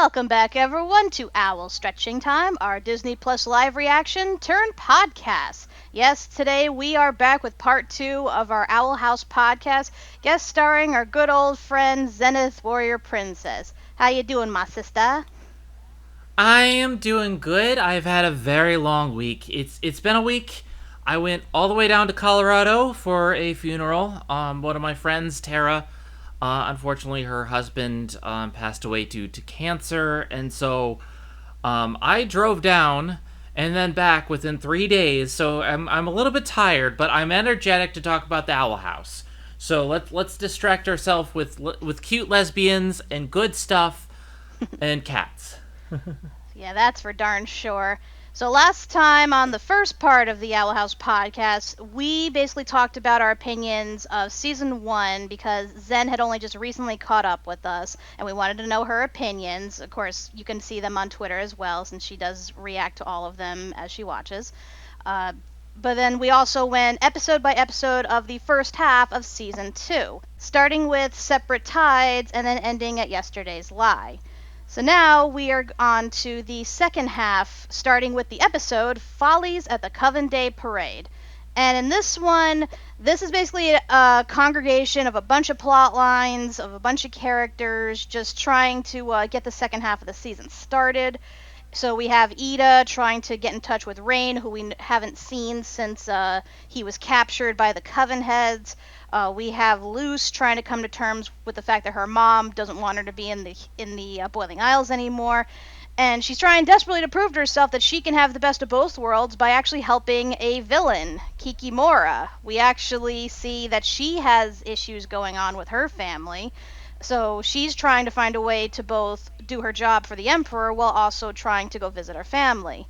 Welcome back, everyone, to Owl Stretching Time, our Disney Plus live reaction turned podcast. Yes, today we are back with part 2 of our Owl House podcast, guest starring our good old friend Zenith Warrior Princess. How you doing, my sister? I am doing good. I've had a very long week. It's been a week. I went all the way down to Colorado for a funeral. One of my friends, Tara, unfortunately, her husband passed away due to cancer, and so I drove down and then back within 3 days. So I'm a little bit tired, but I'm energetic to talk about the Owl House. So let's distract ourselves with cute lesbians and good stuff and cats. Yeah, that's for darn sure. So last time on the first part of the Owl House podcast, we basically talked about our opinions of season 1 because Zen had only just recently caught up with us and we wanted to know her opinions. Of course, you can see them on Twitter as well since she does react to all of them as she watches. But then we also went episode by episode of the first half of season 2, starting with Separate Tides and then ending at Yesterday's Lie. So now we are on to the second half, starting with the episode Follies at the Coven Day Parade. And in this one, this is basically a congregation of a bunch of plot lines, of a bunch of characters, just trying to get the second half of the season started. So we have Ida trying to get in touch with Rain, who we haven't seen since he was captured by the Coven Heads. We have Luce trying to come to terms with the fact that her mom doesn't want her to be in the Boiling Isles anymore, and she's trying desperately to prove to herself that she can have the best of both worlds by actually helping a villain, Hikimura. We actually see that she has issues going on with her family, so she's trying to find a way to both do her job for the Emperor while also trying to go visit her family.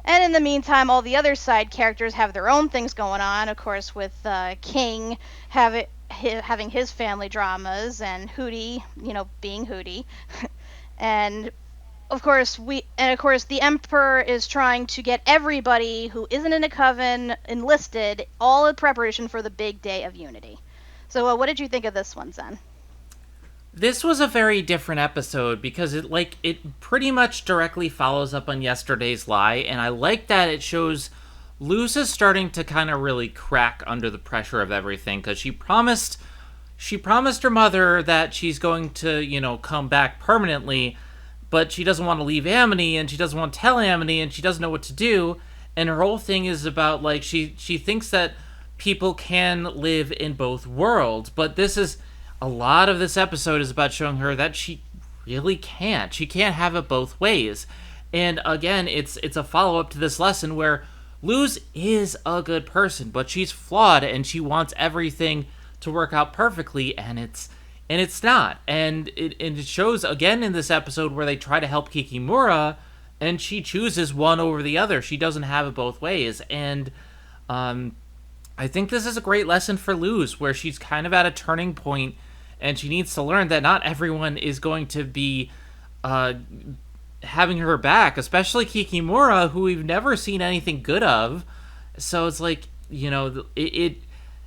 And in the meantime, all the other side characters have their own things going on, of course, with King having his family dramas, and Hootie, being Hootie. and of course the Emperor is trying to get everybody who isn't in a coven enlisted, all in preparation for the big day of unity. So what did you think of this one, Zen? This was a very different episode because it pretty much directly follows up on Yesterday's Lie, and I like that it shows Luz is starting to kind of really crack under the pressure of everything, because she promised her mother that she's going to, come back permanently, but she doesn't want to leave Amity, and she doesn't want to tell Amity, and she doesn't know what to do, and her whole thing is about, she thinks that people can live in both worlds, but a lot of this episode is about showing her that she really can't. She can't have it both ways. And again, it's a follow-up to this lesson where Luz is a good person, but she's flawed and she wants everything to work out perfectly, and it's not. And it shows again in this episode where they try to help Hikimura and she chooses one over the other. She doesn't have it both ways. And I think this is a great lesson for Luz, where she's kind of at a turning point and she needs to learn that not everyone is going to be having her back, especially Hikimura, who we've never seen anything good of. So it's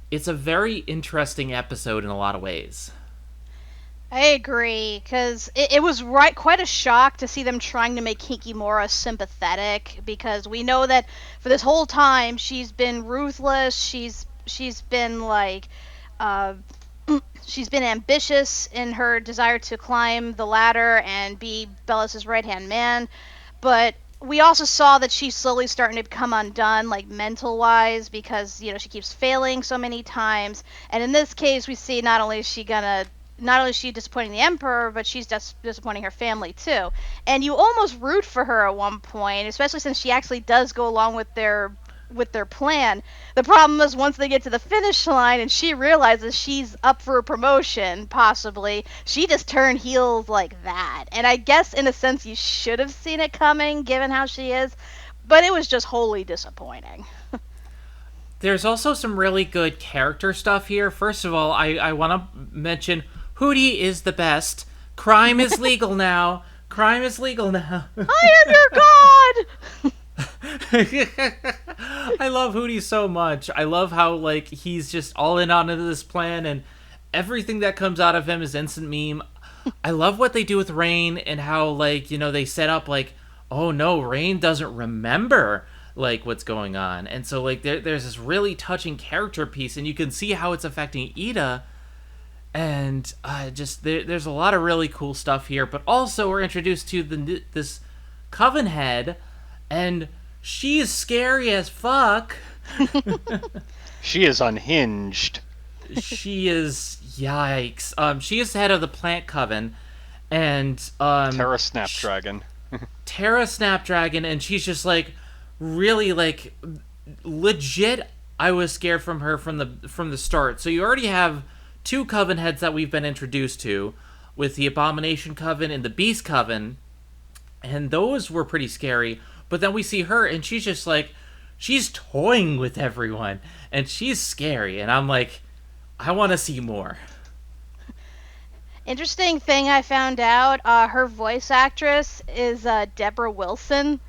it's a very interesting episode in a lot of ways. I agree, because it was quite a shock to see them trying to make Hikimura sympathetic, because we know that for this whole time she's been ruthless, she's been she's been ambitious in her desire to climb the ladder and be Bellus's right-hand man, but we also saw that she's slowly starting to become undone, mental-wise, because, she keeps failing so many times, and in this case we see not only is she disappointing the Emperor, but she's disappointing her family too. And you almost root for her at one point, especially since she actually does go along with their plan. The problem is once they get to the finish line and she realizes she's up for a promotion, possibly, she just turned heels like that. And I guess in a sense you should have seen it coming, given how she is, but it was just wholly disappointing. There's also some really good character stuff here. First of all, I want to mention Hootie is the best. Crime is legal now. Crime is legal now. I am your god! I love Hootie so much. I love how he's just all in on this plan, and everything that comes out of him is instant meme. I love what they do with Rain and how, like, they set up, like, oh no, Rain doesn't remember, like, what's going on. And so, like, there's this really touching character piece, and you can see how it's affecting Ida. And there's a lot of really cool stuff here. But also, we're introduced to this Coven Head, and she is scary as fuck. She is unhinged. She is, yikes. She is the head of the Plant Coven, and Terra Snapdragon. Terra Snapdragon, and she's just like really like legit. I was scared from her from the start. So you already have two Coven heads that we've been introduced to, with the Abomination Coven and the Beast Coven, and those were pretty scary. But then we see her, and she's just like, she's toying with everyone, and she's scary, and I'm like, I want to see more. Interesting thing I found out, her voice actress is Deborah Wilson,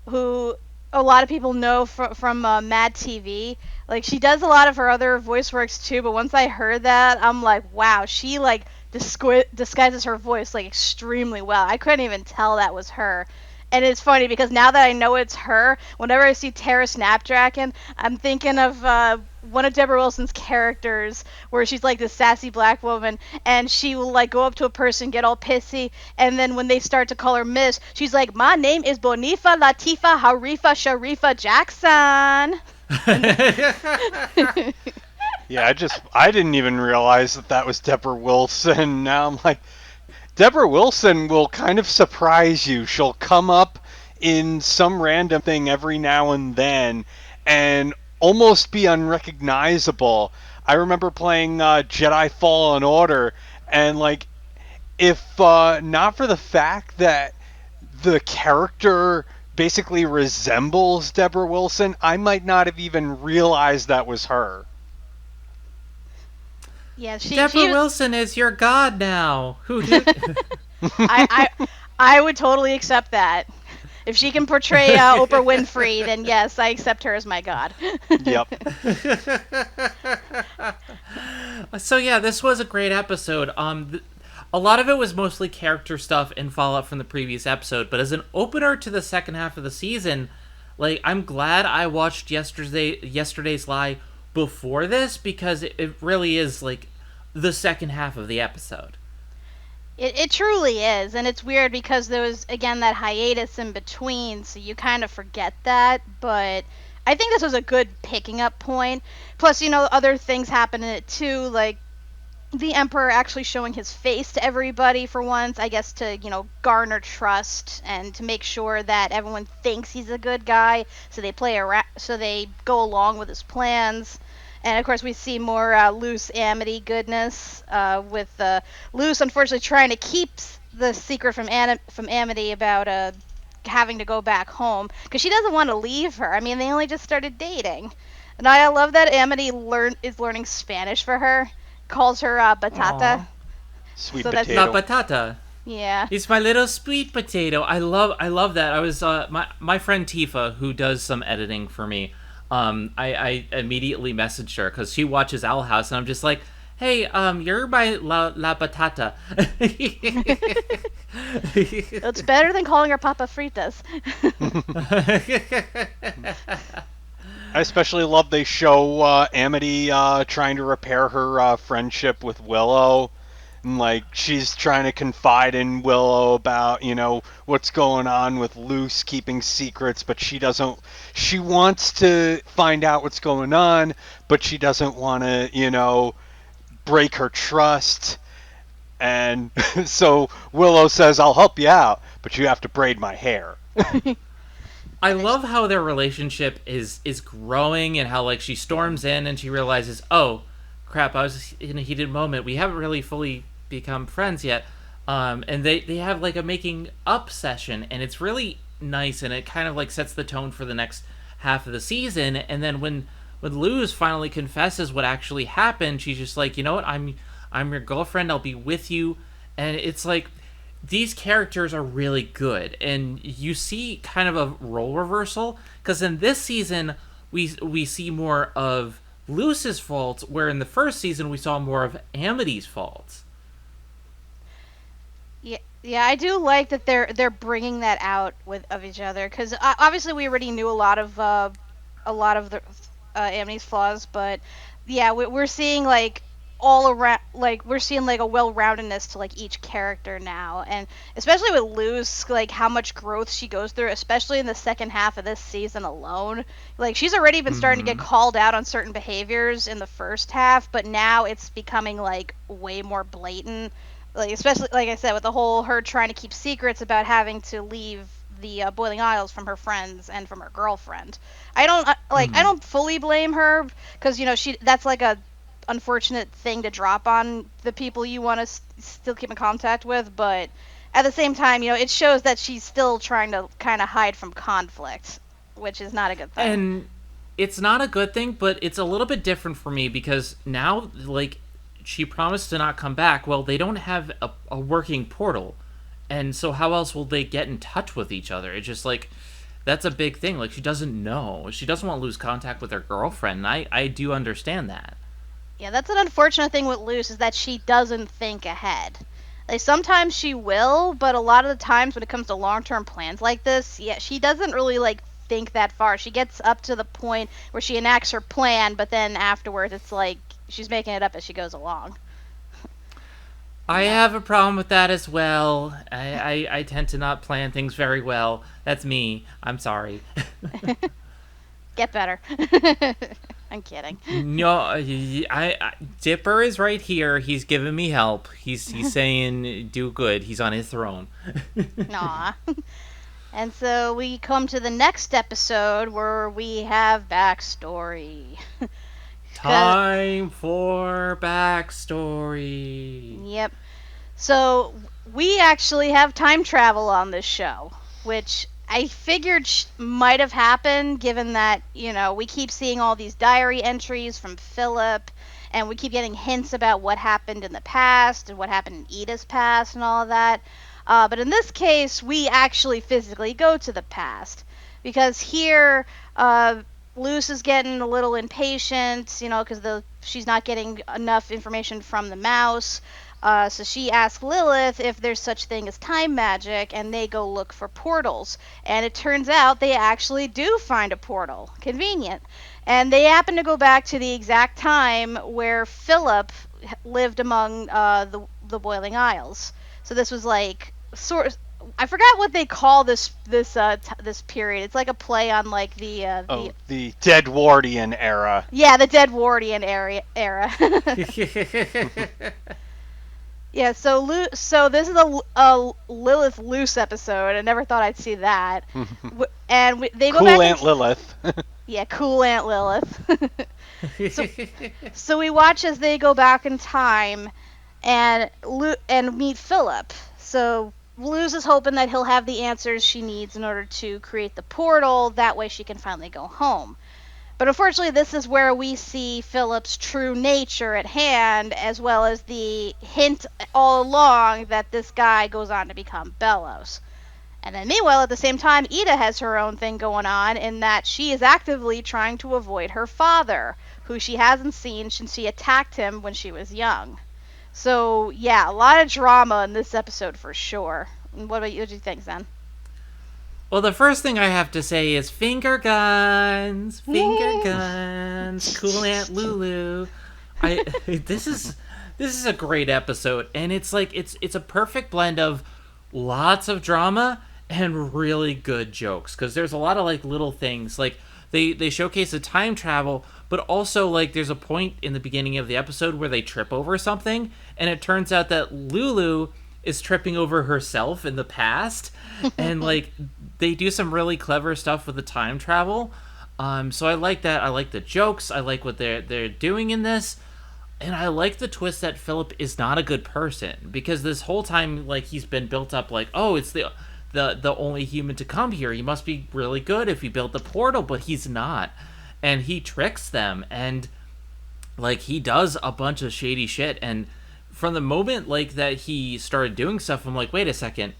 who a lot of people know from Mad TV. Like, she does a lot of her other voice works too, but once I heard that, I'm like, wow, she like disguises her voice like extremely well. I couldn't even tell that was her. And it's funny because now that I know it's her, whenever I see Terra Snapdragon, I'm thinking of one of Deborah Wilson's characters where she's like this sassy black woman, and she will like go up to a person, get all pissy, and then when they start to call her Miss, she's like, "My name is Bonifa Latifa Harifa Sharifa Jackson." Yeah, I didn't even realize that was Deborah Wilson. Now I'm like, Deborah Wilson will kind of surprise you. She'll come up in some random thing every now and then and almost be unrecognizable. I remember playing Jedi Fallen Order, and like, if not for the fact that the character basically resembles Deborah Wilson, I might not have even realized that was her. Yeah, Deborah Wilson is your god now. Who did? I would totally accept that. If she can portray Oprah Winfrey, then yes, I accept her as my god. Yep. So yeah, this was a great episode. A lot of it was mostly character stuff and follow-up from the previous episode, but as an opener to the second half of the season, like, I'm glad I watched yesterday's Lie before this, because it really is like the second half of the episode. It truly is, and it's weird because there was, again, that hiatus in between, so you kind of forget that, but I think this was a good picking up point. Plus, other things happen in it too, like the Emperor actually showing his face to everybody for once, I guess to, garner trust and to make sure that everyone thinks he's a good guy, so they go along with his plans. And of course we see more loose Amity goodness, with Luce unfortunately trying to keep the secret from Amity about having to go back home, because she doesn't want to leave her. I mean, they only just started dating. And I love that Amity is learning Spanish for her. Calls her batata. Aww. Sweet So potato. La patata. Yeah. It's my little sweet potato. I love that. I was my friend Tifa, who does some editing for me. I immediately messaged her because she watches Owl House, and I'm just like, hey, you're my la patata. It's better than calling her Papa Fritas. I especially love they show Amity trying to repair her friendship with Willow. And, like, she's trying to confide in Willow about, what's going on with Luce keeping secrets, but she wants to find out what's going on, but she doesn't want to, break her trust. And so Willow says, I'll help you out, but you have to braid my hair. I love how their relationship is growing, and how, like, she storms in and she realizes, oh, crap, I was in a heated moment. We haven't really fully become friends yet. And they have, like, a making up session, and it's really nice, and it kind of, like, sets the tone for the next half of the season. And then when Luz finally confesses what actually happened, she's just like, you know what, I'm your girlfriend, I'll be with you. And it's like, these characters are really good, and you see kind of a role reversal, because in this season we see more of Luce's faults, where in the first season we saw more of Amity's faults. Yeah, I do like that they're bringing that out with of each other because obviously we already knew a lot of the Amity's flaws, but yeah, we're seeing like all around, like we're seeing like a well-roundedness to like each character now, and especially with Luz, like how much growth she goes through, especially in the second half of this season alone. Like she's already been starting to get Mm-hmm. called out on certain behaviors in the first half, but now it's becoming like way more blatant, like especially like I said with the whole her trying to keep secrets about having to leave the Boiling Isles from her friends and from her girlfriend. I don't I Mm-hmm. don't fully blame her because she that's like a unfortunate thing to drop on the people you want to still keep in contact with, but at the same time, it shows that she's still trying to kind of hide from conflict, which is not a good thing. And it's not a good thing, but it's a little bit different for me because now, like, she promised to not come back. Well, they don't have a working portal. And so how else will they get in touch with each other? It's just like, that's a big thing. Like, she doesn't know. She doesn't want to lose contact with her girlfriend. And I do understand that. Yeah, that's an unfortunate thing with Luce is that she doesn't think ahead. Like sometimes she will, but a lot of the times when it comes to long-term plans like this, yeah, she doesn't really like think that far. She gets up to the point where she enacts her plan, but then afterwards it's like she's making it up as she goes along. I Yeah. have a problem with that as well. I tend to not plan things very well. That's me. I'm sorry. Get better. I'm kidding. No, Dipper is right here. He's giving me help. He's saying do good. He's on his throne. Aw. And so we come to the next episode where we have backstory. Time for backstory. Yep. So we actually have time travel on this show, which I figured might have happened given that, we keep seeing all these diary entries from Philip and we keep getting hints about what happened in the past and what happened in Ida's past and all of that. But in this case, we actually physically go to the past because here, Luce is getting a little impatient, because she's not getting enough information from the mouse. So she asks Lilith if there's such thing as time magic, and they go look for portals. And it turns out they actually do find a portal. Convenient. And they happen to go back to the exact time where Philip lived among the Boiling Isles. So this was like I forgot what they call this period. It's like a play on like The Dead Wardian era. yeah, the Dead Wardian era. Yeah, so this is a Lilith Loose episode. I never thought I'd see that. And they go Cool back Aunt Lilith. yeah, cool Aunt Lilith. So we watch as they go back in time and meet Philip. So Luz is hoping that he'll have the answers she needs in order to create the portal. That way she can finally go home. But unfortunately, this is where we see Philip's true nature at hand, as well as the hint all along that this guy goes on to become Bellows. And then meanwhile, at the same time, Ida has her own thing going on in that she is actively trying to avoid her father, who she hasn't seen since she attacked him when she was young. So, yeah, a lot of drama in this episode for sure. What do you think, Zen? Well, the first thing I have to say is finger guns, cool Aunt Lulu. This is a great episode, and it's like it's a perfect blend of lots of drama and really good jokes because there's a lot of like little things like they showcase the time travel, but also like there's a point in the beginning of the episode where they trip over something, and it turns out that Lulu is tripping over herself in the past, and like they do some really clever stuff with the time travel. So I like that. I like the jokes. I like what they're doing in this, and I like the twist that Philip is not a good person because this whole time like he's been built up like, oh, it's the only human to come here. He must be really good if he built the portal, but he's not, and he tricks them, and like he does a bunch of shady shit. And from the moment like that he started doing stuff, I'm like, wait a second,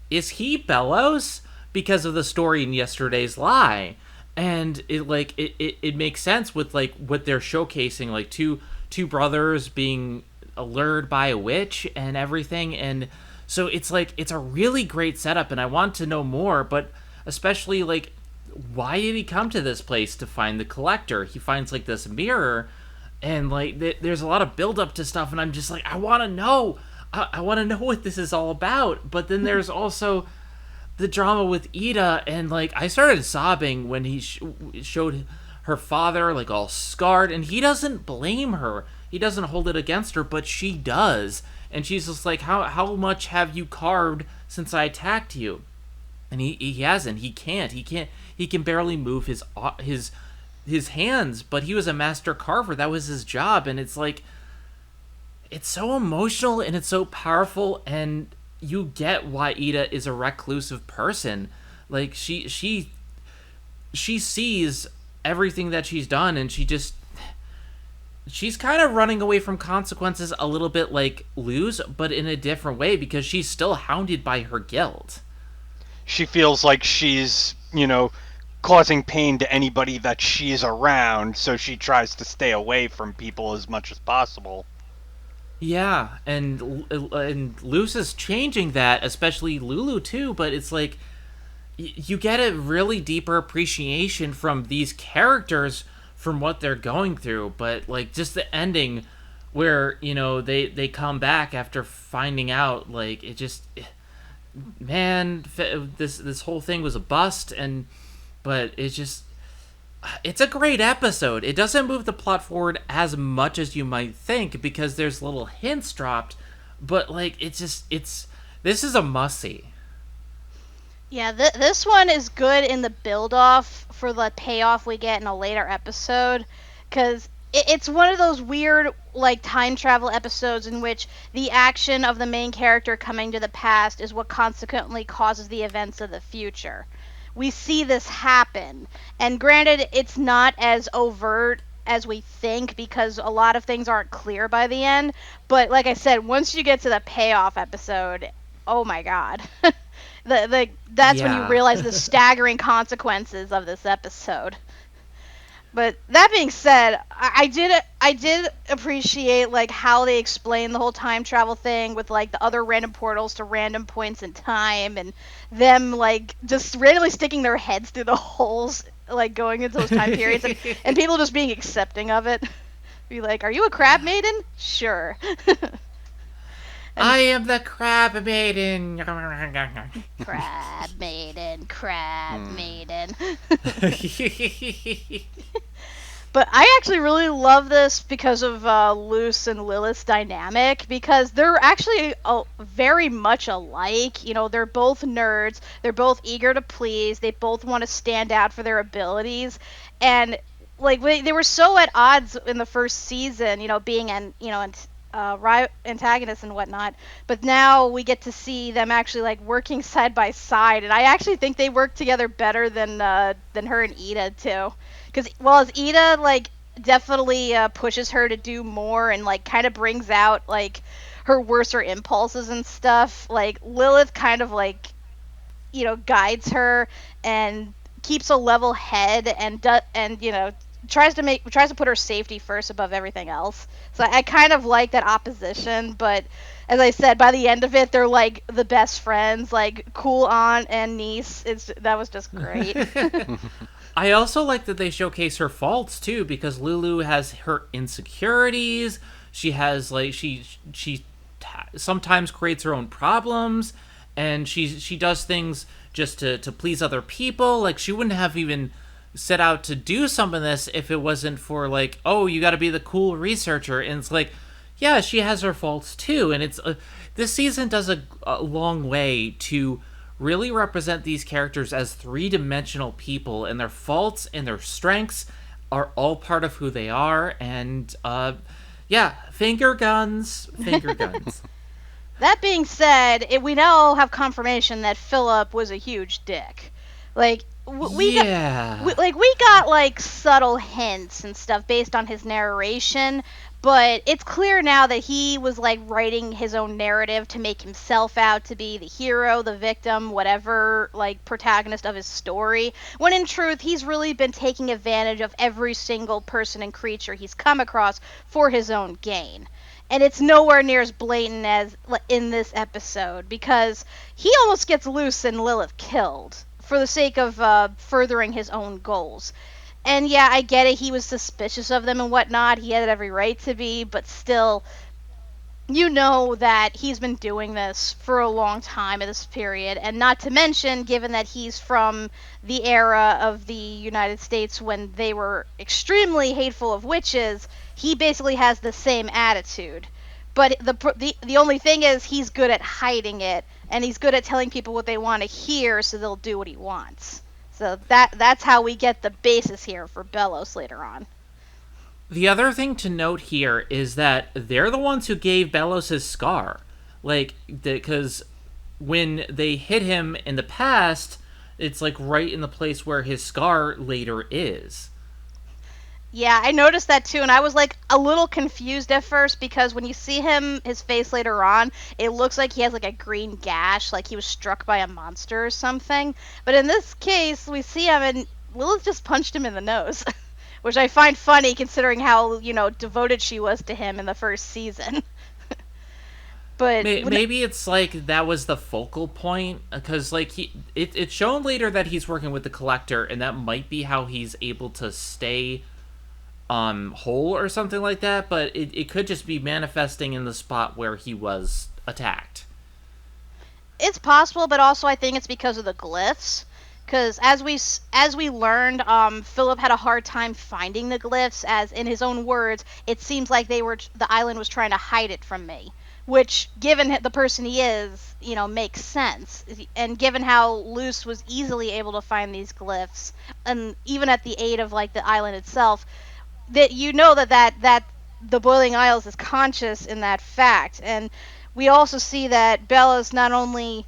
is he Bellows? Because of the story in yesterday's lie. And it makes sense with like what they're showcasing, like two brothers being lured by a witch and everything. And So it's like it's a really great setup, and I want to know more. But especially like, why did he come to this place to find the collector? He finds like this mirror, and like there's a lot of build up to stuff, and I'm just like, I want to know. I want to know what this is all about. But then there's also the drama with Ida, and like I started sobbing when he showed her father like all scarred, and he doesn't blame her. He doesn't hold it against her, but she does. And she's just like, how much have you carved since I attacked you? And he hasn't. He can't. He can barely move his hands, but he was a master carver. That was his job. And it's like, it's so emotional and it's so powerful, and you get why Ida is a reclusive person. Like she sees everything that she's done, and she's kind of running away from consequences a little bit like Luz, but in a different way, because she's still hounded by her guilt. She feels like she's, causing pain to anybody that she's around, so she tries to stay away from people as much as possible. Yeah, and Luz is changing that, especially Lulu too, but it's like you get a really deeper appreciation from these characters from what they're going through. But like just the ending where they come back after finding out, like it just, man, this whole thing was a bust. But it's a great episode. It doesn't move the plot forward as much as you might think, because there's little hints dropped, but like this is a must-see. Yeah, this one is good in the build-off for the payoff we get in a later episode, because it's one of those weird like time travel episodes in which the action of the main character coming to the past is what consequently causes the events of the future. We see this happen, and granted, it's not as overt as we think, because a lot of things aren't clear by the end, but like I said, once you get to the payoff episode, oh my god. That's when you realize the staggering consequences of this episode. But that being said, I did appreciate like how they explain the whole time travel thing with like the other random portals to random points in time, and them like just randomly sticking their heads through the holes, like going into those time periods, and people just being accepting of it. Be like, are you a crab maiden? Sure. I am the crab maiden. Crab maiden. But I actually really love this because of Luz and Lilith's dynamic, because they're actually very much alike. They're both nerds. They're both eager to please. They both want to stand out for their abilities. And like they were so at odds in the first season, being antagonists and whatnot, but now we get to see them actually like working side by side, and I actually think they work together better than her and Ida too, because as Ida like definitely pushes her to do more and like kind of brings out like her worser impulses and stuff, like Lilith kind of like guides her and keeps a level head and tries to put her safety first above everything else. So I kind of like that opposition, but as I said, by the end of it, they're like the best friends, like cool aunt and niece. That was just great. I also like that they showcase her faults too, because Lulu has her insecurities. She has like she sometimes creates her own problems, and she does things just to please other people. Like she wouldn't have even set out to do some of this if it wasn't for like, oh, you got to be the cool researcher. And it's like, yeah, she has her faults too. And it's this season does a long way to really represent these characters as three-dimensional people, and their faults and their strengths are all part of who they are. And finger guns. That being said, we now have confirmation that Philip was a huge dick. Like we got like subtle hints and stuff based on his narration, but it's clear now that he was like writing his own narrative to make himself out to be the hero, the victim, whatever, like protagonist of his story, when in truth he's really been taking advantage of every single person and creature he's come across for his own gain. And it's nowhere near as blatant as in this episode, because he almost gets Luce and Lilith killed for the sake of furthering his own goals. And yeah, I get it, he was suspicious of them and whatnot, he had every right to be, but still, you know that he's been doing this for a long time at this period, and not to mention, given that he's from the era of the United States when they were extremely hateful of witches, he basically has the same attitude. But the only thing is, he's good at hiding it, and he's good at telling people what they want to hear, so they'll do what he wants. So that's how we get the basis here for Bellows later on. The other thing to note here is that they're the ones who gave Bellows his scar. Like, because when they hit him in the past, it's like right in the place where his scar later is. Yeah, I noticed that too, and I was like a little confused at first, because when you see his face later on, it looks like he has like a green gash, like he was struck by a monster or something. But in this case, we see him and Lilith just punched him in the nose. Which I find funny, considering how, devoted she was to him in the first season. But maybe it's like that was the focal point, because like it's shown later that he's working with the Collector, and that might be how he's able to stay whole or something like that. But it could just be manifesting in the spot where he was attacked. It's possible, but also I think it's because of the glyphs. Because as we learned, Philip had a hard time finding the glyphs, as in his own words, it seems like the island was trying to hide it from me. Which, given the person he is, makes sense. And given how Luce was easily able to find these glyphs, and even at the aid of like the island itself, that that the Boiling Isles is conscious in that fact. And we also see that Bellows not only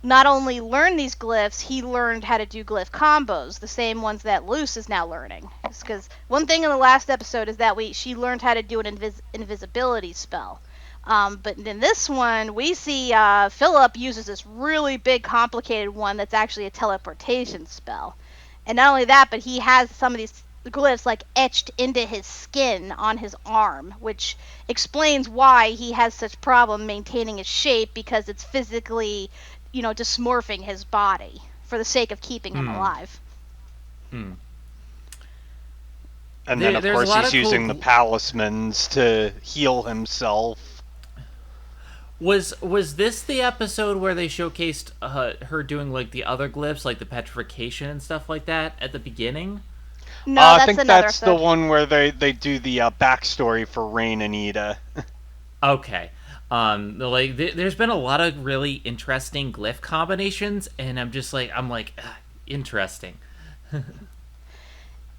learned these glyphs, he learned how to do glyph combos, the same ones that Luce is now learning. Because one thing in the last episode is that she learned how to do an invisibility spell. But in this one, we see Philip uses this really big, complicated one that's actually a teleportation spell. And not only that, but he has some of these glyphs like etched into his skin on his arm, which explains why he has such problem maintaining his shape, because it's physically dysmorphing his body for the sake of keeping him alive. And then, of course, he's using the talismans to heal himself. Was this the episode where they showcased her doing like the other glyphs, like the petrification and stuff like that at the beginning? No, that's I think another that's the one where they do the backstory for Rain and Ida. Okay. There's been a lot of really interesting glyph combinations, and I'm like, interesting.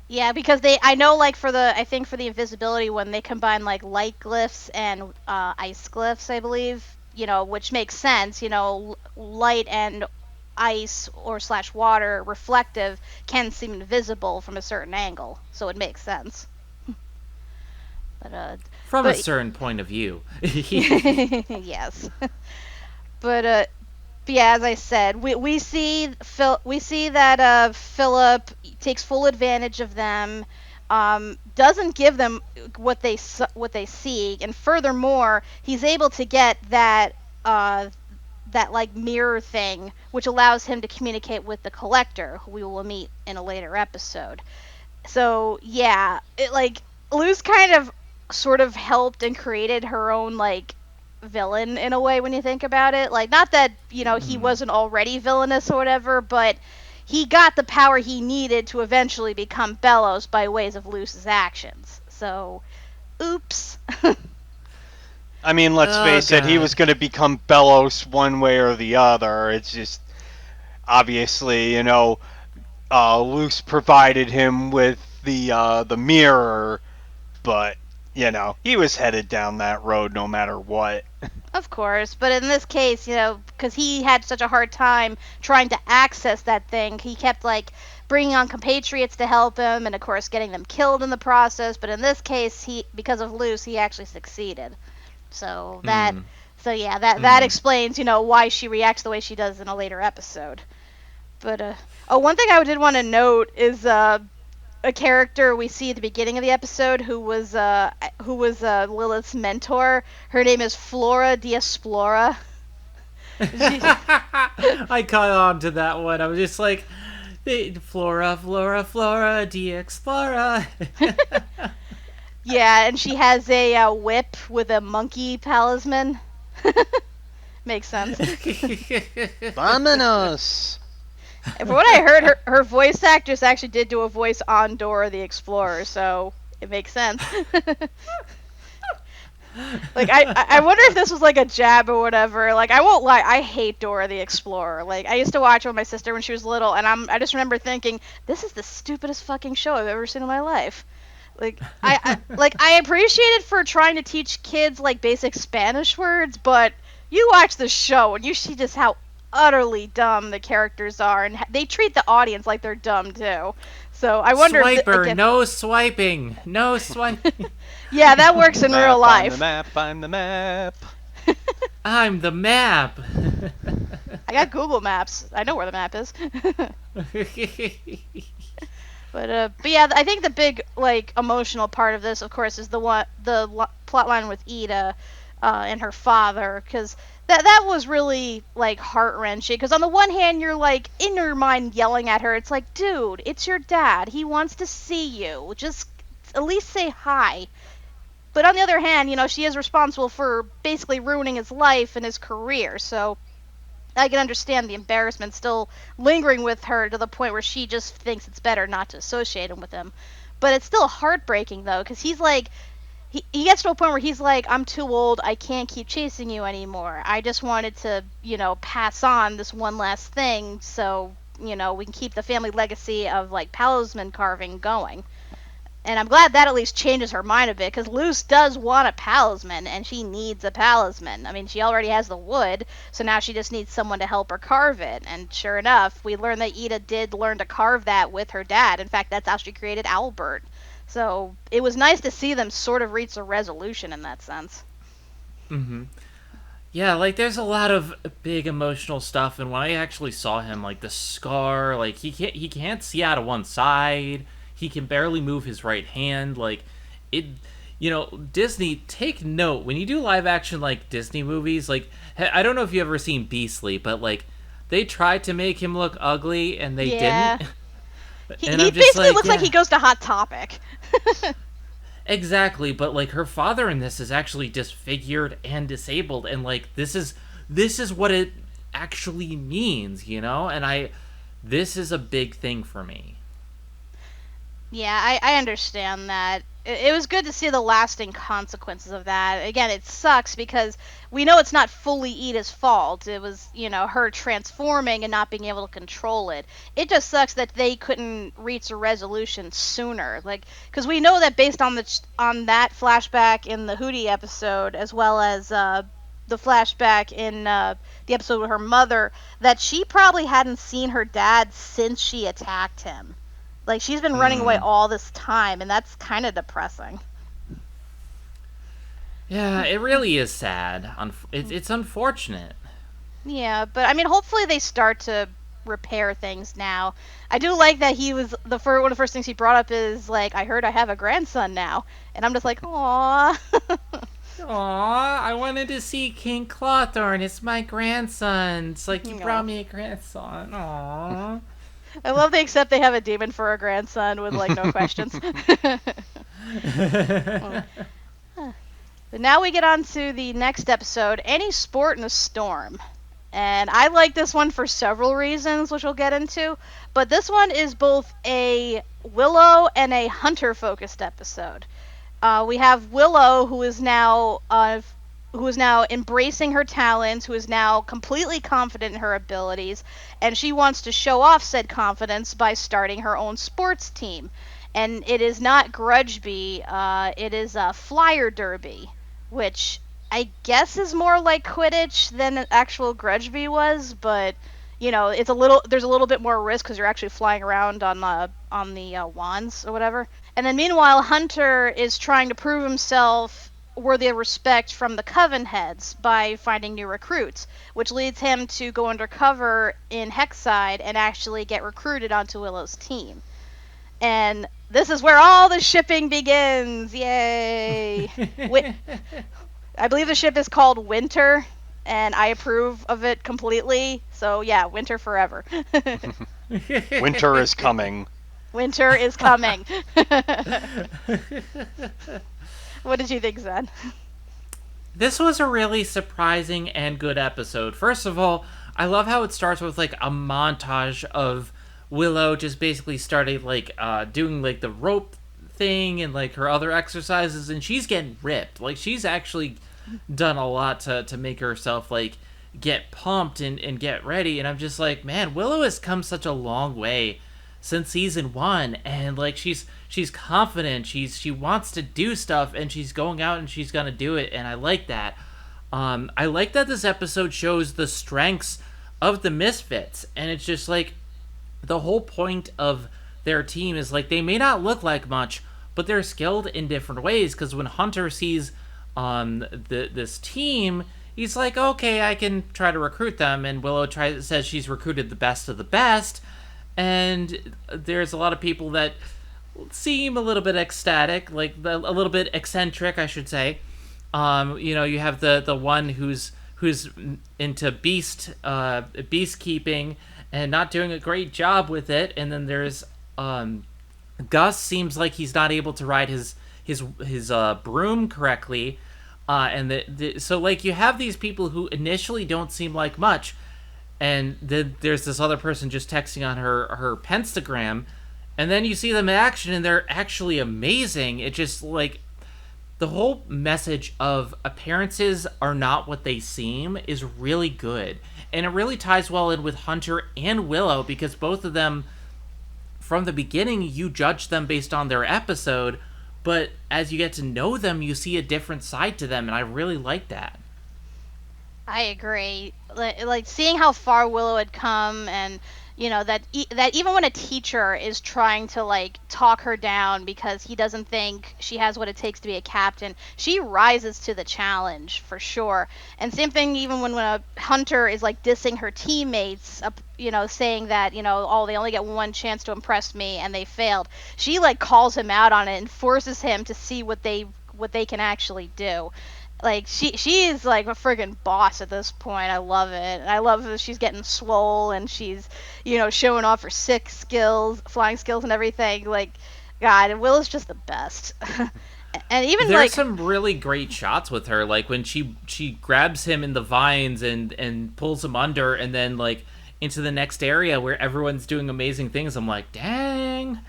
Yeah, because I know like for the invisibility one, they combine like light glyphs and ice glyphs, I believe. Which makes sense. Light and ice or / water reflective can seem invisible from a certain angle, so it makes sense. But from a certain point of view. Yes. But yeah, as I said, we see that Philip takes full advantage of them, doesn't give them what they seek, and furthermore, he's able to get that like mirror thing, which allows him to communicate with the Collector, who we will meet in a later episode. So yeah, Luce kind of sort of helped and created her own like villain in a way when you think about it. Like, not that he wasn't already villainous or whatever, but he got the power he needed to eventually become Bellows by ways of Luce's actions. So oops. I mean, let's face it, he was going to become Bellows one way or the other. It's just obviously, Luce provided him with the mirror, but he was headed down that road no matter what. Of course, but in this case, because he had such a hard time trying to access that thing, he kept bringing on compatriots to help him, and of course getting them killed in the process. But in this case, because of Luce, he actually succeeded. So that explains, why she reacts the way she does in a later episode. But one thing I did want to note is a character we see at the beginning of the episode who was Lilith's mentor. Her name is Flora the Explorer. I caught on to that one. I was just like, Flora, the Explorer. Yeah, and she has a whip with a monkey talisman. Makes sense. Vamonos! And from what I heard, her voice actress actually did do a voice on Dora the Explorer, so it makes sense. Like, I wonder if this was like a jab or whatever. Like, I won't lie, I hate Dora the Explorer. Like, I used to watch it with my sister when she was little, and I just remember thinking, this is the stupidest fucking show I've ever seen in my life. Like, I appreciate it for trying to teach kids like basic Spanish words, but you watch the show and you see just how utterly dumb the characters are, and they treat the audience like they're dumb too. So I wonder Swiper, if no swiping. No swiping. yeah, that works in real life. I'm the map. I'm the map. I got Google Maps. I know where the map is. But yeah, I think the big like emotional part of this, of course, is the plot line with Ida and her father, because that was really like heart wrenching. Because on the one hand, you're like in your mind yelling at her, it's like, dude, it's your dad. He wants to see you. Just at least say hi. But on the other hand, you know, she is responsible for basically ruining his life and his career. So I can understand the embarrassment still lingering with her to the point where she just thinks it's better not to associate him with him. But it's still heartbreaking, though, because he's like, he gets to a point where he's like, I'm too old, I can't keep chasing you anymore. I just wanted to, you know, pass on this one last thing so, you know, we can keep the family legacy of, like, talisman carving going. And I'm glad that at least changes her mind a bit, because Luce does want a talisman, and she needs a talisman. I mean, she already has the wood, so now she just needs someone to help her carve it. And sure enough, we learned that Ida did learn to carve that with her dad. In fact, that's how she created Albert. So it was nice to see them sort of reach a resolution in that sense. Mm-hmm. Yeah, like there's a lot of big emotional stuff, and when I actually saw him, like the scar, like he can't see out of one side. He can barely move his right hand. Like, it, you know, Disney, take note, when you do live action, like, Disney movies, like, I don't know if you've ever seen Beastly, but, like, they tried to make him look ugly, and they didn't. He basically looks like he goes to Hot Topic. Exactly, but, like, her father in this is actually disfigured and disabled, and, like, this is what it actually means, you know? And this is a big thing for me. Yeah, I understand that. It was good to see the lasting consequences of that. Again, it sucks because we know it's not fully Ida's fault. It was, you know, her transforming and not being able to control it. It just sucks that they couldn't reach a resolution sooner. Like, because we know that based on that flashback in the Hootie episode, as well as the flashback in the episode with her mother, that she probably hadn't seen her dad since she attacked him. Like, she's been running away all this time, and that's kind of depressing. Yeah, it really is sad. It's unfortunate. Yeah, but, I mean, hopefully they start to repair things now. I do like that he was, one of the first things he brought up is, like, I heard I have a grandson now. And I'm just like, aww. Aww, I wanted to see King Clawthorne. It's my grandson. It's like, you brought me a grandson. Aww. I love they accept they have a demon for a grandson with, like, no questions. But now we get on to the next episode, Any Sport in a Storm. And I like this one for several reasons, which we'll get into. But this one is both a Willow and a Hunter-focused episode. We have Willow, who is now embracing her talents, who is now completely confident in her abilities, and she wants to show off said confidence by starting her own sports team. And it is not Grudgeby, it is a Flyer Derby, which I guess is more like Quidditch than an actual Grudgeby was, but you know, there's a little bit more risk because you're actually flying around on the wands or whatever. And then meanwhile, Hunter is trying to prove himself worthy of respect from the Coven Heads by finding new recruits, which leads him to go undercover in Hexside and actually get recruited onto Willow's team. And This is where all the shipping begins. Yay! I believe the ship is called Winter, and I approve of it completely. So yeah, Winter forever. Winter is coming. Winter is coming. What did you think, Zen? This was a really surprising and good episode. First of all, I love how it starts with like a montage of Willow just basically started like doing like the rope thing and like her other exercises, and she's getting ripped. Like she's actually done a lot to make herself like get pumped and get ready. And I'm just like, man, Willow has come such a long way since season 1, and like she's confident, she wants to do stuff, and she's going out and she's gonna do it, and I like that. I like that this episode shows the strengths of the Misfits, and it's just like the whole point of their team is like they may not look like much, but they're skilled in different ways. Because when Hunter sees this team, he's like, okay, I can try to recruit them, and Willow says she's recruited the best of the best. And there's a lot of people that seem a little bit ecstatic, like a little bit eccentric, I should say. You have the one who's into beastkeeping and not doing a great job with it, and then there's Gus seems like he's not able to ride his broom correctly, and so like you have these people who initially don't seem like much. And then there's this other person just texting on her Pentagram, and then you see them in action, and they're actually amazing. It just, like, the whole message of appearances are not what they seem is really good. And it really ties well in with Hunter and Willow, because both of them, from the beginning, you judge them based on their episode, but as you get to know them, you see a different side to them, and I really like that. I agree. Like seeing how far Willow had come, and that even when a teacher is trying to like talk her down because he doesn't think she has what it takes to be a captain, she rises to the challenge for sure. And same thing even when a Hunter is like dissing her teammates, saying that oh, they only get one chance to impress me and they failed. She like calls him out on it and forces him to see what they can actually do. Like, she is, like, a friggin' boss at this point. I love it. And I love that she's getting swole and she's, showing off her flying skills and everything. Like, God, and Willow's just the best. And even, There's some really great shots with her. Like, when she grabs him in the vines and pulls him under, and then, like, into the next area where everyone's doing amazing things. I'm like, dang.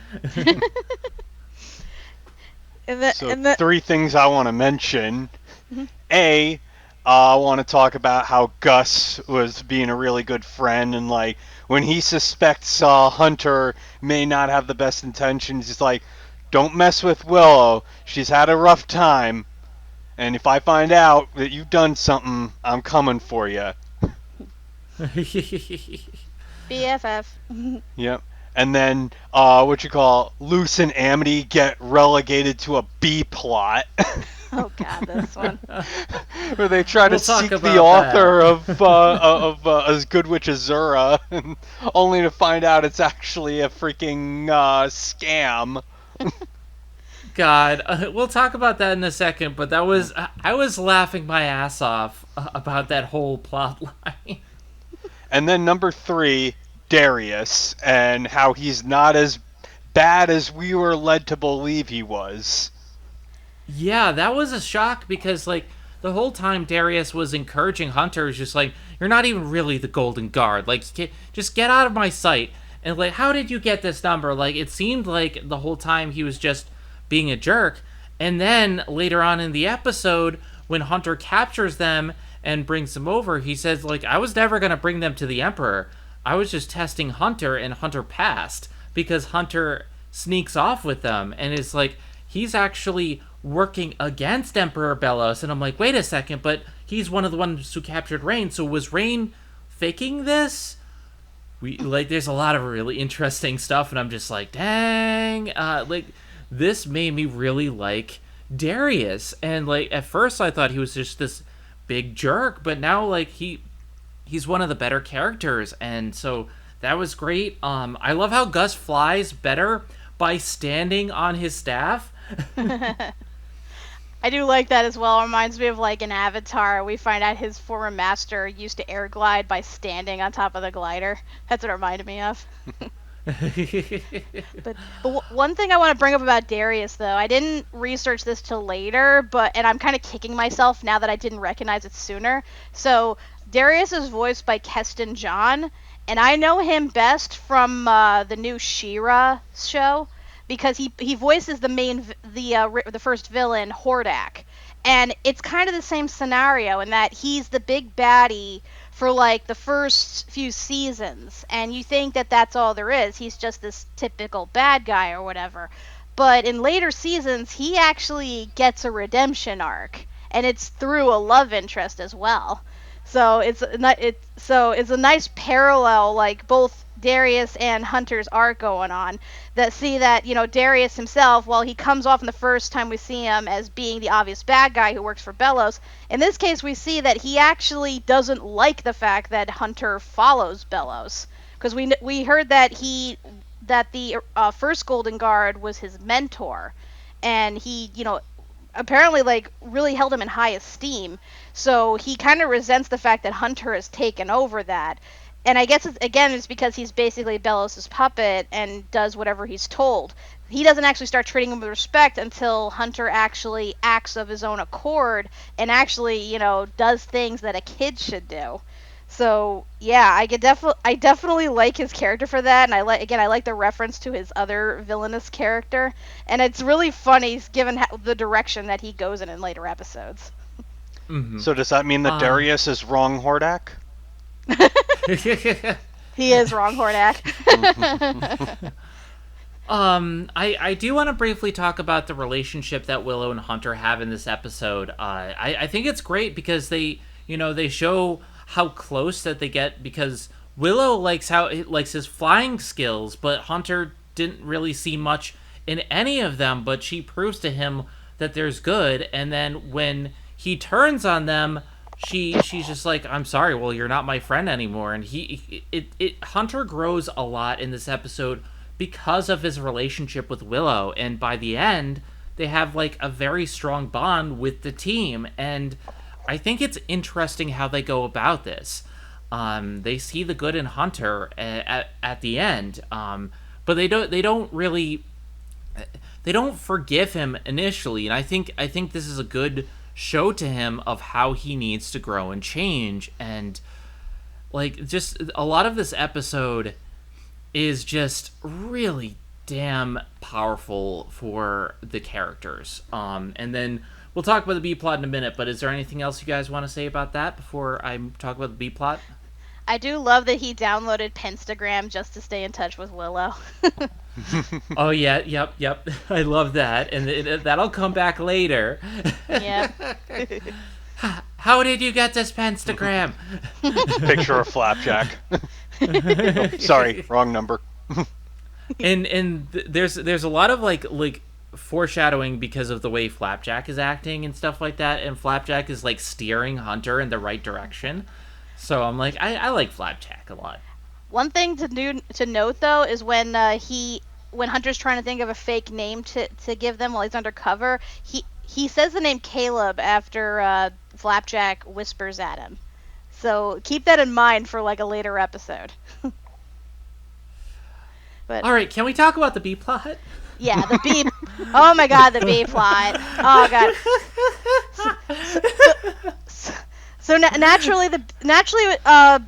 Three things I want to mention. A, I want to talk about how Gus was being a really good friend, and like when he suspects Hunter may not have the best intentions, he's like, don't mess with Willow. She's had a rough time, and if I find out that you've done something, I'm coming for you. BFF. Yep. And then, Luce and Amity get relegated to a B plot. Oh God, this one. Where they try to seek the author of As Good Witch Azura, only to find out it's actually a freaking scam. God, we'll talk about that in a second, but I was laughing my ass off about that whole plot line. And then number 3, Darius, and how he's not as bad as we were led to believe he was. Yeah, that was a shock, because like the whole time Darius was encouraging Hunter, is just like, you're not even really the Golden Guard, like just get out of my sight. And like, how did you get this number? Like, it seemed like the whole time he was just being a jerk. And then later on in the episode, when Hunter captures them and brings them over, he says like, I was never gonna bring them to the Emperor. I was just testing Hunter, and Hunter passed because Hunter sneaks off with them, and it's like he's actually working against Emperor Bellos. And I'm like, wait a second, but he's one of the ones who captured Rain, so was Rain faking this? There's a lot of really interesting stuff, and I'm just like, dang, this made me really like Darius. And like at first I thought he was just this big jerk, but now like he's one of the better characters, and so that was great. I love how Gus flies better, by standing on his staff. I do like that as well. It reminds me of like an Avatar. We find out his former master used to air glide by standing on top of the glider. That's what it reminded me of. But one thing I want to bring up about Darius, though, I didn't research this till later, and I'm kind of kicking myself now that I didn't recognize it sooner. So Darius is voiced by Keston John, and I know him best from the new She-Ra show, because he voices the first villain, Hordak, and it's kind of the same scenario in that he's the big baddie for like the first few seasons, and you think that that's all there is. He's just this typical bad guy or whatever. But in later seasons, he actually gets a redemption arc, and it's through a love interest as well. So it's a nice parallel, like both Darius and Hunter's arc going on. That Darius himself, while he comes off in the first time we see him as being the obvious bad guy who works for Bellows, in this case we see that he actually doesn't like the fact that Hunter follows Bellows, because we heard that the first Golden Guard was his mentor, and he apparently like really held him in high esteem. So he kind of resents the fact that Hunter has taken over that. And I guess it's because he's basically Bellows' puppet and does whatever he's told. He doesn't actually start treating him with respect until Hunter actually acts of his own accord and actually, does things that a kid should do. So yeah, I definitely like his character for that, and I like the reference to his other villainous character, and it's really funny given the direction that he goes in later episodes. Mm-hmm. So does that mean that Darius is wrong, Hordak? He is wrong, Hordak. I do want to briefly talk about the relationship that Willow and Hunter have in this episode. I think it's great because they show how close that they get, because Willow likes his flying skills, but Hunter didn't really see much in any of them, but she proves to him that there's good, and then when he turns on them, she's just like, I'm sorry, well, you're not my friend anymore. And Hunter grows a lot in this episode because of his relationship with Willow, and by the end they have like a very strong bond with the team, and I think it's interesting how they go about this. They see the good in Hunter at the end, but they don't forgive him initially, and I think this is a good show to him of how he needs to grow and change. And like, just a lot of this episode is just really damn powerful for the characters. And then we'll talk about the B plot in a minute, but is there anything else you guys want to say about that before I talk about the B plot? I do love that he downloaded Penstagram just to stay in touch with Willow. Oh yeah, yep. I love that, and that'll come back later. Yeah. How did you get this Penstagram? Picture of Flapjack. Oh, sorry, wrong number. and there's a lot of like foreshadowing because of the way Flapjack is acting and stuff like that, and Flapjack is like steering Hunter in the right direction. So I'm like, I like Flapjack a lot. One thing to note though is when Hunter's trying to think of a fake name to give them while he's undercover, he says the name Caleb after Flapjack whispers at him. So keep that in mind for like a later episode. But all right, can we talk about the B plot? Yeah, the B. Oh my God, the B plot. Oh God. So naturally,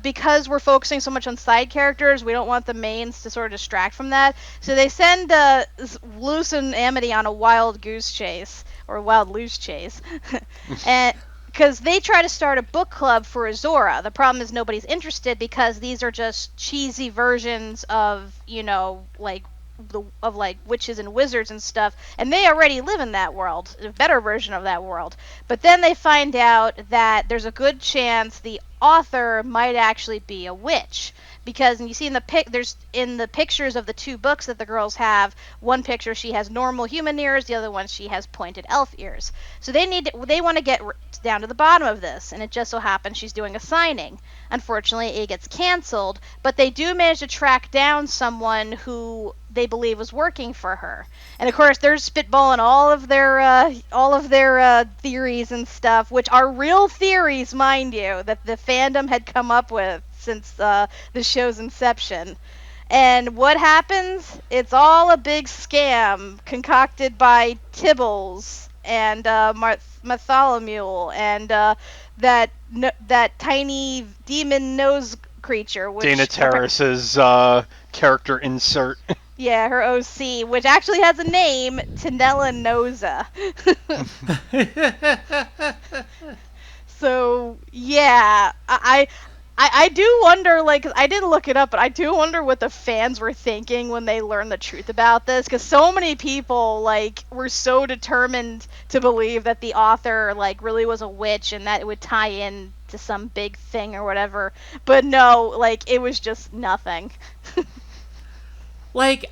because we're focusing so much on side characters, we don't want the mains to sort of distract from that. So they send Luce and Amity on a wild goose chase, or a wild loose chase, and because they try to start a book club for Azora. The problem is nobody's interested because these are just cheesy versions of witches and wizards and stuff, and they already live in that world, a better version of that world. But then they find out that there's a good chance the author might actually be a witch, because you see in there's in the pictures of the two books that the girls have, one picture she has normal human ears, the other one she has pointed elf ears. So they want to get down to the bottom of this, and it just so happens she's doing a signing. Unfortunately, it gets canceled, but they do manage to track down someone who they believe was working for her. And of course, they're spitballing all of their theories and stuff, which are real theories, mind you, that the fandom had come up with since the show's inception. And what happens? It's all a big scam concocted by Tibbles and Bartholomew and that tiny demon nose creature. Which Dana Terrace's character insert. Yeah, her OC, which actually has a name, Tanella Noza. So, yeah, I do wonder, like, I didn't look it up, but I do wonder what the fans were thinking when they learned the truth about this, because so many people, like, were so determined to believe that the author, like, really was a witch and that it would tie in to some big thing or whatever, but no, like, it was just nothing. Like,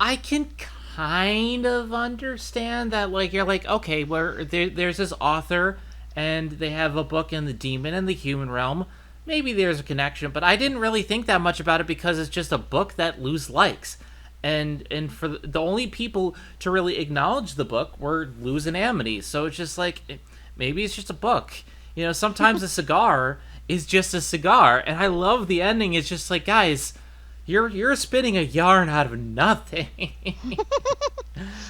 I can kind of understand that, like, you're like, okay, there's this author, and they have a book in the demon and the human realm. Maybe there's a connection, but I didn't really think that much about it because it's just a book that Luz likes. And for the only people to really acknowledge the book were Luz and Amity. So it's just like, maybe it's just a book. You know, sometimes a cigar is just a cigar. And I love the ending. It's just like, guys, you're spinning a yarn out of nothing.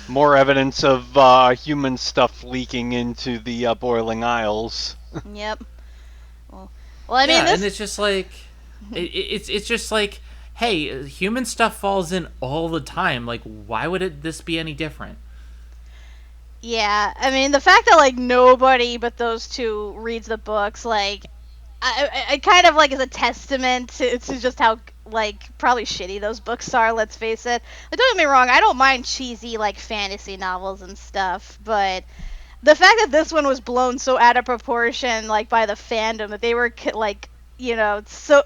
More evidence of human stuff leaking into the Boiling Isles. Yep. Well, I mean, and it's just like, it's just like, hey, human stuff falls in all the time. Like, why would this be any different? Yeah, I mean, the fact that, like, nobody but those two reads the books, like, I kind of, like, is a testament to just how, like, probably shitty those books are, let's face it. But don't get me wrong, I don't mind cheesy, like, fantasy novels and stuff, but the fact that this one was blown so out of proportion, like, by the fandom, that they were, like, you know, so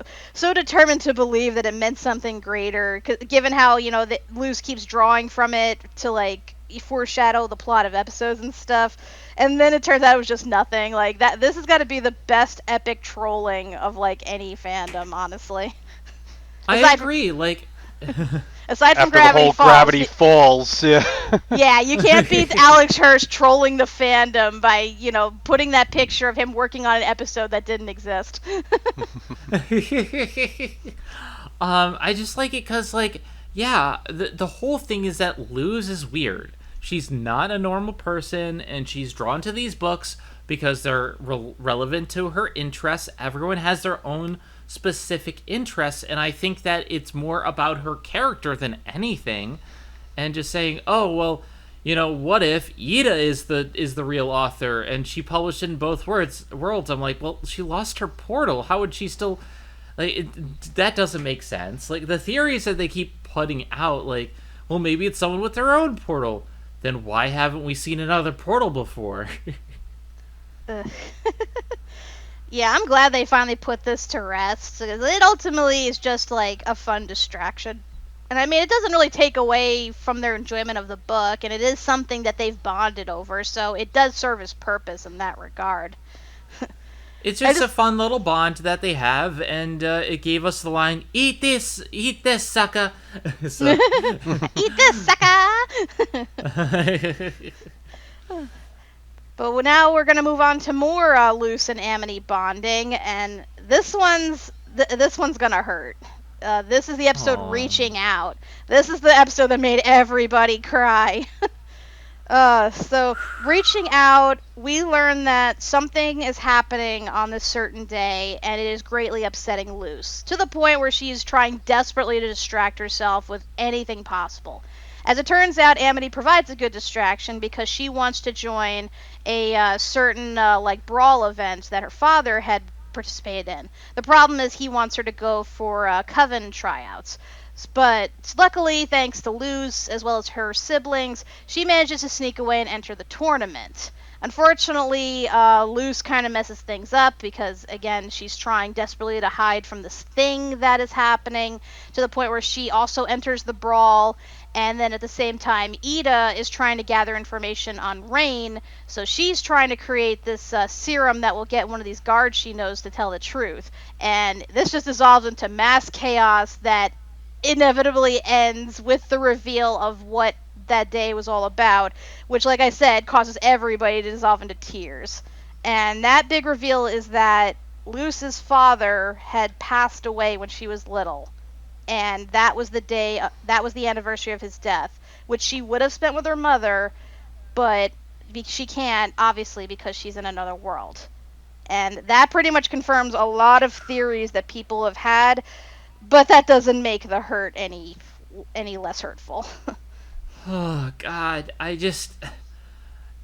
determined to believe that it meant something greater, given how, you know, that Luz keeps drawing from it to, like, foreshadow the plot of episodes and stuff, and then it turns out it was just nothing. Like, that, this has got to be the best epic trolling of, like, any fandom, honestly. I agree, like... Aside from After the whole Gravity Falls, yeah. Yeah, you can't beat Alex Hirsch trolling the fandom by, you know, putting that picture of him working on an episode that didn't exist. I just like it because, like, yeah, the whole thing is that Luz is weird. She's not a normal person, and she's drawn to these books because they're relevant to her interests. Everyone has their own specific interests, and I think that it's more about her character than anything, and just saying, oh, well, you know, what if Ida is the real author, and she published in both worlds? I'm like, well, she lost her portal. How would she still... Like, that doesn't make sense. Like, the theories that they keep putting out, like, well, maybe it's someone with their own portal. Then why haven't we seen another portal before? Yeah, I'm glad they finally put this to rest, because it ultimately is just, like, a fun distraction. And I mean, it doesn't really take away from their enjoyment of the book, and it is something that they've bonded over, so it does serve its purpose in that regard. It's just a fun little bond that they have, and it gave us the line, eat this, sucker. So. Eat this, sucker! But now we're going to move on to more Luz and Amity bonding, and this one's going to hurt. This is the episode Reaching Out. This is the episode that made everybody cry. So, Reaching Out, we learn that something is happening on this certain day, and it is greatly upsetting Luz, to the point where she's trying desperately to distract herself with anything possible. As it turns out, Amity provides a good distraction because she wants to join a certain, like, brawl event that her father had participated in. The problem is he wants her to go for Coven tryouts. But luckily, thanks to Luz, as well as her siblings, she manages to sneak away and enter the tournament. Unfortunately, Luce kind of messes things up because, again, she's trying desperately to hide from this thing that is happening to the point where she also enters the brawl. And then at the same time, Ida is trying to gather information on Rain, so she's trying to create this serum that will get one of these guards she knows to tell the truth. And this just dissolves into mass chaos that inevitably ends with the reveal of what that day was all about, which, like I said, causes everybody to dissolve into tears. And that big reveal is that Luce's father had passed away when she was little, and that was the day, that was the anniversary of his death, which she would have spent with her mother, but she can't, obviously, because she's in another world. And that pretty much confirms a lot of theories that people have had, but that doesn't make the hurt any less hurtful. Oh God, this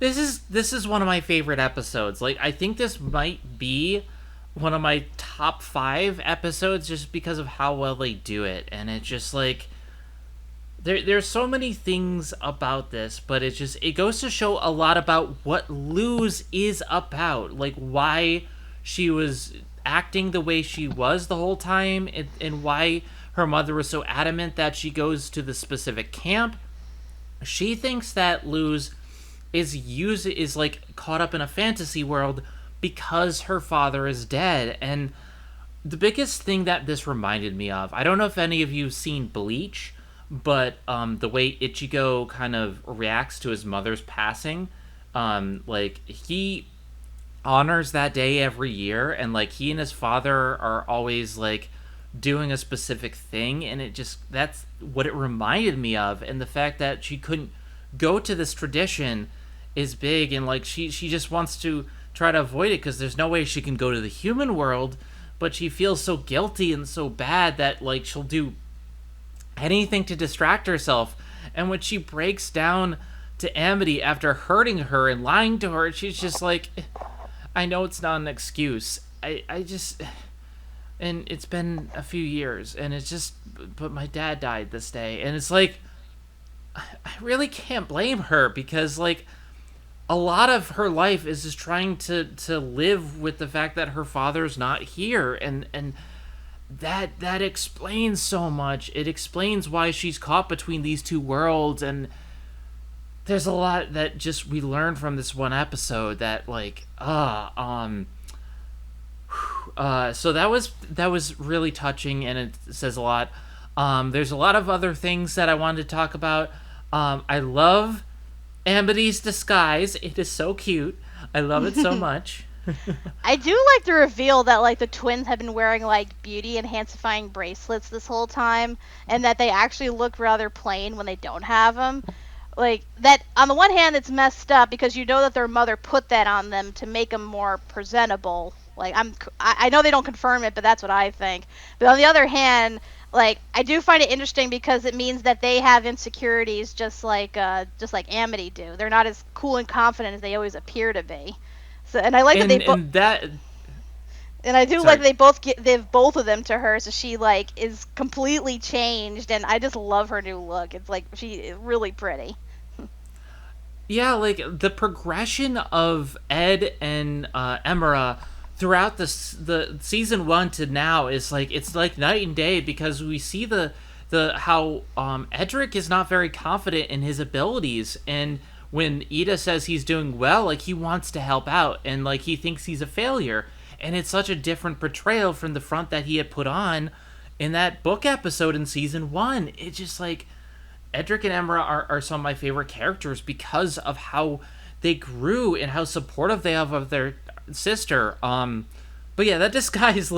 is one of my favorite episodes. Like, I think this might be one of my top 5 episodes just because of how well they do it. And it's just like there's so many things about this, but it goes to show a lot about what Luz is about, like why she was acting the way she was the whole time, and why her mother was so adamant that she goes to the specific camp. She thinks that Luz is like caught up in a fantasy world because her father is dead. And the biggest thing that this reminded me of, I don't know if any of you've seen Bleach, but the way Ichigo kind of reacts to his mother's passing, like he honors that day every year, and like he and his father are always like doing a specific thing, and that's what it reminded me of. And the fact that she couldn't go to this tradition is big, and like she just wants to try to avoid it because there's no way she can go to the human world, but she feels so guilty and so bad that like she'll do anything to distract herself. And when she breaks down to Amity after hurting her and lying to her, she's just like, I know it's not an excuse. I just, and it's been a few years, and it's just, but my dad died this day. And it's like, I really can't blame her, because like a lot of her life is just trying to live with the fact that her father's not here. And that explains so much. It explains why she's caught between these two worlds. And there's a lot that just we learned from this one episode that like so that was really touching, and it says a lot. There's a lot of other things that I wanted to talk about. I love Amity's disguise. It is so cute. I love it so much. I do like the reveal that like the twins have been wearing like beauty enhancifying bracelets this whole time, and that they actually look rather plain when they don't have them. Like that, on the one hand, it's messed up because you know that their mother put that on them to make them more presentable. Like I know they don't confirm it, but that's what I think. But on the other hand, like I do find it interesting because it means that they have insecurities just like Amity do. They're not as cool and confident as they always appear to be. So, and I like that they and I do Sorry. like they both of them to her, so she like is completely changed, and I just love her new look. It's like she is really pretty. Yeah, like the progression of Ed and Emira throughout the season 1 to now is like, it's like night and day, because we see the how Edric is not very confident in his abilities, and when Ida says he's doing well, like he wants to help out, and like he thinks he's a failure. And it's such a different portrayal from the front that he had put on in that book episode in season 1. It's just like Edric and Emira are some of my favorite characters because of how they grew and how supportive they are of their sister. But yeah, that disguise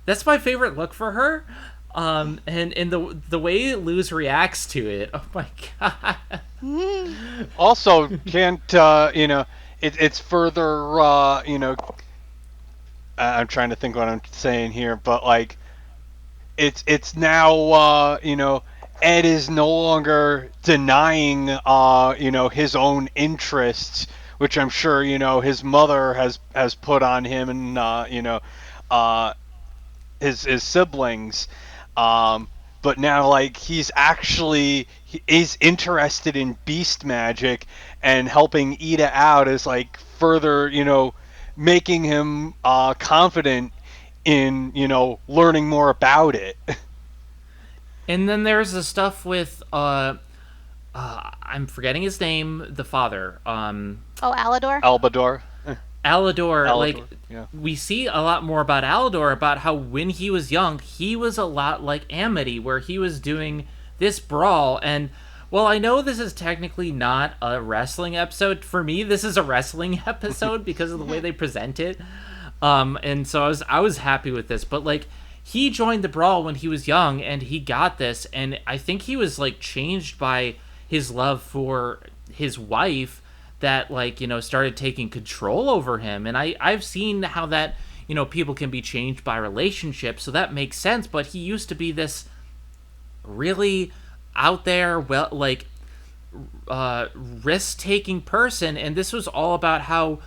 that's my favorite look for her. And the way Luz reacts to it, oh my god. Also, can't it's further I'm trying to think what I'm saying here, but like it's now Ed is no longer denying his own interests, which I'm sure his mother has put on him, and his siblings. but now like he is interested in beast magic, and helping Ida out is like further, making him confident in, learning more about it. And then there's the stuff with I'm forgetting his name, the father. Alador? Albador. Alador, like, yeah. we see a lot more about Alador, about how when he was young, he was a lot like Amity, where he was doing this brawl. And, well, I know this is technically not a wrestling episode. For me, this is a wrestling episode because of the way they present it. And so I was happy with this. But, like, he joined the brawl when he was young, and he got this. And I think he was, like, changed by his love for his wife, that, like, started taking control over him. And I've seen how that, people can be changed by relationships, so that makes sense. But he used to be this really out there, well, like, risk-taking person, and this was all about how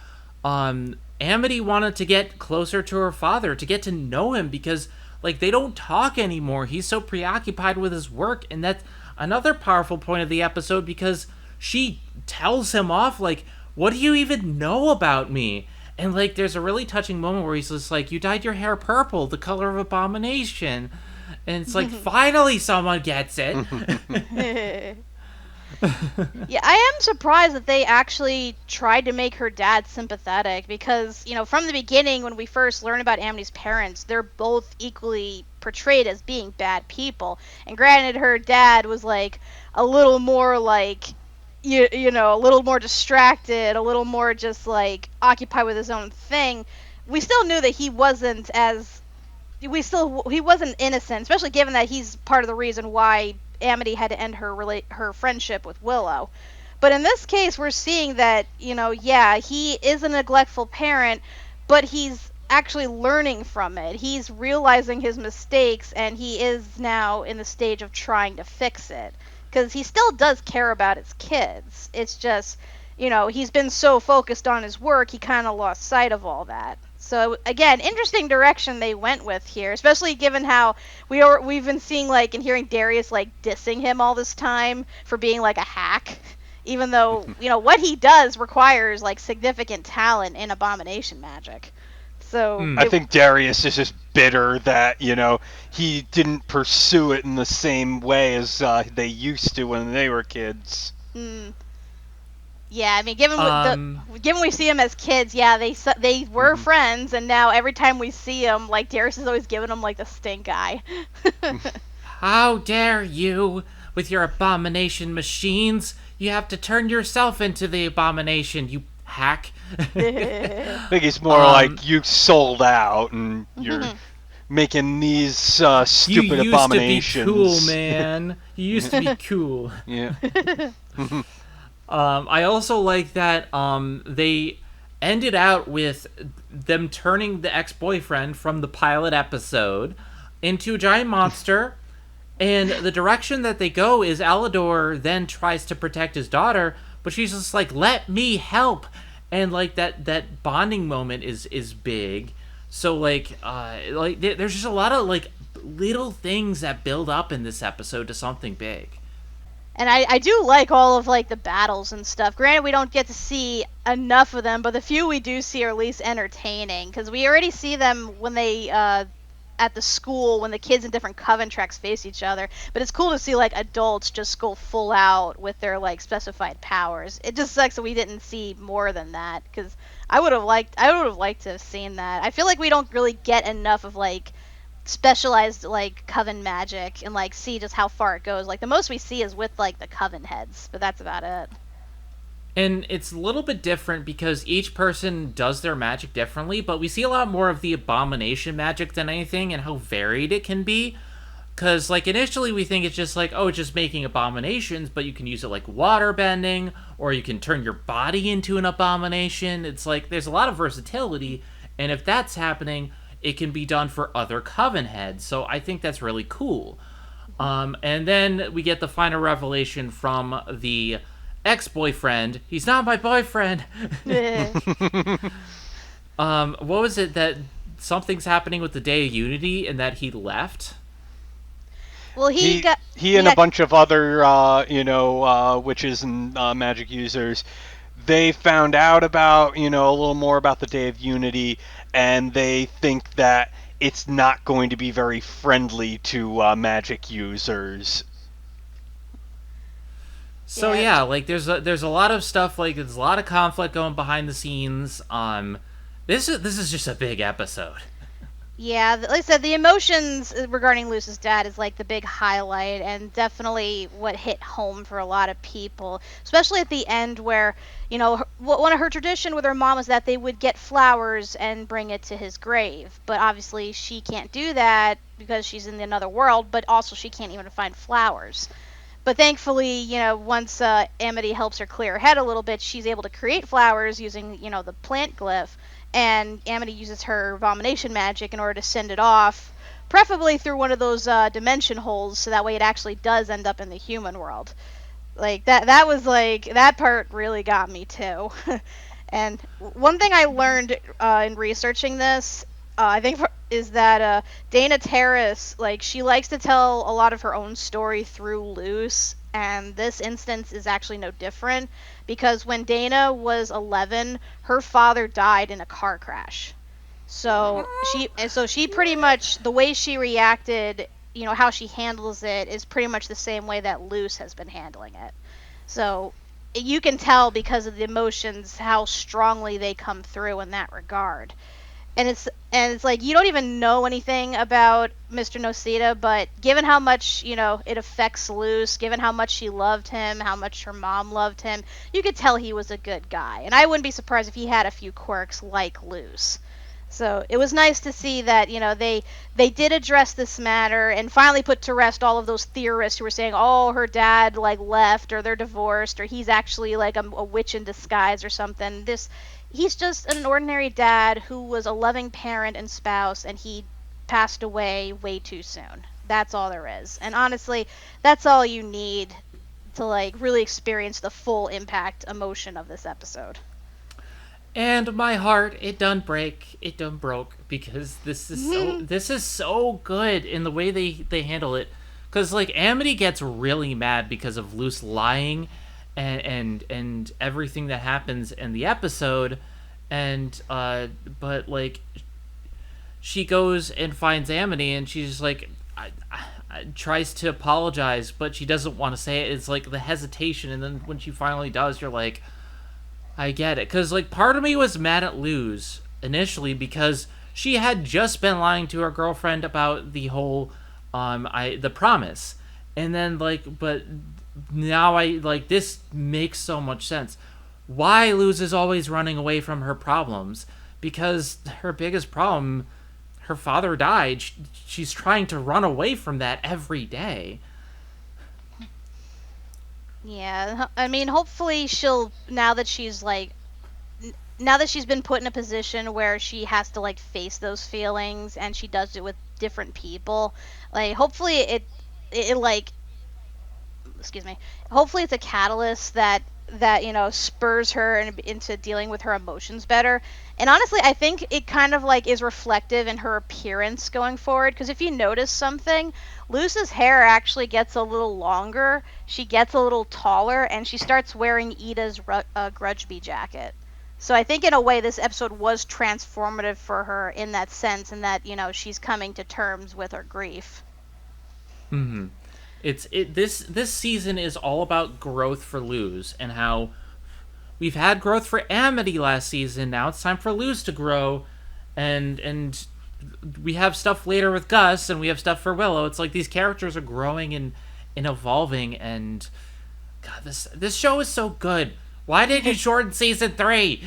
Amity wanted to get closer to her father, to get to know him, because, like, they don't talk anymore. He's so preoccupied with his work, and that's another powerful point of the episode, because she tells him off, like, what do you even know about me? And, like, there's a really touching moment where he's just like, you dyed your hair purple, the color of abomination. And it's like, finally someone gets it. Yeah, I am surprised that they actually tried to make her dad sympathetic, because, from the beginning, when we first learn about Amity's parents, they're both equally portrayed as being bad people. And granted, her dad was, like, a little more, like, a little more distracted, a little more just, like, occupied with his own thing. We still knew that he wasn't innocent, especially given that he's part of the reason why Amity had to end her friendship with Willow. But in this case, we're seeing that, he is a neglectful parent, but he's actually learning from it. He's realizing his mistakes, and he is now in the stage of trying to fix it. Because he still does care about his kids. It's just, he's been so focused on his work, he kind of lost sight of all that. So, again, interesting direction they went with here, especially given how we've been seeing, like, and hearing Darius, like, dissing him all this time for being, like, a hack. Even though, what he does requires, like, significant talent in abomination magic. So I think Darius is just bitter that, he didn't pursue it in the same way as they used to when they were kids. Yeah, I mean, given we see him as kids, yeah, they were friends, and now every time we see him, like, Darius is always giving him, like, the stink eye. How dare you, with your abomination machines? You have to turn yourself into the abomination, you hack. I think it's more like you sold out and you're making these stupid abominations. You used to be cool, man. You used to be cool. Yeah. I also like that they ended out with them turning the ex-boyfriend from the pilot episode into a giant monster. And the direction that they go is Alador then tries to protect his daughter, but she's just like, let me help. And, like, that bonding moment is big. So, like, there's just a lot of, like, little things that build up in this episode to something big. And I do like all of, like, the battles and stuff. Granted, we don't get to see enough of them, but the few we do see are at least entertaining. Because we already see them when they, at the school, when the kids in different Coven tracks face each other. But it's cool to see, like, adults just go full out with their, like, specified powers. It just sucks that we didn't see more than that. Because I would have liked to have seen that. I feel like we don't really get enough of, like, specialized, like, Coven magic and, like, see just how far it goes. Like, the most we see is with, like, the Coven Heads, but that's about it. And it's a little bit different because each person does their magic differently, but we see a lot more of the abomination magic than anything and how varied it can be. Because, like, initially we think it's just like, oh, it's just making abominations, but you can use it like water bending, or you can turn your body into an abomination. It's like, there's a lot of versatility, and if that's happening, it can be done for other Coven Heads. So I think that's really cool. And then we get the final revelation from the ex-boyfriend. He's not my boyfriend. What was it that something's happening with the Day of Unity and that he left? Well, he and a got bunch of other witches and magic users, they found out about a little more about the Day of Unity, and they think that it's not going to be very friendly to magic users. So yeah, like there's a lot of stuff, like there's a lot of conflict going behind the scenes. This is just a big episode. Yeah, like I said, the emotions regarding Luce's dad is like the big highlight, and definitely what hit home for a lot of people, especially at the end where, one of her tradition with her mom was that they would get flowers and bring it to his grave. But obviously she can't do that because she's in another world, but also she can't even find flowers. But thankfully, once Amity helps her clear her head a little bit, she's able to create flowers using, the plant glyph. And Amity uses her abomination magic in order to send it off, preferably through one of those dimension holes, so that way it actually does end up in the human world. Like that was like, that part really got me too. And one thing I learned in researching this, I think, is that Dana Terrace, like, she likes to tell a lot of her own story through Luce, and this instance is actually no different, because when Dana was 11, her father died in a car crash. So she pretty much, the way she reacted, how she handles it is pretty much the same way that Luce has been handling it. So you can tell because of the emotions how strongly they come through in that regard. And it's like, you don't even know anything about Mr. Nocita, but given how much, it affects Luce, given how much she loved him, how much her mom loved him, you could tell he was a good guy. And I wouldn't be surprised if he had a few quirks like Luce. So it was nice to see that, they did address this matter and finally put to rest all of those theorists who were saying, oh, her dad, like, left, or they're divorced, or he's actually, like, a witch in disguise or something. He's just an ordinary dad who was a loving parent and spouse, and he passed away way too soon. That's all there is. And honestly, that's all you need to, like, really experience the full impact emotion of this episode. And my heart, it done broke, because this is so good in the way they handle it. Because, like, Amity gets really mad because of Luce lying and everything that happens in the episode, and but, like, she goes and finds Amity, and she's like, tries to apologize, but she doesn't want to say it. It's like the hesitation, and then when she finally does, you're like, I get it. Because, like, part of me was mad at Luz initially because she had just been lying to her girlfriend about the whole the promise, and then, like, but now this makes so much sense why Luz is always running away from her problems, because her biggest problem, her father died. She's trying to run away from that every day. Yeah, I mean, hopefully she'll, now that she's been put in a position where she has to, like, face those feelings, and she does it with different people, like, hopefully it like, excuse me, hopefully it's a catalyst that spurs her into dealing with her emotions better. And honestly, I think it kind of, like, is reflective in her appearance going forward, because if you notice something, Luce's hair actually gets a little longer, she gets a little taller, and she starts wearing Ida's Grudgeby jacket. So I think in a way this episode was transformative for her in that sense, and that, she's coming to terms with her grief. Mm-hmm. This season is all about growth for Luz, and how we've had growth for Amity last season. Now it's time for Luz to grow, and we have stuff later with Gus, and we have stuff for Willow. It's like these characters are growing and evolving, and God, this show is so good. Why did you shorten season 3?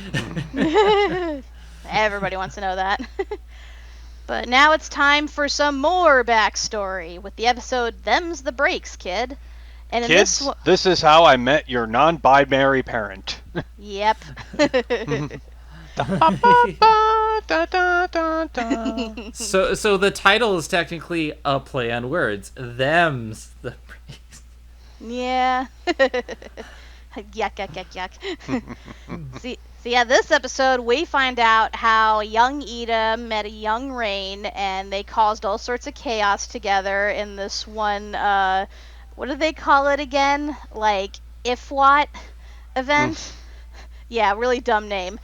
Everybody wants to know that. But now it's time for some more backstory with the episode "Them's the Breaks, Kid." And in Kids, this is how I met your non-binary parent. Yep. So the title is technically a play on words. Them's the breaks. Yeah. Yuck, yuck, yuck, yuck. So yeah, this episode we find out how young Ida met a young Rain, and they caused all sorts of chaos together in this one. What do they call it again? Like IFWAT event? Yeah, really dumb name.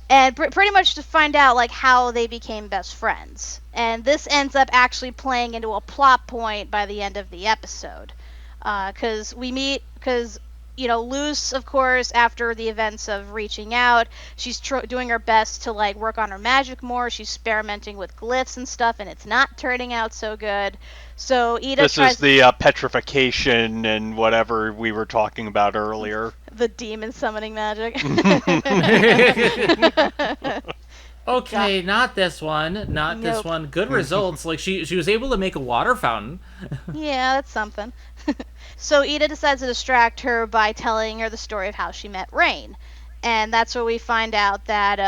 And pretty much to find out like how they became best friends. And this ends up actually playing into a plot point by the end of the episode, because Luce, of course, after the events of reaching out, she's doing her best to like work on her magic more. She's experimenting with glyphs and stuff, and it's not turning out so good. So Ida This is the petrification and whatever we were talking about earlier. The demon summoning magic. Okay, not this one. Not this one. Good results. Like she was able to make a water fountain. Yeah, that's something. So Ida decides to distract her by telling her the story of how she met Rain. And that's where we find out that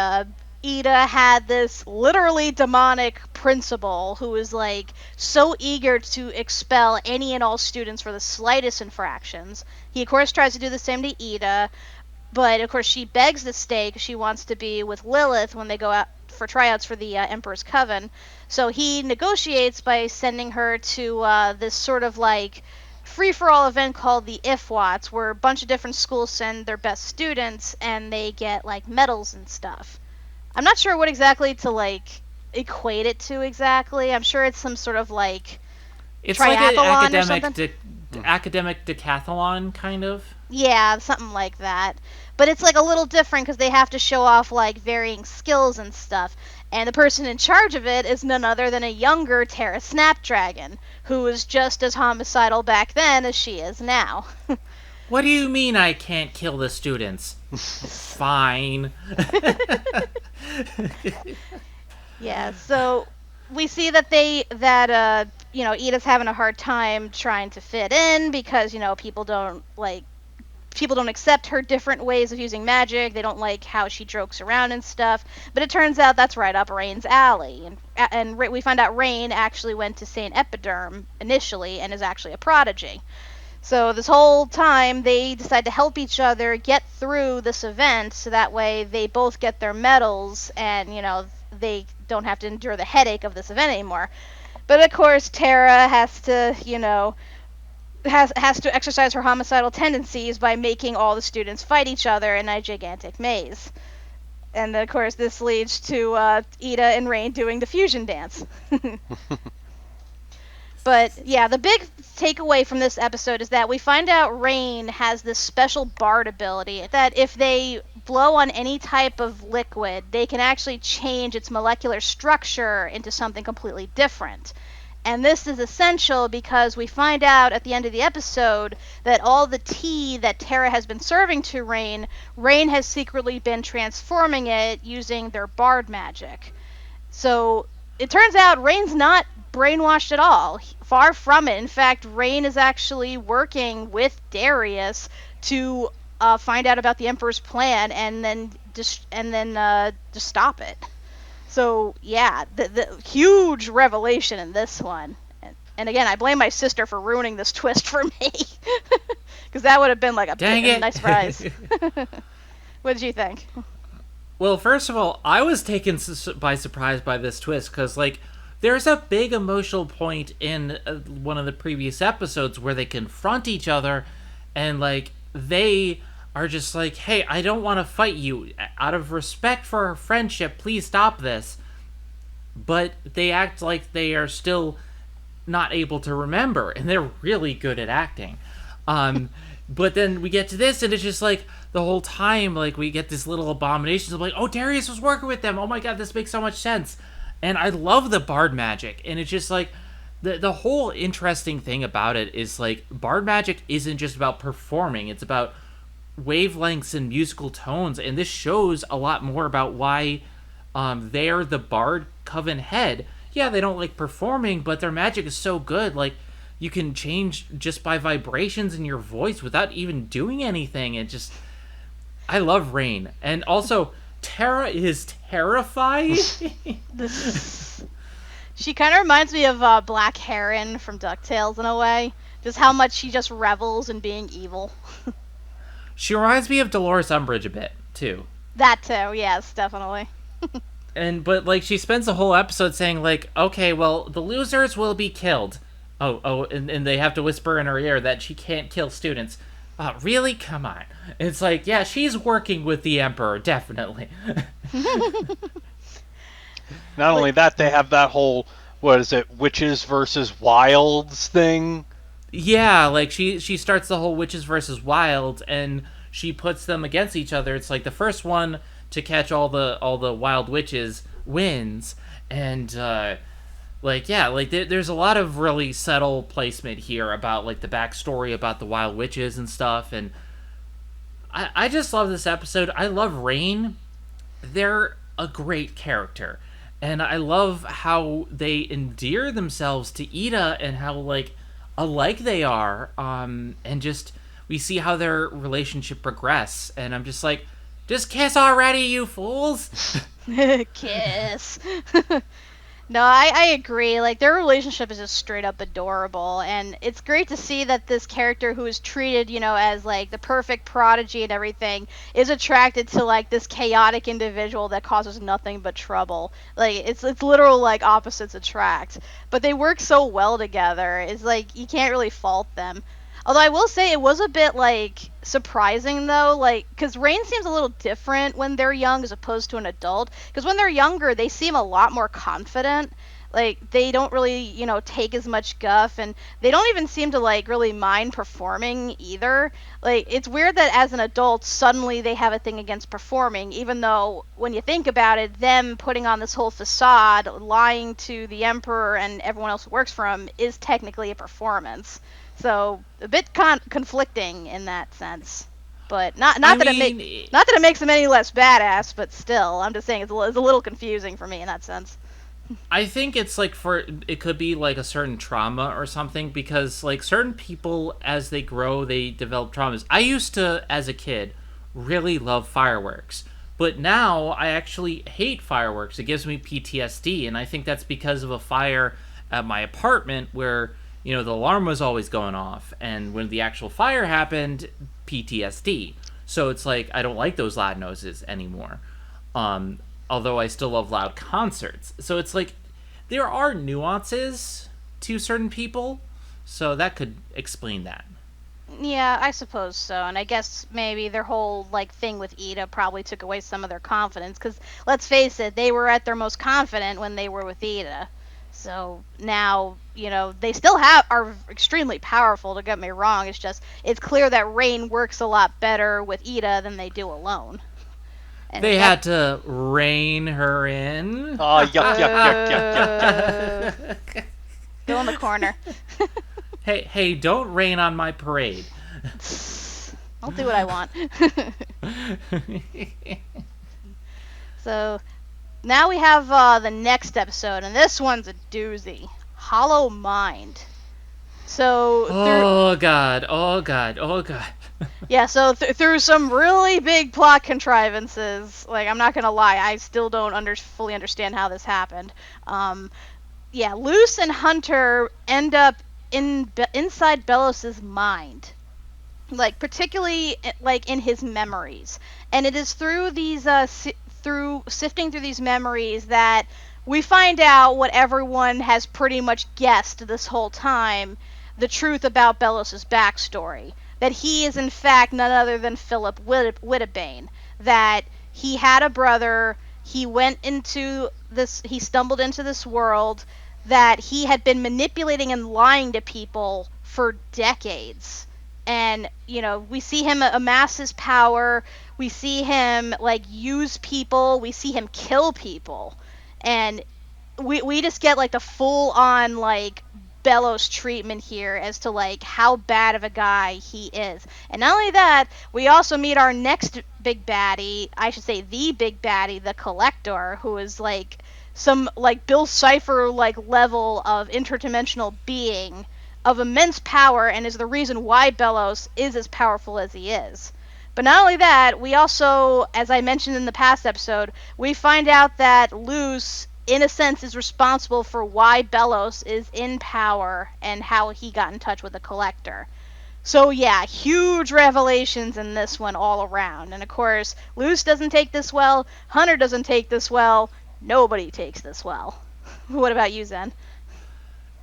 Ida had this literally demonic principal who was like so eager to expel any and all students for the slightest infractions. He of course tries to do the same to Ida, but of course she begs to stay because she wants to be with Lilith when they go out for tryouts for the Emperor's Coven. So he negotiates by sending her to this sort of like free-for-all event called the IFWATs, where a bunch of different schools send their best students and they get like medals and stuff. I'm not sure what exactly to like equate it to exactly. I'm sure it's some sort of like it's like an academic decathlon kind of. Yeah, something like that. But it's like a little different because they have to show off like varying skills and stuff. And the person in charge of it is none other than a younger Terra Snapdragon, who was just as homicidal back then as she is now. What do you mean I can't kill the students? Fine. Yeah, so we see that Ida's having a hard time trying to fit in because, people don't accept her different ways of using magic. They don't like how she jokes around and stuff. But it turns out that's right up Rain's alley. And we find out Rain actually went to St. Epiderm initially and is actually a prodigy. So this whole time they decide to help each other get through this event so that way they both get their medals and, they don't have to endure the headache of this event anymore. But of course Terra has to, has to exercise her homicidal tendencies by making all the students fight each other in a gigantic maze. And of course this leads to Ida and Rain doing the fusion dance. But yeah, the big takeaway from this episode is that we find out Rain has this special bard ability that if they blow on any type of liquid, they can actually change its molecular structure into something completely different. And this is essential because we find out at the end of the episode that all the tea that Terra has been serving to Rain has secretly been transforming it using their bard magic. So it turns out Rain's not brainwashed at all. Far from it. In fact, Rain is actually working with Darius to find out about the Emperor's plan and then just stop it. So yeah, the huge revelation in this one. And again, I blame my sister for ruining this twist for me, because that would have been like a nice surprise. What did you think? Well, first of all, I was taken by surprise by this twist because, like, there's a big emotional point in one of the previous episodes where they confront each other and, like, they are just like, hey, I don't want to fight you. Out of respect for our friendship, please stop this. But they act like they are still not able to remember, and they're really good at acting. But then we get to this, and it's just like, the whole time, like, we get this little abominations of like, oh, Darius was working with them. Oh my god, this makes so much sense. And I love the bard magic. And it's just like, the whole interesting thing about it is like, bard magic isn't just about performing. It's about wavelengths and musical tones. And this shows a lot more about why they're the bard Coven head. Yeah, they don't like performing, but their magic is so good. Like, you can change just by vibrations in your voice without even doing anything. It just... I love Rain. And also, Terra is terrifying. She kind of reminds me of Black Heron from Ducktales in a way. Just how much she just revels in being evil. She reminds me of Dolores Umbridge a bit, too. That too, yes, definitely. But like she spends the whole episode saying like, okay, well the losers will be killed. And they have to whisper in her ear that she can't kill students. Really? Come on. It's like, yeah, she's working with the Emperor, definitely. Not only that, they have that whole, what is it, witches versus wilds thing. Yeah, like she starts the whole witches versus wild, and she puts them against each other. It's like the first one to catch all the wild witches wins, and like yeah, like there's a lot of really subtle placement here about like the backstory about the wild witches and stuff, and I just love this episode. I love Rain. They're a great character, and I love how they endear themselves to Ida and how like alike they are. And just we see how their relationship progress, and I'm just like, just kiss already, you fools. Kiss. No, I agree. Like, their relationship is just straight up adorable, and it's great to see that this character who is treated, as like the perfect prodigy and everything, is attracted to like this chaotic individual that causes nothing but trouble. Like, it's literal like opposites attract, but they work so well together. It's like you can't really fault them. Although I will say it was a bit like surprising though, like because Rain seems a little different when they're young as opposed to an adult. Because when they're younger, they seem a lot more confident. Like they don't really, take as much guff, and they don't even seem to like really mind performing either. Like it's weird that as an adult, suddenly they have a thing against performing, even though when you think about it, them putting on this whole facade, lying to the Emperor and everyone else who works for him, is technically a performance. So a bit conflicting in that sense, but not I that mean, not that it makes them any less badass. But still, I'm just saying it's a little confusing for me in that sense. I think it's like it could be like a certain trauma or something, because like certain people as they grow they develop traumas. I used to, as a kid, really love fireworks, but now I actually hate fireworks. It gives me PTSD, and I think that's because of a fire at my apartment where the alarm was always going off, and when the actual fire happened, PTSD. So it's like I don't like those loud noises anymore. Although I still love loud concerts. So it's like there are nuances to certain people, so that could explain that. Yeah, I suppose so. And I guess maybe their whole like thing with Ida probably took away some of their confidence, cuz let's face it, they were at their most confident when they were with Ida. So now, they still are extremely powerful, don't get me wrong. It's clear that Rain works a lot better with Ida than they do alone. And They had to rein her in. Oh, yuck, yuck, yuck, yuck, yuck, yuck. Go in the corner. Hey, don't rain on my parade. I'll do what I want. So now we have the next episode, and this one's a doozy. Hollow Mind. So oh god. yeah, so through some really big plot contrivances, like I'm not gonna lie, I still don't fully understand how this happened. Yeah, Luce and Hunter end up inside Belos's mind, like particularly like in his memories, and it is through these through sifting through these memories that we find out what everyone has pretty much guessed this whole time, the truth about Belos's backstory. That he is in fact none other than Philip Wittebane. That he had a brother, he stumbled into this world, that he had been manipulating and lying to people for decades. And, we see him amass his power, we see him, like, use people, we see him kill people. And we just get, like, the full-on, like, Bellows treatment here as to, like, how bad of a guy he is. And not only that, we also meet our next big baddie, I should say the big baddie, the Collector, who is, like, some, like, Bill Cipher, like, level of interdimensional being of immense power, and is the reason why Bellows is as powerful as he is. But not only that, we also, as I mentioned in the past episode, we find out that Luce, in a sense, is responsible for why Bellows is in power and how he got in touch with the Collector. So yeah, huge revelations in this one all around. And of course, Luce doesn't take this well, Hunter doesn't take this well, nobody takes this well. What about you, Zen?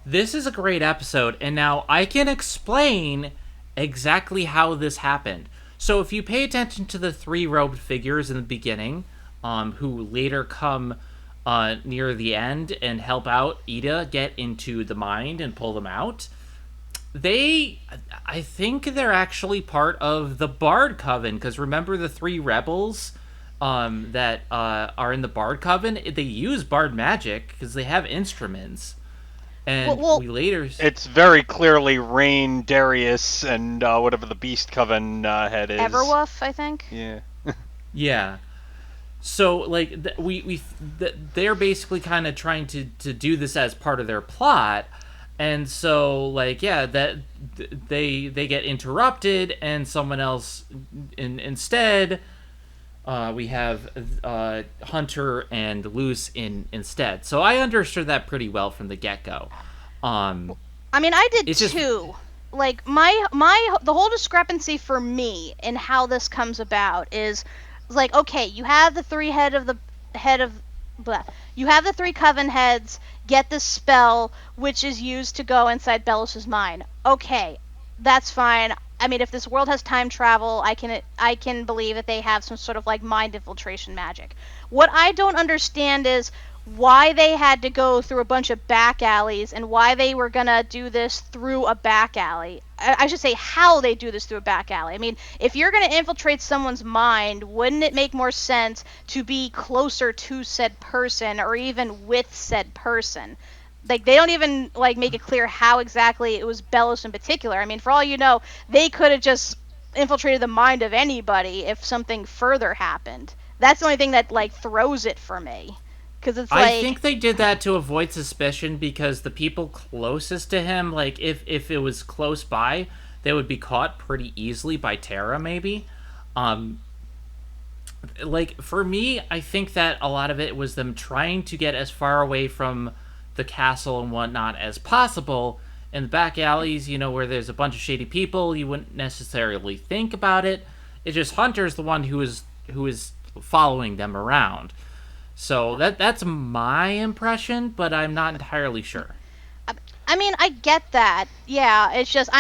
This is a great episode, and now I can explain exactly how this happened. So if you pay attention to the three robed figures in the beginning, who later come near the end and help out Ida get into the mind and pull them out, I think they're actually part of the Bard Coven, because remember the three rebels that are in the Bard Coven? They use Bard magic because they have instruments. And we later... It's very clearly Rain, Darius, and whatever the Beast Coven head is. Everwolf, I think? Yeah. Yeah. So, like, they're basically kind of trying to do this as part of their plot. And so, like, yeah, that they get interrupted, and someone else instead... we have Hunter and Luce instead. So I understood that pretty well from the get-go. I mean, I did too. Like, the whole discrepancy for me in how this comes about is, like, okay, you have the three you have the three Coven Heads get this spell, which is used to go inside Belos's mind. Okay, that's fine. I mean, if this world has time travel, I can believe that they have some sort of, like, mind infiltration magic. What I don't understand is why they had to go through a bunch of back alleys and why they were gonna do this through a back alley. I should say how they do this through a back alley. I mean, if you're gonna infiltrate someone's mind, wouldn't it make more sense to be closer to said person or even with said person? Like, they don't even, like, make it clear how exactly it was Belos in particular. I mean, for all you know, they could have just infiltrated the mind of anybody if something further happened. That's the only thing that, like, throws it for me. Because it's like... I think they did that to avoid suspicion, because the people closest to him, like, if it was close by, they would be caught pretty easily by Terra, maybe. Like, for me, I think that a lot of it was them trying to get as far away from the castle and whatnot as possible. In the back alleys, you know, where there's a bunch of shady people, you wouldn't necessarily think about it. It's just Hunter's the one who is following them around. So that's my impression, but I'm not entirely sure. I mean, I get that. Yeah, it's just,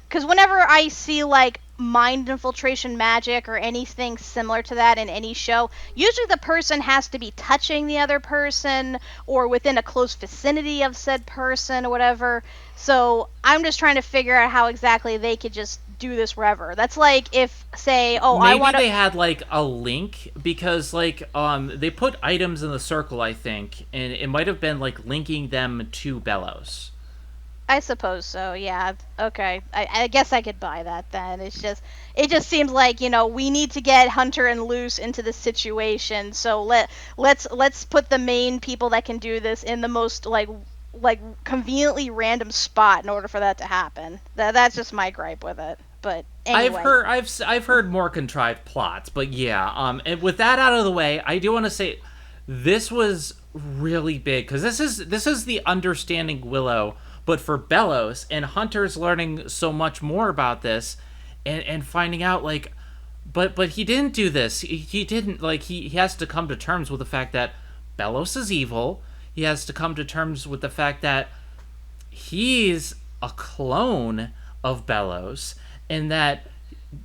because whenever I see, like, mind infiltration magic or anything similar to that in any show, usually the person has to be touching the other person or within a close vicinity of said person or whatever. So I'm just trying to figure out how exactly they could just do this wherever. That's like if, say, maybe they had, like, a link, because, like, they put items in the circle, I think, and it might have been, like, linking them to Belos. I suppose so, yeah. Okay. I guess I could buy that then. It just seems like, you know, we need to get Hunter and Luce into this situation, so let's put the main people that can do this in the most, like conveniently random spot in order for that to happen. That's just my gripe with it. But anyway. I've heard more contrived plots, but yeah. And with that out of the way, I do want to say this was really big, because this is the understanding Willow, but for Belos, and Hunter's learning so much more about this, and finding out, like, but he didn't do this. He didn't, like, he has to come to terms with the fact that Belos is evil. He has to come to terms with the fact that he's a clone of Belos, and that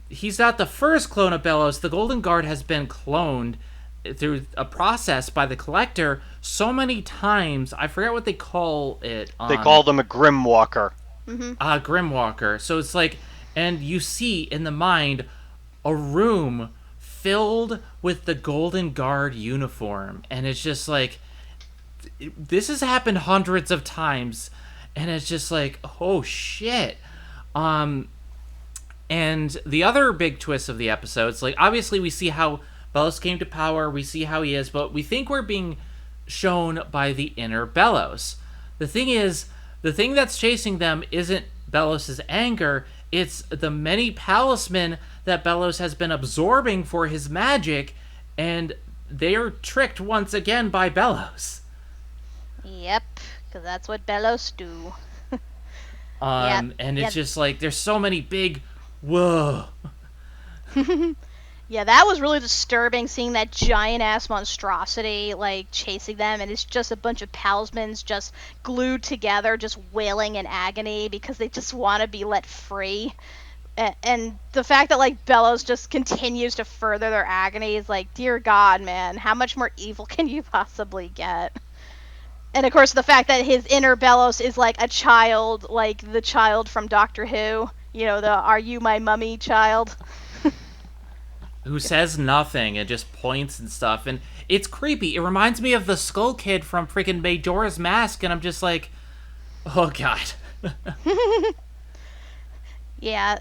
he's not the first clone of Belos. The Golden Guard has been cloned through a process by the Collector so many times. I forget what they call it. They call them a Grimwalker. Mm-hmm. Grimwalker. So it's like, and you see in the mind a room filled with the Golden Guard uniform, and it's just like, this has happened hundreds of times, and it's just like, oh shit. And the other big twist of the episode, it's like, obviously we see how Belos came to power, we see how he is, but we think we're being shown by the inner Belos. The thing is, the thing that's chasing them isn't Belos' anger, it's the many palismen that Belos has been absorbing for his magic, and they are tricked once again by Belos. Yep, because that's what Belos do. And it's just like there's so many big whoa. Yeah, that was really disturbing, seeing that giant-ass monstrosity, like, chasing them, and it's just a bunch of palismans just glued together, just wailing in agony because they just want to be let free. And the fact that, like, Bellows just continues to further their agony is like, dear God, man, how much more evil can you possibly get? And, of course, the fact that his inner Bellows is, like, a child, like the child from Doctor Who. You know, the "Are you my mummy" child. Who says nothing and just points and stuff, and it's creepy. It reminds me of the Skull Kid from freaking Majora's Mask, and I'm just like, oh God. Yeah,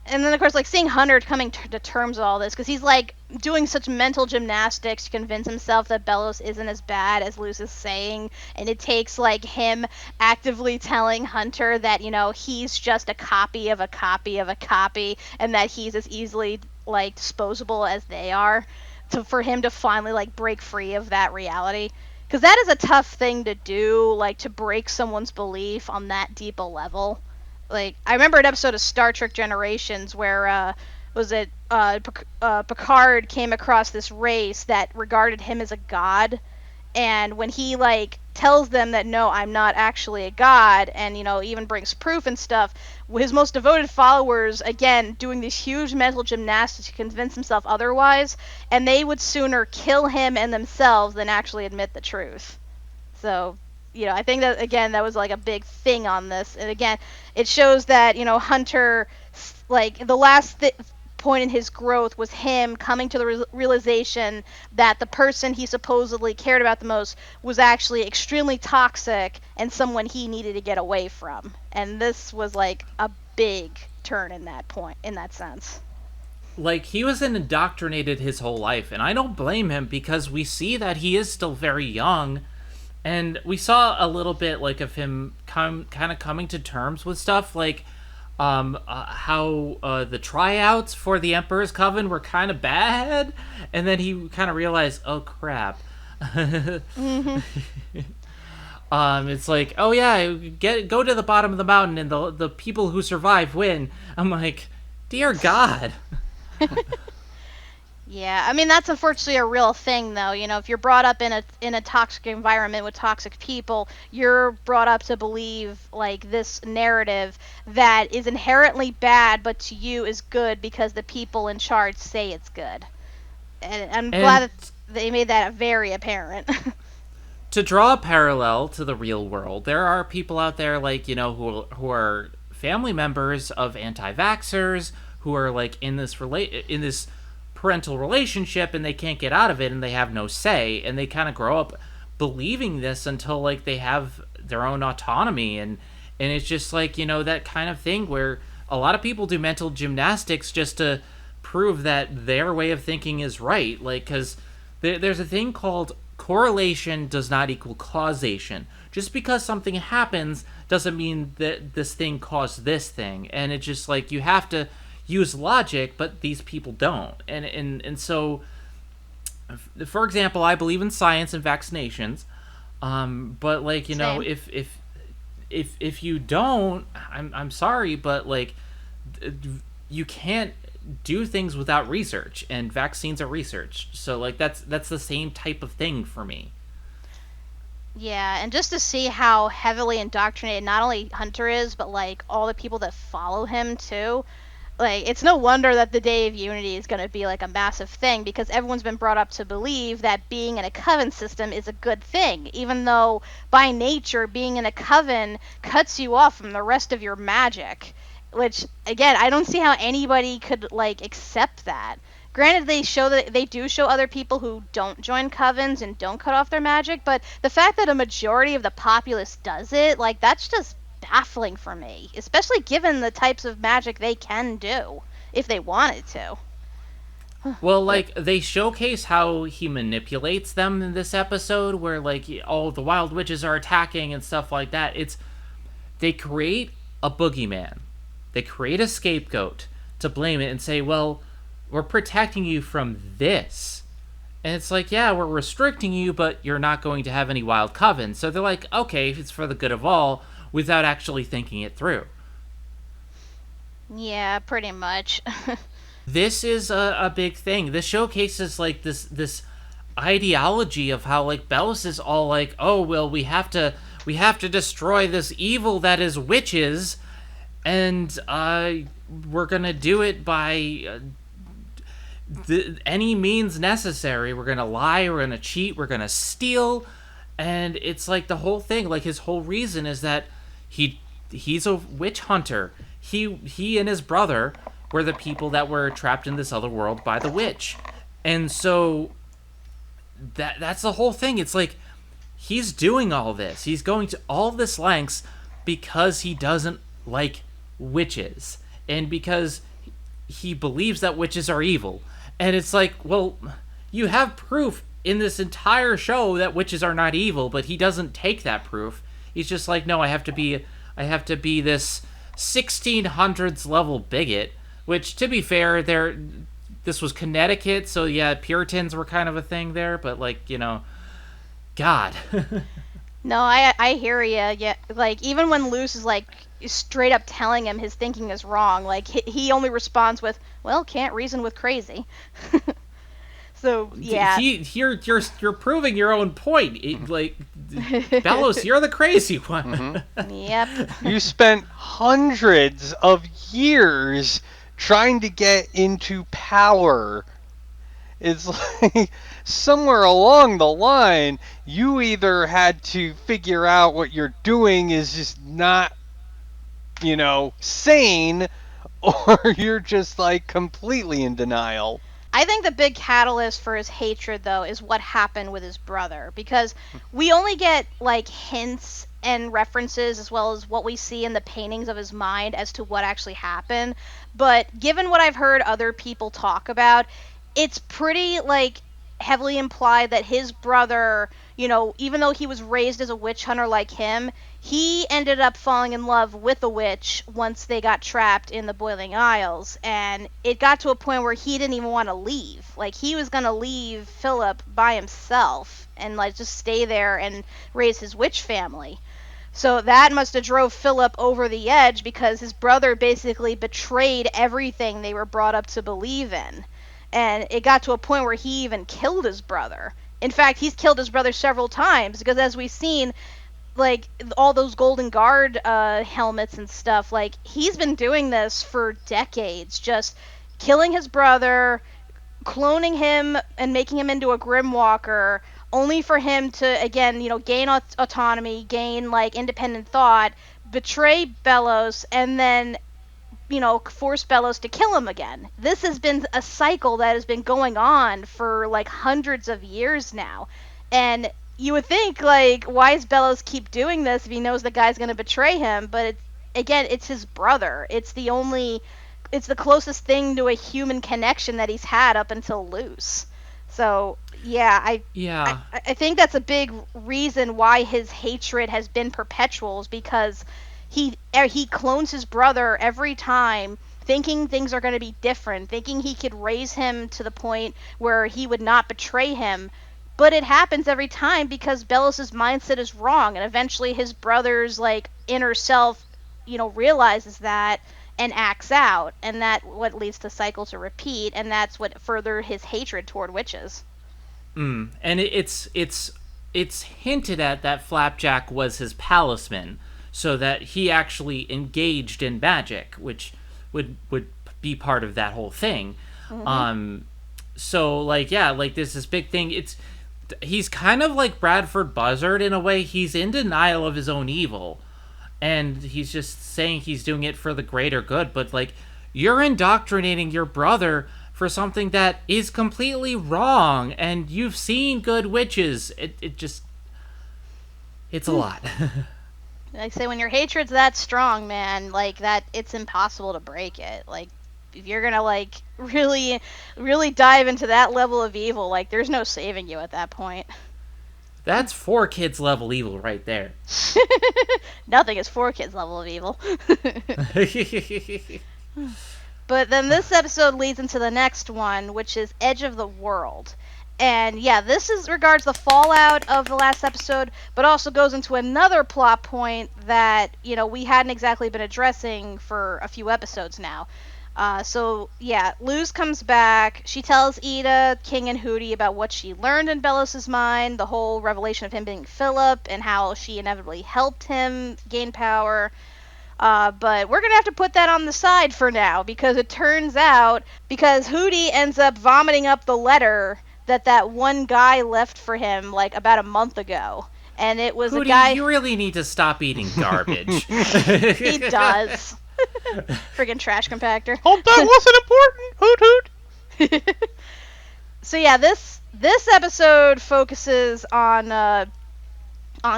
and then of course, like, seeing Hunter coming to terms with all this, because he's like doing such mental gymnastics to convince himself that Bellows isn't as bad as Luce is saying, and it takes like him actively telling Hunter that, you know, he's just a copy of a copy of a copy, and that he's as easily like disposable as they are, for him to finally like break free of that reality. Because that is a tough thing to do, like, to break someone's belief on that deep a level. Like, I remember an episode of Star Trek Generations where, Picard came across this race that regarded him as a god, and when he, like, tells them that, no, I'm not actually a god, and, you know, even brings proof and stuff, his most devoted followers, again, doing these huge mental gymnastics to convince himself otherwise, and they would sooner kill him and themselves than actually admit the truth. So, you know, I think that, again, that was, like, a big thing on this. And, again, it shows that, you know, Hunter, like, the last point in his growth was him coming to the realization that the person he supposedly cared about the most was actually extremely toxic and someone he needed to get away from. And this was, like, a big turn in that point, in that sense. Like, he was indoctrinated his whole life, and I don't blame him, because we see that he is still very young. And we saw a little bit, like, of him kind of coming to terms with stuff, like how the tryouts for the Emperor's Coven were kind of bad, and then he kind of realized, oh crap. Mm-hmm. It's like, oh yeah, go to the bottom of the mountain, and the people who survive win. I'm like, dear God. Yeah, I mean, that's unfortunately a real thing, though. You know, if you're brought up in a toxic environment with toxic people, you're brought up to believe, like, this narrative that is inherently bad, but to you is good because the people in charge say it's good. And I'm glad that they made that very apparent. To draw a parallel to the real world, there are people out there, like, you know, who are family members of anti-vaxxers, who are, like, in this parental relationship, and they can't get out of it, and they have no say, and they kind of grow up believing this until, like, they have their own autonomy, and it's just like, you know, that kind of thing where a lot of people do mental gymnastics just to prove that their way of thinking is right. Like, because there's a thing called correlation does not equal causation. Just because something happens doesn't mean that this thing caused this thing, and it's just like, you have to use logic, but these people don't. And so, for example, I believe in science and vaccinations, but, like, you know, if you don't, I'm sorry, but, like, you can't do things without research, and vaccines are research. So, like, that's the same type of thing for me. Yeah, and just to see how heavily indoctrinated not only Hunter is, but, like, all the people that follow him too. Like, it's no wonder that the Day of Unity is going to be, like, a massive thing, because everyone's been brought up to believe that being in a coven system is a good thing, even though, by nature, being in a coven cuts you off from the rest of your magic. Which, again, I don't see how anybody could, like, accept that. Granted, they do show other people who don't join covens and don't cut off their magic, but the fact that a majority of the populace does it, like, that's just baffling for me, especially given the types of magic they can do if they wanted to. Well, like, they showcase how he manipulates them in this episode, where, like, all the wild witches are attacking and stuff like that. They create a boogeyman, they create a scapegoat to blame it and say, well, we're protecting you from this. And it's like, yeah, we're restricting you, but you're not going to have any wild covens. So they're like, okay, it's for the good of all, without actually thinking it through. Yeah, pretty much. This is a big thing. This showcases like this ideology of how like Bellis is all like, oh well, we have to destroy this evil that is witches, and we're gonna do it by any means necessary. We're gonna lie, we're gonna cheat, we're gonna steal, and it's like the whole thing. Like his whole reason is that he's a witch hunter. He and his brother were the people that were trapped in this other world by the witch, and so that's the whole thing. It's like he's doing all this. He's going to all this lengths because he doesn't like witches and because he believes that witches are evil. And it's like, well, you have proof in this entire show that witches are not evil, but he doesn't take that proof. He's just like, no, I have to be this 1600s level bigot, which to be fair, this was Connecticut, so yeah, Puritans were kind of a thing there, but like, God. No, I hear ya. Yeah, like even when Luce is like straight up telling him his thinking is wrong, like he only responds with, "Well, can't reason with crazy." So yeah, You're proving your own point. Like, Bellows, you're the crazy one. Yep. You spent hundreds of years trying to get into power. It's like somewhere along the line, you either had to figure out what you're doing is just not, sane, or you're just like completely in denial. I think the big catalyst for his hatred, though, is what happened with his brother, because we only get like hints and references as well as what we see in the paintings of his mind as to what actually happened. But given what I've heard other people talk about, it's pretty like heavily implied that his brother, even though he was raised as a witch hunter like him, he ended up falling in love with a witch once they got trapped in the Boiling Isles, and it got to a point where he didn't even want to leave. Like he was gonna leave Philip by himself and like just stay there and raise his witch family. So that must have drove Philip over the edge because his brother basically betrayed everything they were brought up to believe in. And it got to a point where he even killed his brother. In fact, he's killed his brother several times because as we've seen, like all those Golden Guard helmets and stuff, like he's been doing this for decades, just killing his brother, cloning him and making him into a Grimwalker, only for him to again, gain autonomy, gain like independent thought, betray Bellows, and then force Bellows to kill him again. This has been a cycle that has been going on for like hundreds of years now. And you would think, like, why does Bellows keep doing this if he knows the guy's going to betray him? But it's his brother. It's the closest thing to a human connection that he's had up until Luce. So, yeah, I think that's a big reason why his hatred has been perpetual, is because he clones his brother every time, thinking things are going to be different, thinking he could raise him to the point where he would not betray him. But it happens every time because Bellows' mindset is wrong, and eventually his brother's like inner self, realizes that and acts out, and that what leads the cycle to repeat, and that's what further his hatred toward witches. And it's hinted at that Flapjack was his talisman, so that he actually engaged in magic, which would be part of that whole thing. Mm-hmm. So like there's this big thing. He's kind of like Bradford Buzzard in a way. He's in denial of his own evil, and he's just saying he's doing it for the greater good. But like, you're indoctrinating your brother for something that is completely wrong, and you've seen good witches. It's a lot. Like I say, when your hatred's that strong, man, like that, it's impossible to break it. Like, if you're gonna like really, really dive into that level of evil, like there's no saving you at that point. That's 4Kids level evil right there. Nothing is 4Kids level of evil. But then this episode leads into the next one, which is Edge of the World. And yeah, this is regards the fallout of the last episode, but also goes into another plot point that, we hadn't exactly been addressing for a few episodes now. So yeah, Luz comes back. She tells Ida, King, and Hootie about what she learned in Belos's mind, the whole revelation of him being Philip, and how she inevitably helped him gain power. But we're gonna have to put that on the side for now, because it turns out, because Hootie ends up vomiting up the letter that one guy left for him like about a month ago. And it was Hootie, a guy. you really need to stop eating garbage. He does. Friggin' trash compactor. Oh, that wasn't important. Hoot hoot. So yeah, this episode focuses on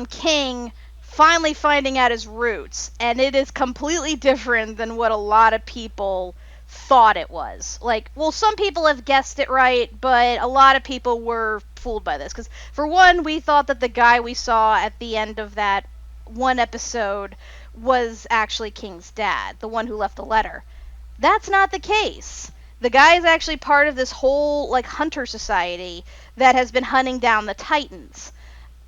King finally finding out his roots, and it is completely different than what a lot of people thought it was. Like, well, some people have guessed it right, but a lot of people were fooled by this. Because, for one, we thought that the guy we saw at the end of that one episode was actually King's dad, the one who left the letter. That's not the case. The guy is actually part of this whole, like, hunter society that has been hunting down the Titans.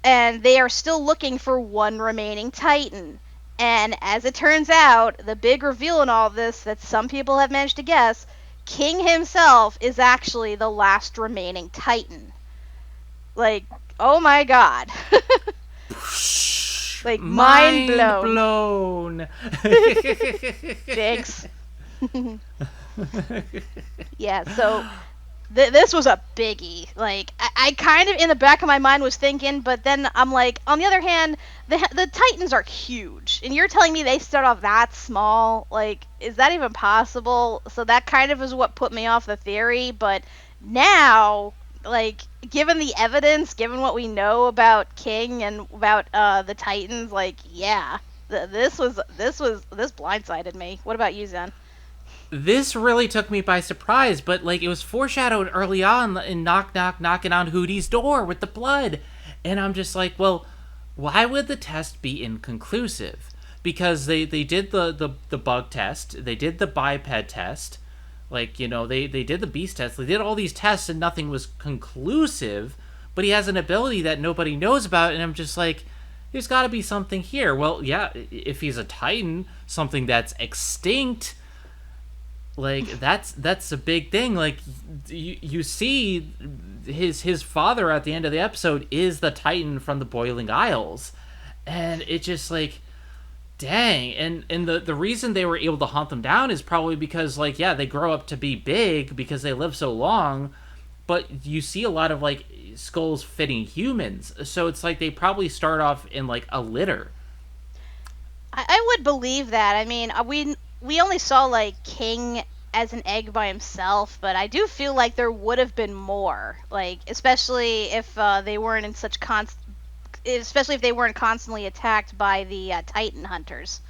And they are still looking for one remaining Titan. And as it turns out, the big reveal in all this that some people have managed to guess, King himself is actually the last remaining Titan. Like, oh my god. Like, mind blown. Thanks. Yeah, so this was a biggie. Like, I kind of, in the back of my mind, was thinking, but then I'm like, on the other hand, the Titans are huge, and you're telling me they start off that small? Like, is that even possible? So that kind of is what put me off the theory, but now, like, given the evidence, given what we know about King and about the Titans, like, yeah, this blindsided me. What about you, Zen? This really took me by surprise, but like it was foreshadowed early on in knocking on Hootie's door with the blood. And I'm just like, well, why would the test be inconclusive? Because they did the bug test, they did the biped test, like, they did the beast test, they did all these tests and nothing was conclusive, but he has an ability that nobody knows about, and I'm just like, there's gotta be something here. Well, yeah, if he's a Titan, something that's extinct, like, that's a big thing. Like, you see his father at the end of the episode is the Titan from the Boiling Isles, and it just like, dang. And the reason they were able to hunt them down is probably because, like, yeah, they grow up to be big because they live so long, but you see a lot of like skulls fitting humans, so it's like they probably start off in like a litter. I would believe that. I mean, we only saw like King as an egg by himself, but I do feel like there would have been more, like, especially if they weren't in such especially if they weren't constantly attacked by the Titan hunters.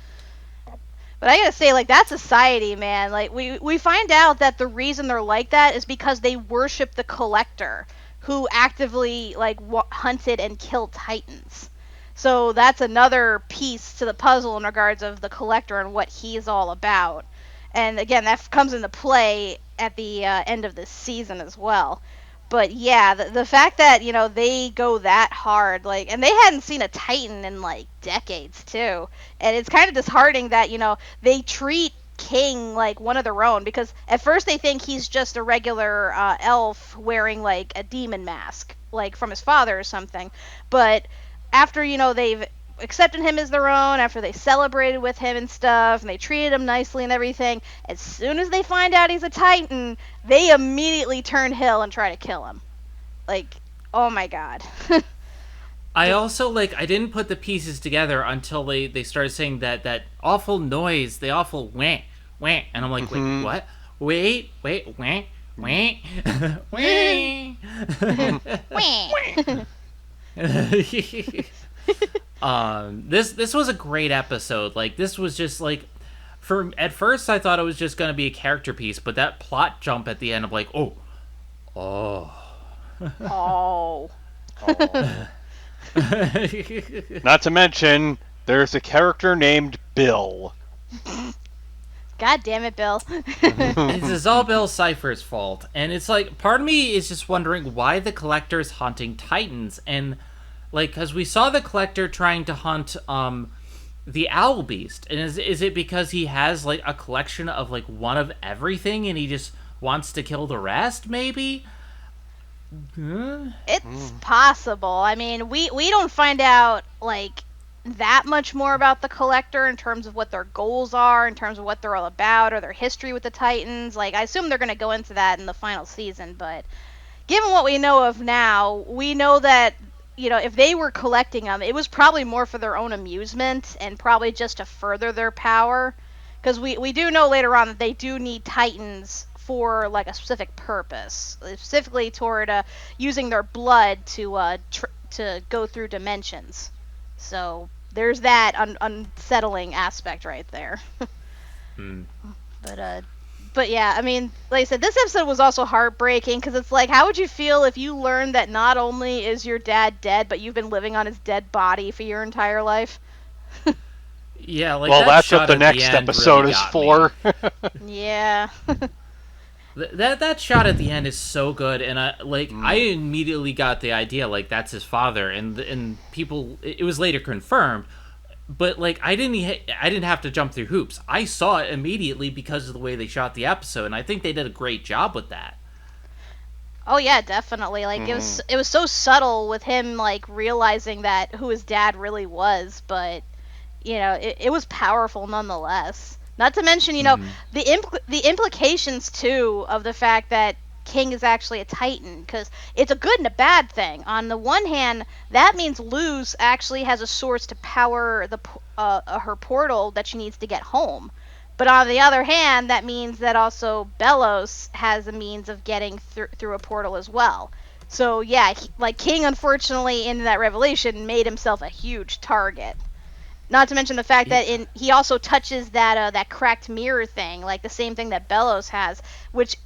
But I gotta say, like, that society, man, like, we find out that the reason they're like that is because they worship the Collector, who actively, like, hunted and killed Titans. So that's another piece to the puzzle in regards of the Collector and what he's all about. And again, that comes into play at the end of this season as well. But yeah, the fact that, they go that hard, like, and they hadn't seen a Titan in, like, decades, too. And it's kind of disheartening that, they treat King like one of their own, because at first they think he's just a regular elf wearing, like, a demon mask, like, from his father or something. But after, they've accepted him as their own, after they celebrated with him and stuff, and they treated him nicely and everything, as soon as they find out he's a Titan, they immediately turn heel and try to kill him. Like, oh my god. I also, like, I didn't put the pieces together until they started saying that awful noise, the awful wah, wah, and I'm like, wait, what? Wait, wah, wah, wah. This was a great episode. Like, this was just like, at first I thought it was just gonna be a character piece, but that plot jump at the end, I'm like, oh. Not to mention, there's a character named Bill. God damn it, Bill. This is all Bill Cipher's fault. And it's like, part of me is just wondering why the Collector's hunting Titans. And, like, because we saw the Collector trying to hunt, the Owl Beast. And is it because he has, like, a collection of, like, one of everything and he just wants to kill the rest, maybe? It's possible. I mean, we don't find out, like, that much more about the Collector in terms of what their goals are, in terms of what they're all about, or their history with the Titans. Like, I assume they're going to go into that in the final season, but given what we know of now, we know that, if they were collecting them, it was probably more for their own amusement and probably just to further their power. Because we do know later on that they do need Titans for, like, a specific purpose, specifically toward using their blood to go through dimensions. So there's that unsettling aspect right there. But yeah, I mean, like I said, this episode was also heartbreaking because it's like, how would you feel if you learned that not only is your dad dead, but you've been living on his dead body for your entire life? Yeah, like, well, that's shot what the at next end episode really is got for. Yeah. That shot at the end is so good, and I immediately got the idea, like, that's his father, and people, it was later confirmed, but, like, I didn't have to jump through hoops. I saw it immediately because of the way they shot the episode, and I think they did a great job with that. Oh yeah, definitely. Like, it was so subtle with him, like, realizing that who his dad really was, but it was powerful nonetheless. Not to mention, the implications, too, of the fact that King is actually a Titan, because it's a good and a bad thing. On the one hand, that means Luz actually has a source to power her portal that she needs to get home. But on the other hand, that means that also Bellows has a means of getting through a portal as well. So yeah, King, unfortunately, in that revelation, made himself a huge target. Not to mention the fact that he also touches that cracked mirror thing, like the same thing that Bellows has, which,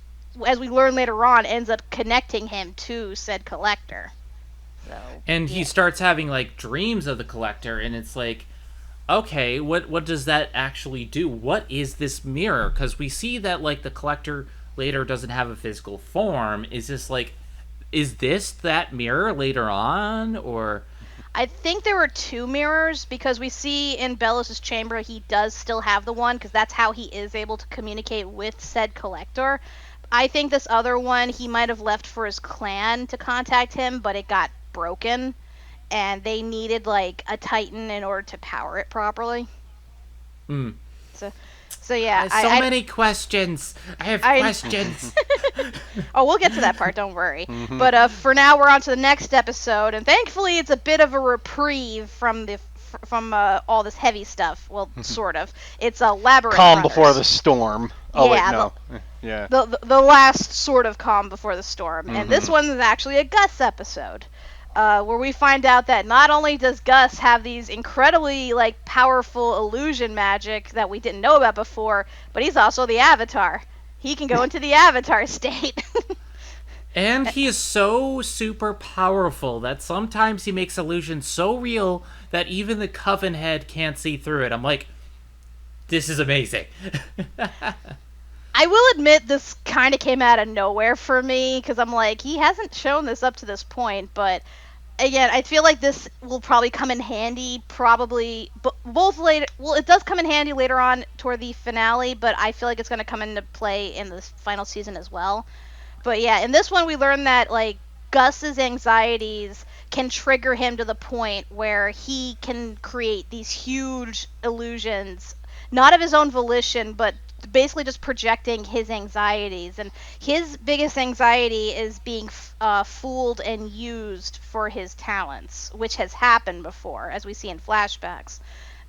as we learn later on, ends up connecting him to said Collector. So, and he starts having, like, dreams of the Collector, and it's like, okay, what does that actually do? What is this mirror? Because we see that, like, the Collector later doesn't have a physical form. Is this that mirror later on, or... I think there were two mirrors, because we see in Bellows' chamber he does still have the one, because that's how he is able to communicate with said Collector. I think this other one he might have left for his clan to contact him, but it got broken, and they needed, like, a Titan in order to power it properly. So yeah, many questions. I have questions. Oh, we'll get to that part. Don't worry. But for now, we're on to the next episode, and thankfully, it's a bit of a reprieve from all this heavy stuff. Well, sort of. It's a Labyrinth Calm Runners. before the storm. Oh yeah, wait, no. Yeah. The last sort of calm before the storm, and this one is actually a Gus episode. Where we find out that not only does Gus have these incredibly, like, powerful illusion magic that we didn't know about before, but he's also the Avatar. He can go into the Avatar state. And he is so super powerful that sometimes he makes illusions so real that even the Coven Head can't see through it. I'm like, this is amazing. I will admit this kind of came out of nowhere for me, because I'm like, he hasn't shown this up to this point, but again, I feel like this will probably come in handy, both later. Well, it does come in handy later on toward the finale, but I feel like it's going to come into play in the final season as well. But yeah, in this one we learn that, like, Gus's anxieties can trigger him to the point where he can create these huge illusions, not of his own volition, but basically just projecting his anxieties. And his biggest anxiety is being fooled and used for his talents, which has happened before, as we see in flashbacks.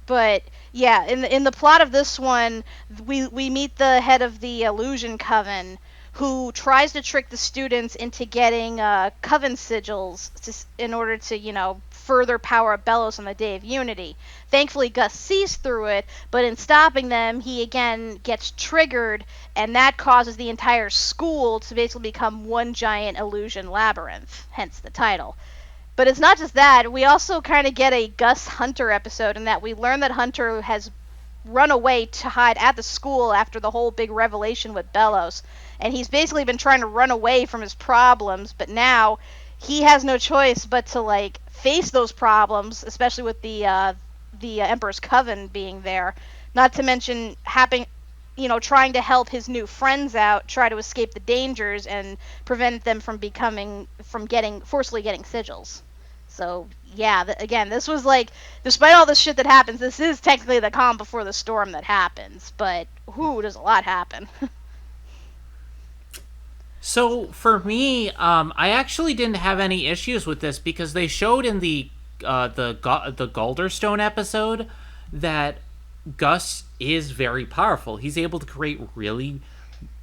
But yeah, in the plot of this one, we meet the head of the Illusion Coven, who tries to trick the students into getting Coven sigils in order to, further power Bellows on the Day of Unity. Thankfully, Gus sees through it, but in stopping them, he again gets triggered, and that causes the entire school to basically become one giant illusion labyrinth, hence the title. But it's not just that. We also kind of get a Gus Hunter episode in that we learn that Hunter has run away to hide at the school after the whole big revelation with Bellows. And he's basically been trying to run away from his problems, but now he has no choice but to like face those problems, especially with the Emperor's Coven being there. Not to mention having, trying to help his new friends out, try to escape the dangers and prevent them from forcefully getting sigils. So yeah, again, this was like, despite all the shit that happens, this is technically the calm before the storm that happens. But does a lot happen. So for me, I actually didn't have any issues with this because they showed in the Galderstone episode that Gus is very powerful. He's able to create really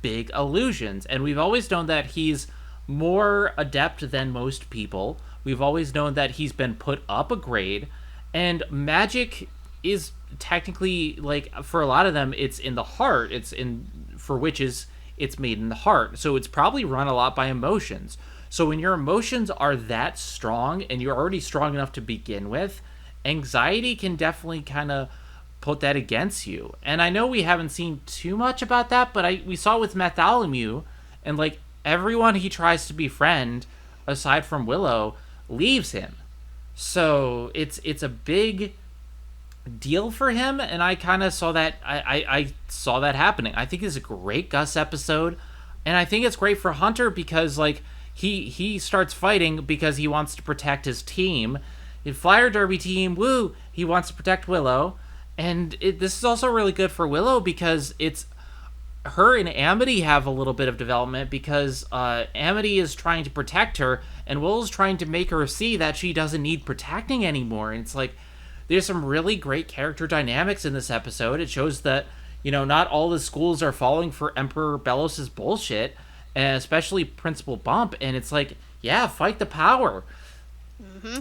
big illusions, and we've always known that he's more adept than most people. We've always known that he's been put up a grade, and magic is technically, like, for a lot of them, it's in the heart. For witches, it's made in the heart. So it's probably run a lot by emotions. So when your emotions are that strong and you're already strong enough to begin with, anxiety can definitely kind of put that against you. And I know we haven't seen too much about that, but we saw it with Bartholomew, and like everyone he tries to befriend, aside from Willow, leaves him. So it's a big deal for him, and I kind of saw that. I saw that happening. I think it's a great Gus episode, and I think it's great for Hunter because like he starts fighting because he wants to protect his team. In Flyer Derby team, woo, he wants to protect Willow. And this is also really good for Willow because it's her and Amity have a little bit of development because Amity is trying to protect her and Willow's trying to make her see that she doesn't need protecting anymore. And it's like there's some really great character dynamics in this episode. It shows that, not all the schools are falling for Emperor Bellows' bullshit, and especially Principal Bump. And it's like, yeah, fight the power. Mm-hmm.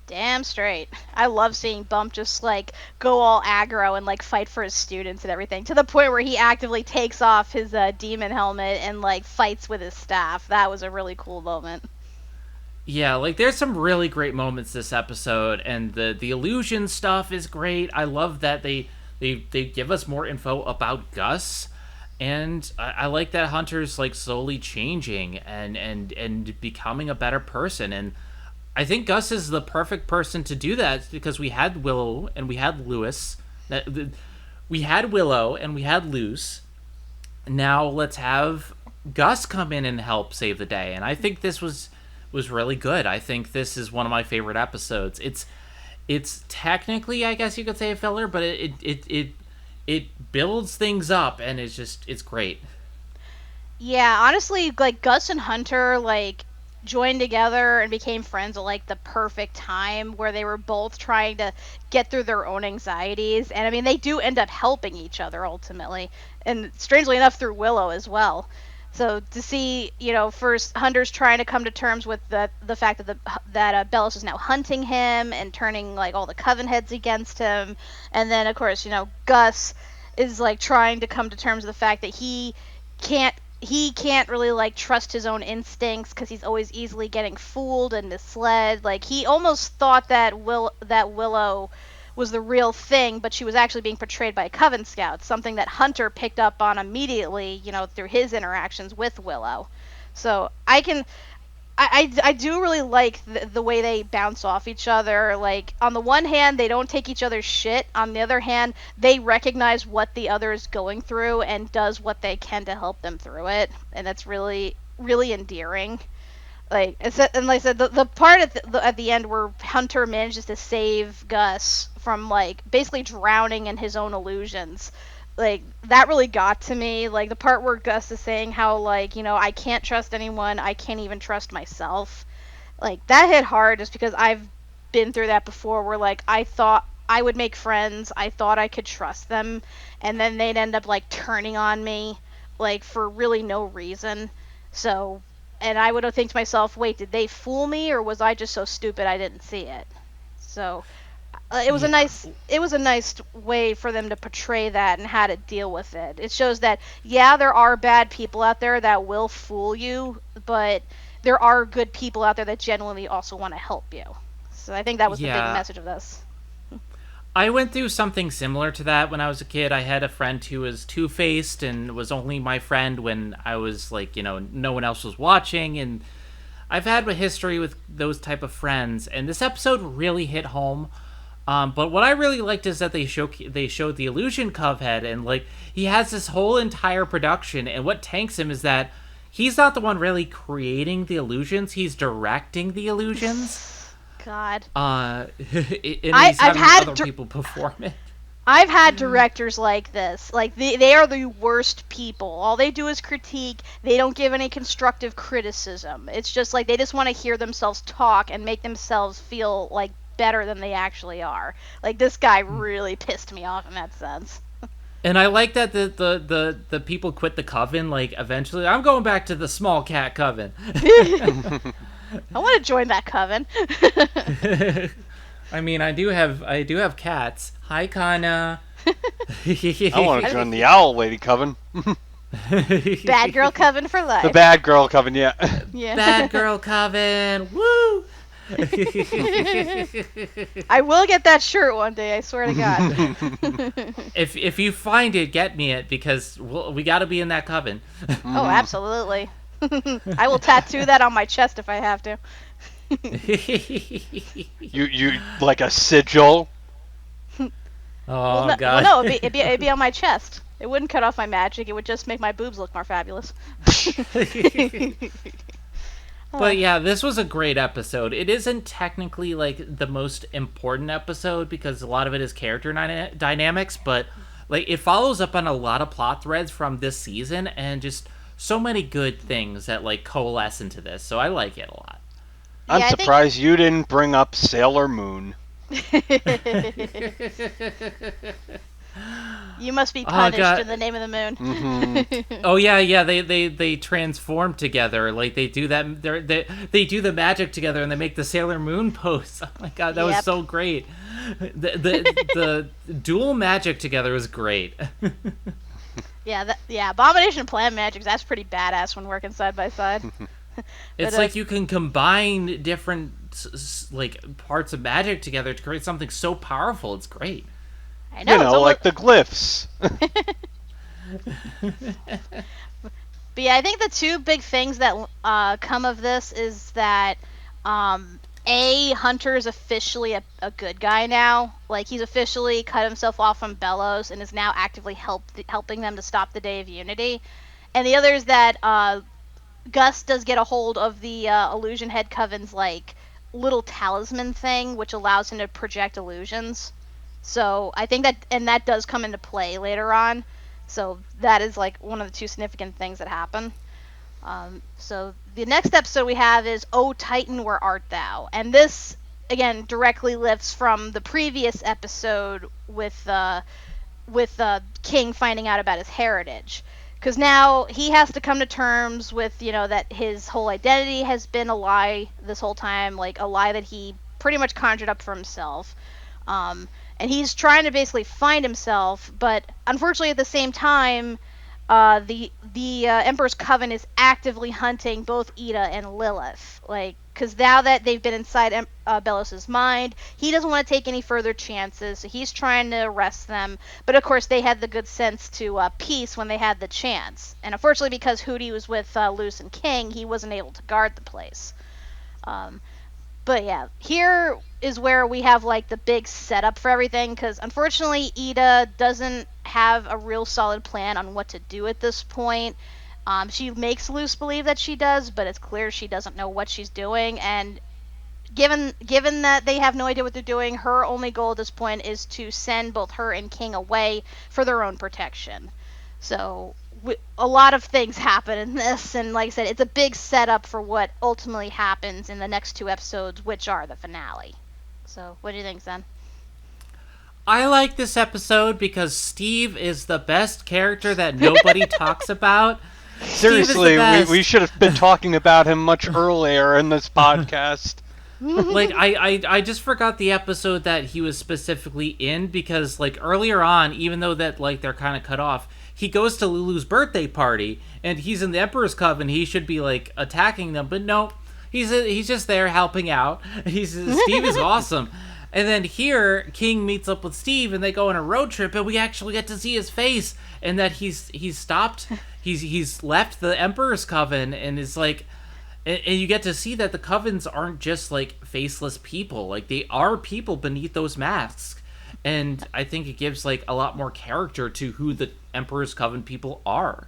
Damn straight. I love seeing Bump just like go all aggro and like fight for his students and everything, to the point where he actively takes off his demon helmet and like fights with his staff. That was a really cool moment. Yeah, like there's some really great moments this episode, and the illusion stuff is great. I love that they give us more info about Gus, and I like that Hunter's like slowly changing and becoming a better person. And I think Gus is the perfect person to do that because we had Willow and we had Lewis. We had Willow and we had Luce. Now let's have Gus come in and help save the day. And I think this was really good. I think this is one of my favorite episodes. It's technically, I guess you could say, a filler, but it builds things up and it's great. Yeah, honestly, like Gus and Hunter like joined together and became friends at like the perfect time where they were both trying to get through their own anxieties. And I mean, they do end up helping each other ultimately, and strangely enough through Willow as well. So to see, first Hunter's trying to come to terms with the fact that Bellows is now hunting him and turning like all the Coven Heads against him, and then of course Gus is like trying to come to terms with the fact that he can't really like trust his own instincts because he's always easily getting fooled and misled. Like he almost thought that Willow was the real thing, but she was actually being portrayed by a Coven Scout, something that Hunter picked up on immediately, through his interactions with Willow. So I do really like the way they bounce off each other. Like, on the one hand, they don't take each other's shit. On the other hand, they recognize what the other is going through and does what they can to help them through it. And that's really, really endearing. Like I said, the part at the end where Hunter manages to save Gus from like basically drowning in his own illusions, like that really got to me. Like the part where Gus is saying how like I can't trust anyone, I can't even trust myself. Like that hit hard just because I've been through that before, where like I thought I would make friends, I thought I could trust them, and then they'd end up like turning on me like for really no reason. So. And I would think to myself, wait, did they fool me, or was I just so stupid I didn't see it? So it was a nice way for them to portray that and how to deal with it. It shows that there are bad people out there that will fool you, but there are good people out there that genuinely also want to help you. So I think that was the big message of this. I went through something similar to that when I was a kid. I had a friend who was two-faced and was only my friend when I was like, no one else was watching. And I've had a history with those type of friends. And this episode really hit home. But what I really liked is that they showed the illusion Covehead, and like he has this whole entire production. And what tanks him is that he's not the one really creating the illusions; he's directing the illusions. God. And he's having other people perform it. I've had directors like this. Like, they are the worst people. All they do is critique. They don't give any constructive criticism. It's just like they just want to hear themselves talk and make themselves feel like better than they actually are. Like, this guy really pissed me off in that sense. And I like that the people quit the Coven. Like, eventually, I'm going back to the small cat Coven. I want to join that Coven. I mean, I do have cats. Hi, Kana. I want to join the Owl Lady Coven. Bad Girl Coven for life. The Bad Girl Coven, yeah. Bad Girl Coven. Woo! I will get that shirt one day, I swear to God. If you find it, get me it, because we got to be in that Coven. Oh, absolutely. I will tattoo that on my chest if I have to. You like a sigil? God. Well, no, it'd be on my chest. It wouldn't cut off my magic. It would just make my boobs look more fabulous. But yeah, this was a great episode. It isn't technically like the most important episode because a lot of it is character dynamics, but like it follows up on a lot of plot threads from this season and just so many good things that like coalesce into this. So I like it a lot. I'm surprised you didn't bring up Sailor Moon. You must be punished in the name of the moon. Mm-hmm. Oh yeah. They transform together. Like they do that. They do the magic together and they make the Sailor Moon pose. Oh my god, that was so great. The dual magic together was great. Yeah, Abomination and Plant Magic, that's pretty badass when working side by side. It's like you can combine different like parts of magic together to create something so powerful. It's great. I know, like the glyphs. But yeah, I think the two big things that come of this is that Hunter is officially a good guy now. Like, he's officially cut himself off from Bellows and is now actively helping them to stop the Day of Unity. And the other is that Gus does get a hold of the Illusion Head Coven's, like, little talisman thing, which allows him to project illusions. So I think that does come into play later on. So that is, like, one of the two significant things that happen. So the next episode we have is "O Titan, Where Art Thou?" And this, again, directly lifts from the previous episode with King finding out about his heritage. Because now he has to come to terms with, that his whole identity has been a lie this whole time, like a lie that he pretty much conjured up for himself. And he's trying to basically find himself, but unfortunately at the same time, the Emperor's Coven is actively hunting both Ida and Lilith. Like, because now that they've been inside Bellows' mind, he doesn't want to take any further chances, so he's trying to arrest them. But of course, they had the good sense to peace when they had the chance. And unfortunately, because Hootie was with Luce and King, he wasn't able to guard the place. But yeah, here is where we have, like, the big setup for everything, because unfortunately Ida doesn't have a real solid plan on what to do at this point. She makes Luce believe that she does, but it's clear she doesn't know what she's doing, and given that they have no idea what they're doing, her only goal at this point is to send both her and King away for their own protection. So a lot of things happen in this, and like I said, it's a big setup for what ultimately happens in the next two episodes, which are the finale. So, what do you think, Zen? I like this episode because Steve is the best character that nobody talks about. Seriously, we should have been talking about him much earlier in this podcast. Like, I just forgot the episode that he was specifically in, because, like, earlier on, even though that, like, they're kind of cut off, he goes to Lulu's birthday party, and he's in the Emperor's Coven. He should be, like, attacking them, but no, he's just there helping out. Steve is awesome. And then here, King meets up with Steve, and they go on a road trip, and we actually get to see his face, and that he's stopped, he's left the Emperor's Coven, and is like, and you get to see that the Covens aren't just like faceless people, like they are people beneath those masks, and I think it gives like a lot more character to who the Emperor's Coven people are.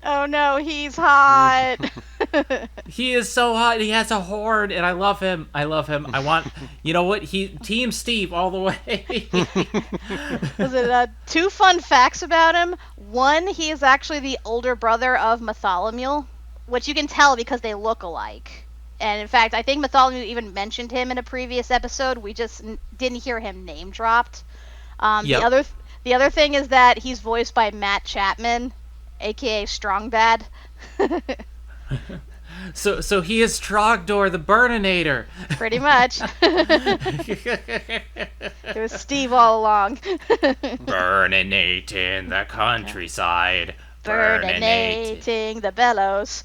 Oh no, he's hot. He is so hot. He has a horn, and I love him. I want, you know what? Team Steve all the way. Was it two fun facts about him? One, he is actually the older brother of Bartholomew, which you can tell because they look alike. And in fact, I think Bartholomew even mentioned him in a previous episode. We just didn't hear him name dropped. Yep. The other thing is that he's voiced by Matt Chapman, aka Strong Bad. So he is Trogdor the Burninator. Pretty much. It was Steve all along. Burninating the countryside. Burninating the bellows.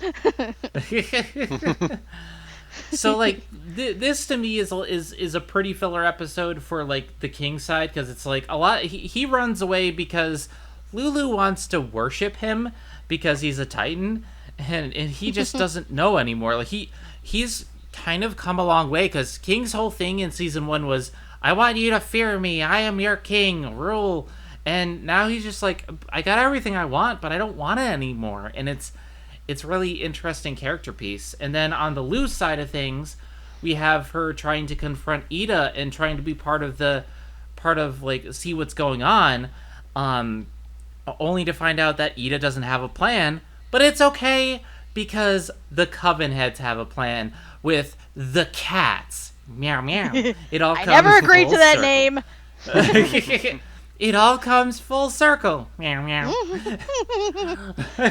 So like this to me is a pretty filler episode for like the King side, because it's like a lot. He runs away because Lulu wants to worship him because he's a Titan, and he just doesn't know anymore. Like he's kind of come a long way, because King's whole thing in season 1 was, I want you to fear me, I am your king, rule. And now he's just like, I got everything I want, but I don't want it anymore. And it's really interesting character piece. And then on the Luz side of things, we have her trying to confront Ida and trying to be part of like see what's going on, only to find out that Ida doesn't have a plan. But it's okay, because the Coven Heads have a plan with the cats. Meow meow. It all I comes never agreed to that circle. name. It all comes full circle. Meow meow.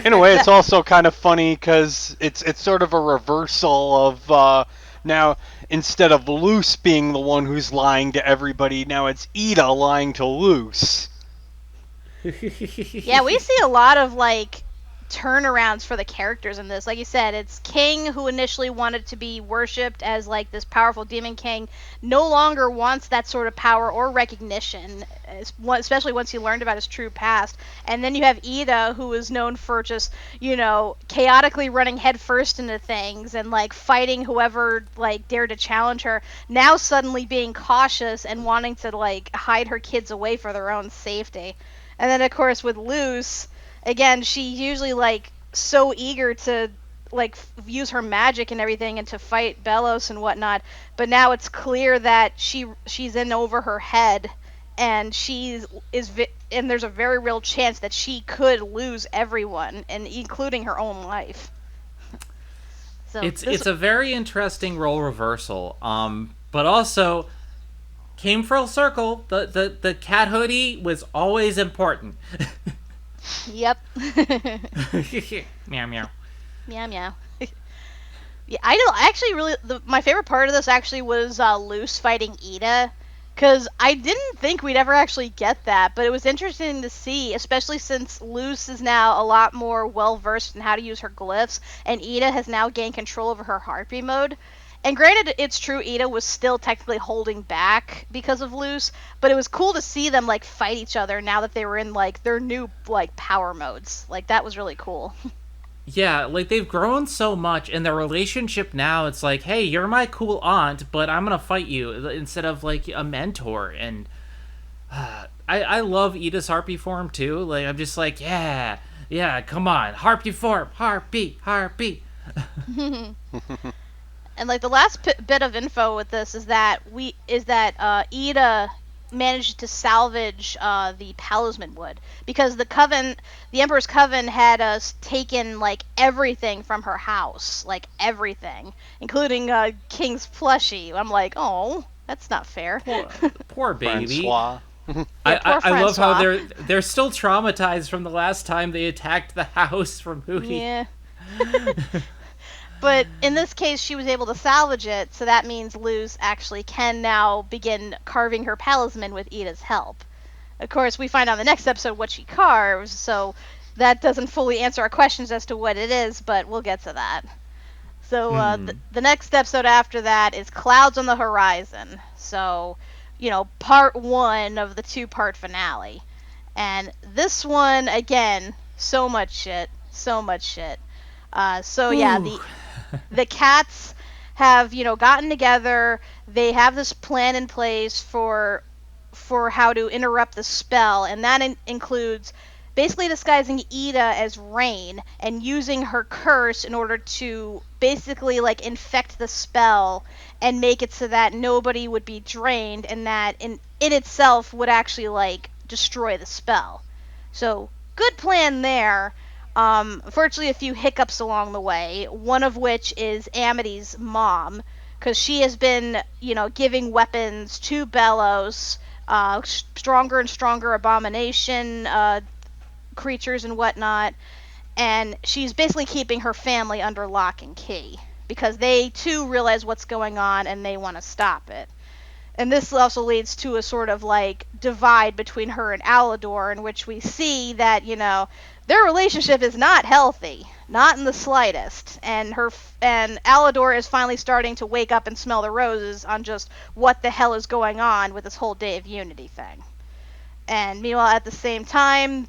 In a way, it's also kind of funny because it's sort of a reversal of now, instead of Luce being the one who's lying to everybody, now it's Ida lying to Luce. Yeah, we see a lot of like turnarounds for the characters in this. Like you said, it's King, who initially wanted to be worshipped as like this powerful demon king, no longer wants that sort of power or recognition, especially once he learned about his true past. And then you have Ida, who is known for just, chaotically running headfirst into things and like fighting whoever like dared to challenge her, now suddenly being cautious and wanting to like hide her kids away for their own safety. And then of course with Luce, again, she usually like so eager to like use her magic and everything and to fight Belos and whatnot, but now it's clear that she's in over her head, and and there's a very real chance that she could lose everyone, and including her own life. So it's a very interesting role reversal, but also came full circle. The cat hoodie was always important. Yep. Meow meow. Meow meow. Yeah, I don't actually really. My favorite part of this actually was Luce fighting Ida, because I didn't think we'd ever actually get that, but it was interesting to see, especially since Luce is now a lot more well versed in how to use her glyphs, and Ida has now gained control over her heartbeat mode. And granted, it's true, Ida was still technically holding back because of Luce, but it was cool to see them like fight each other now that they were in like their new like power modes. Like that was really cool. Yeah, like they've grown so much, and their relationship now, it's like, hey, you're my cool aunt, but I'm gonna fight you, instead of like a mentor. And I love Ida's harpy form too. Like I'm just like, yeah, come on, harpy form, harpy. And like the last bit of info with this is that Ida managed to salvage the Talisman wood, because the Emperor's Coven had taken like everything from her house, like everything, including King's plushie. I'm like, oh, that's not fair. Poor baby. Francois. I love how they're still traumatized from the last time they attacked the house from Hootie. Yeah. But in this case, she was able to salvage it, so that means Luz actually can now begin carving her talisman with Ida's help. Of course, we find out in the next episode what she carves, so that doesn't fully answer our questions as to what it is, but we'll get to that. So the next episode after that is Clouds on the Horizon. So part one of the 2-part finale. And this one, again, so much shit. So much shit. Yeah, the cats have, gotten together. They have this plan in place for how to interrupt the spell, and that includes basically disguising Ida as Rain and using her curse in order to basically infect the spell and make it so that nobody would be drained, and that in itself would actually destroy the spell. So good plan there. Unfortunately, a few hiccups along the way, one of which is Amity's mom, because she has been, giving weapons to Bellows, stronger and stronger abomination creatures and whatnot, and she's basically keeping her family under lock and key, because they too realize what's going on and they want to stop it. And this also leads to a sort of divide between her and Alador, in which we see that, their relationship is not healthy, not in the slightest. And Alador is finally starting to wake up and smell the roses on just what the hell is going on with this whole Day of Unity thing. And meanwhile, at the same time,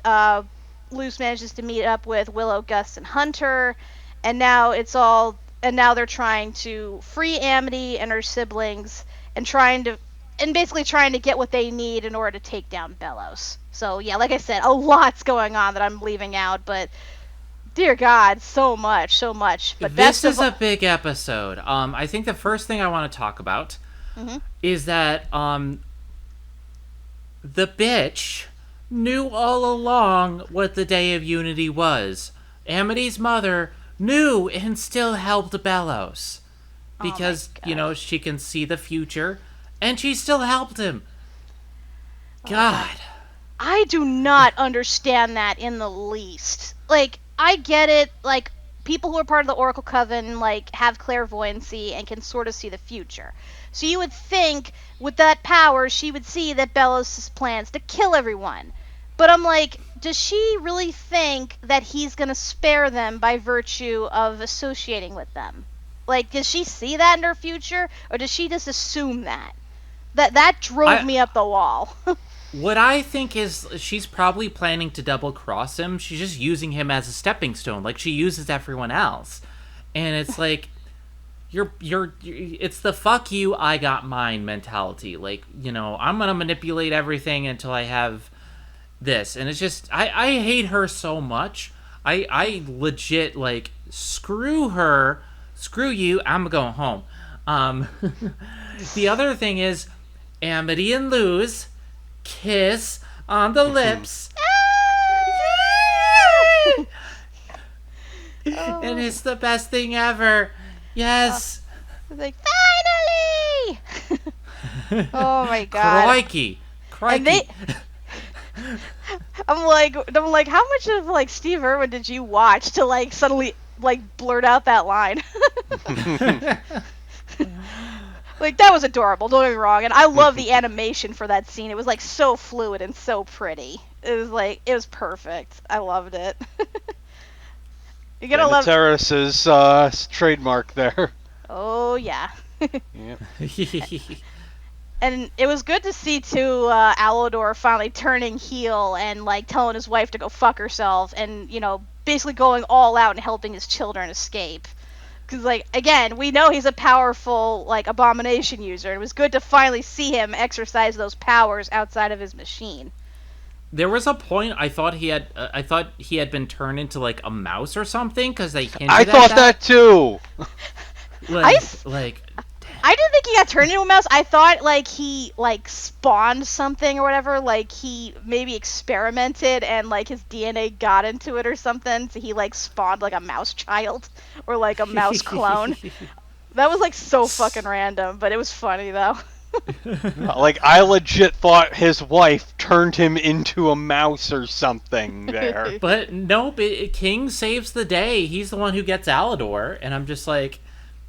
Luce manages to meet up with Willow, Gus, and Hunter, and now they're trying to free Amity and her siblings, and basically trying to get what they need in order to take down Bellows. So yeah, like I said, a lot's going on that I'm leaving out, but dear God, so much. But this is a big episode. I think the first thing I want to talk about is that the bitch knew all along what the Day of Unity was. Amity's mother knew and still helped Bellows. Because, she can see the future, and she still helped him. God. I do not understand that in the least. I get it, people who are part of the Oracle Coven, have clairvoyancy and can sort of see the future. So you would think, with that power, she would see that Bellows' plans to kill everyone. But I'm does she really think that he's gonna spare them by virtue of associating with them? Does she see that in her future, or does she just assume that? That drove me up the wall. What I think is she's probably planning to double-cross him. She's just using him as a stepping stone, like she uses everyone else. And it's it's the fuck you, I got mine mentality. I'm gonna manipulate everything until I have this. And it's just, I hate her so much. I legit, screw her. Screw you, I'm going home. The other thing is, Amity and Luz kiss on the lips. And it's the best thing ever. Yes. Finally! Oh my God. Crikey. I'm like, how much of Steve Irwin did you watch to suddenly blurt out that line? That was adorable, don't get me wrong, and I love the animation for that scene. It was so fluid and so pretty. It was perfect. I loved it. You're gonna love Terrace's trademark there. Oh yeah. Yep. And it was good to see too Alador finally turning heel and telling his wife to go fuck herself, and basically going all out and helping his children escape. Because, again, we know he's a powerful, abomination user. It was good to finally see him exercise those powers outside of his machine. There was a point I thought he had been turned into, a mouse or something, because they hinted I thought that too! I didn't think he got turned into a mouse. I thought, he, spawned something or whatever. He maybe experimented and, his DNA got into it or something. So he, spawned, a mouse child or, a mouse clone. That was, so fucking random, but it was funny, though. I legit thought his wife turned him into a mouse or something there. But no, King saves the day. He's the one who gets Alador, and I'm just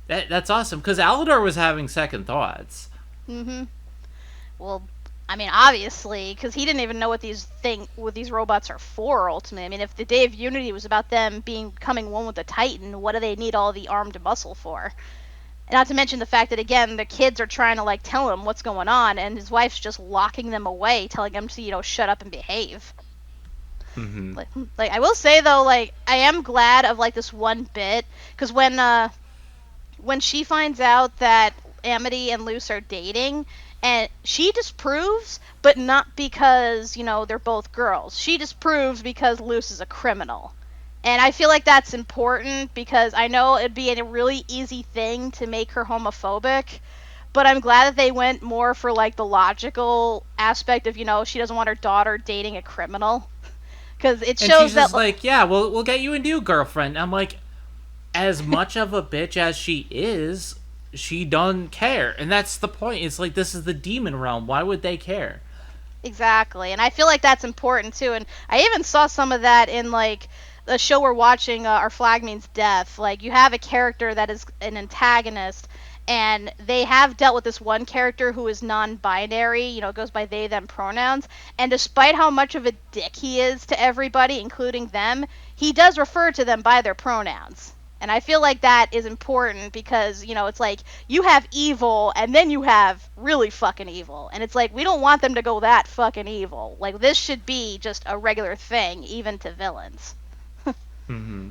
that's awesome, because Alador was having second thoughts. Mm-hmm. Well, I mean, obviously, because he didn't even know what these robots are for, ultimately. I mean, if the Day of Unity was about them becoming one with the Titan, what do they need all the armed muscle for? Not to mention the fact that, again, the kids are trying to, like, tell him what's going on, and his wife's just locking them away, telling them to, shut up and behave. Mm-hmm. Like, I will say, though, like, I am glad of, like, this one bit, because when she finds out that Amity and Luce are dating, and she disapproves, but not because, they're both girls. She disapproves because Luce is a criminal. And I feel like that's important because I know it'd be a really easy thing to make her homophobic, but I'm glad that they went more for, like, the logical aspect of, she doesn't want her daughter dating a criminal. Because it shows and she's that, just like, yeah, we'll get you a new girlfriend. I'm like, as much of a bitch as she is, she doesn't care. And that's the point. It's like, this is the demon realm. Why would they care? Exactly. And I feel like that's important, too. And I even saw some of that in, like, the show we're watching, Our Flag Means Death. Like, you have a character that is an antagonist, and they have dealt with this one character who is non-binary, goes by they, them pronouns, and despite how much of a dick he is to everybody, including them, he does refer to them by their pronouns. And I feel like that is important because, it's like, you have evil, and then you have really fucking evil. And it's like, we don't want them to go that fucking evil. Like, this should be just a regular thing, even to villains. Mm-hmm.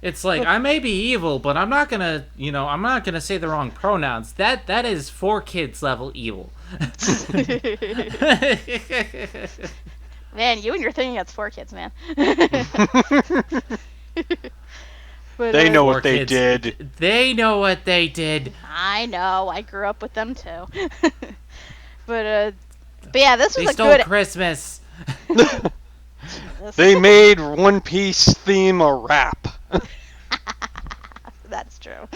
It's like, I may be evil, but I'm not gonna, I'm not gonna say the wrong pronouns. That is 4 kids level evil. Man, you and your thing against 4 kids, man. But, they know 4 what they kids. did. They know what they did. I know. I grew up with them too. But yeah, this was they a stole good Christmas. They made One Piece theme a rap. That's true.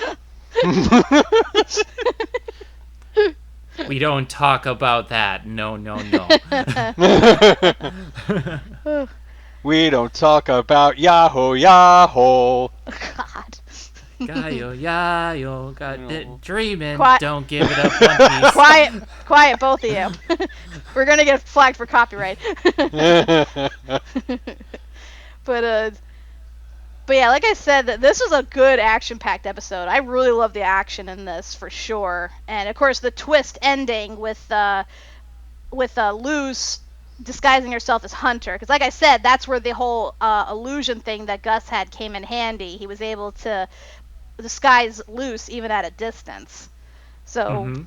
We don't talk about that. No. We don't talk about Yahoo. God. Yayo, God, dreaming. Quiet. Don't give it up, One Piece. Quiet, both of you. We're gonna get flagged for copyright. But yeah, like I said, this was a good action-packed episode. I really love the action in this for sure, and of course the twist ending with Luce disguising herself as Hunter, because like I said, that's where the whole illusion thing that Gus had came in handy. He was able to disguise Luce even at a distance. So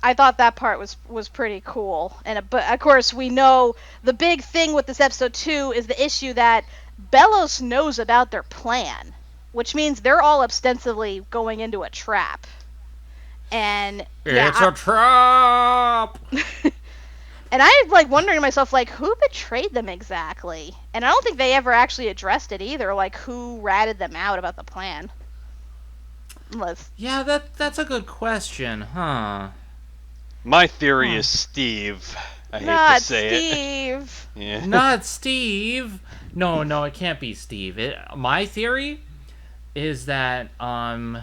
I thought that part was pretty cool. But of course we know the big thing with this episode 2 is the issue that Bellows knows about their plan, which means they're all ostensibly going into a trap. And it's a trap. And I'm like wondering to myself, like, who betrayed them exactly? And I don't think they ever actually addressed it either, like who ratted them out about the plan. Yeah, that's a good question, huh? My theory is Steve. I hate to say Steve. it. Yeah. Not Steve. No, it can't be Steve. My theory is that her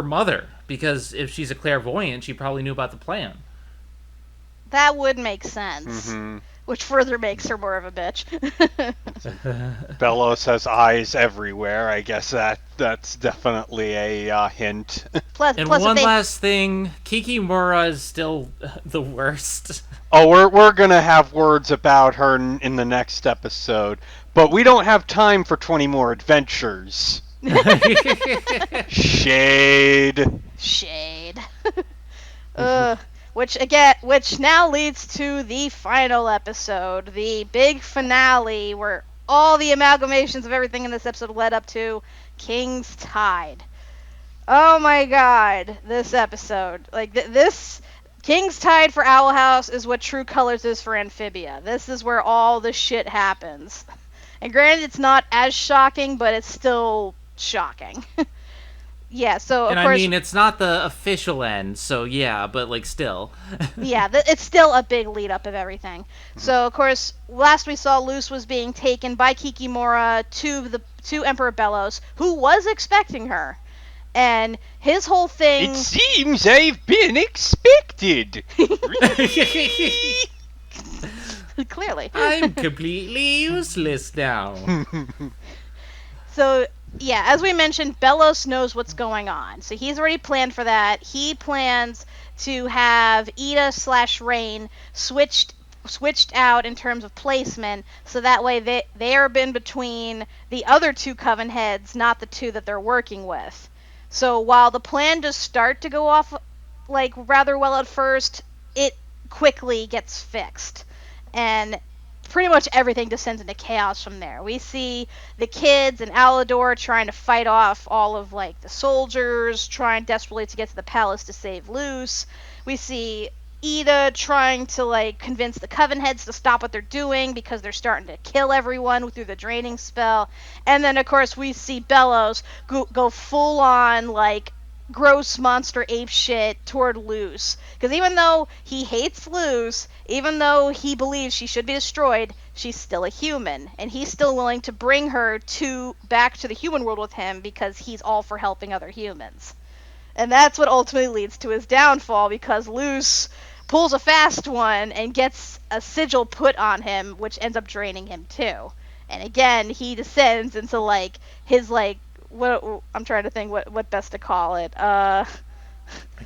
mother, because if she's a clairvoyant, she probably knew about the plan. That would make sense. Mm-hmm. Which further makes her more of a bitch. Bellows has eyes everywhere. I guess that's definitely a hint. Plus one last thing, Hikimura is still the worst. Oh, we're gonna have words about her in the next episode, but we don't have time for 20 more adventures. Shade. Which now leads to the final episode, the big finale, where all the amalgamations of everything in this episode led up to King's Tide. Oh my god, this episode. Like, this King's Tide for Owl House is what True Colors is for Amphibia. This is where all the shit happens. And granted, it's not as shocking, but it's still shocking. Yeah, so of course... I mean, it's not the official end, so yeah, but, like, still. Yeah, it's still a big lead-up of everything. So, of course, last we saw, Luce was being taken by Hikimura to Emperor Bellows, who was expecting her. And his whole thing... It seems I've been expected! Clearly. I'm completely useless now. So, Yeah, as we mentioned, Bellos knows what's going on, so he's already planned for that. He plans to have Ida/Rain switched out in terms of placement, so that way they are in between the other two Coven heads, not the two that they're working with. So while the plan does start to go off like rather well at first, it quickly gets fixed, and pretty much everything descends into chaos from there. We see the kids and Alador trying to fight off all of like the soldiers, trying desperately to get to the palace to save Luce. We see Ida trying to like convince the Coven heads to stop what they're doing because they're starting to kill everyone through the draining spell. And then of course we see Bellows go full on like gross monster ape shit toward Luce. Because even though he hates Luce, even though he believes she should be destroyed, she's still a human, and he's still willing to bring her back to the human world with him because he's all for helping other humans. And that's what ultimately leads to his downfall, because Luce pulls a fast one and gets a sigil put on him, which ends up draining him too. And again, he descends into like his like what I'm trying to think what best to call it. A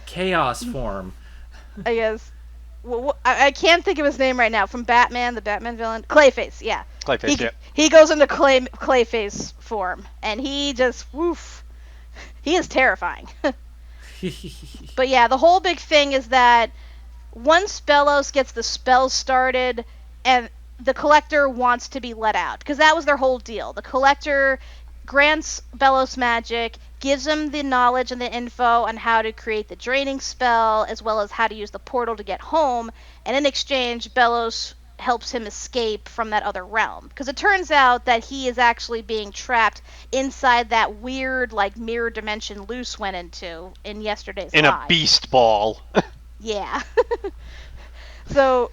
chaos form. I guess. I can't think of his name right now. From Batman, the Batman villain, Clayface. Yeah. Clayface. Yeah. He goes into Clayface form, and he just woof. He is terrifying. But yeah, the whole big thing is that once Bellows gets the spell started, and the Collector wants to be let out, because that was their whole deal. The Collector grants Bellows magic, gives him the knowledge and the info on how to create the draining spell, as well as how to use the portal to get home, and in exchange, Bellows helps him escape from that other realm. Because it turns out that he is actually being trapped inside that weird, like, mirror dimension Luce went into in yesterday's In live. a beast ball. Yeah. So,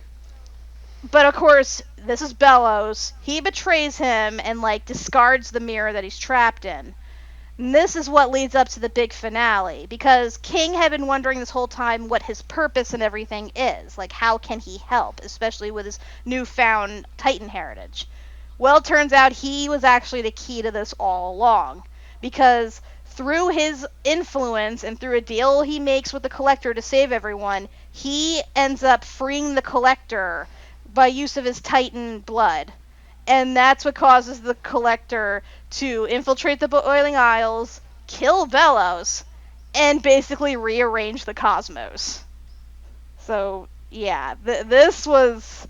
but of course, this is Bellows. He betrays him and, like, discards the mirror that he's trapped in. And this is what leads up to the big finale, because King had been wondering this whole time what his purpose and everything is. Like, how can he help, especially with his newfound Titan heritage? Well, it turns out he was actually the key to this all along, because through his influence and through a deal he makes with the Collector to save everyone, he ends up freeing the Collector by use of his Titan blood. And that's what causes the Collector to infiltrate the Boiling Isles, kill Bellows, and basically rearrange the cosmos. So, yeah, this was...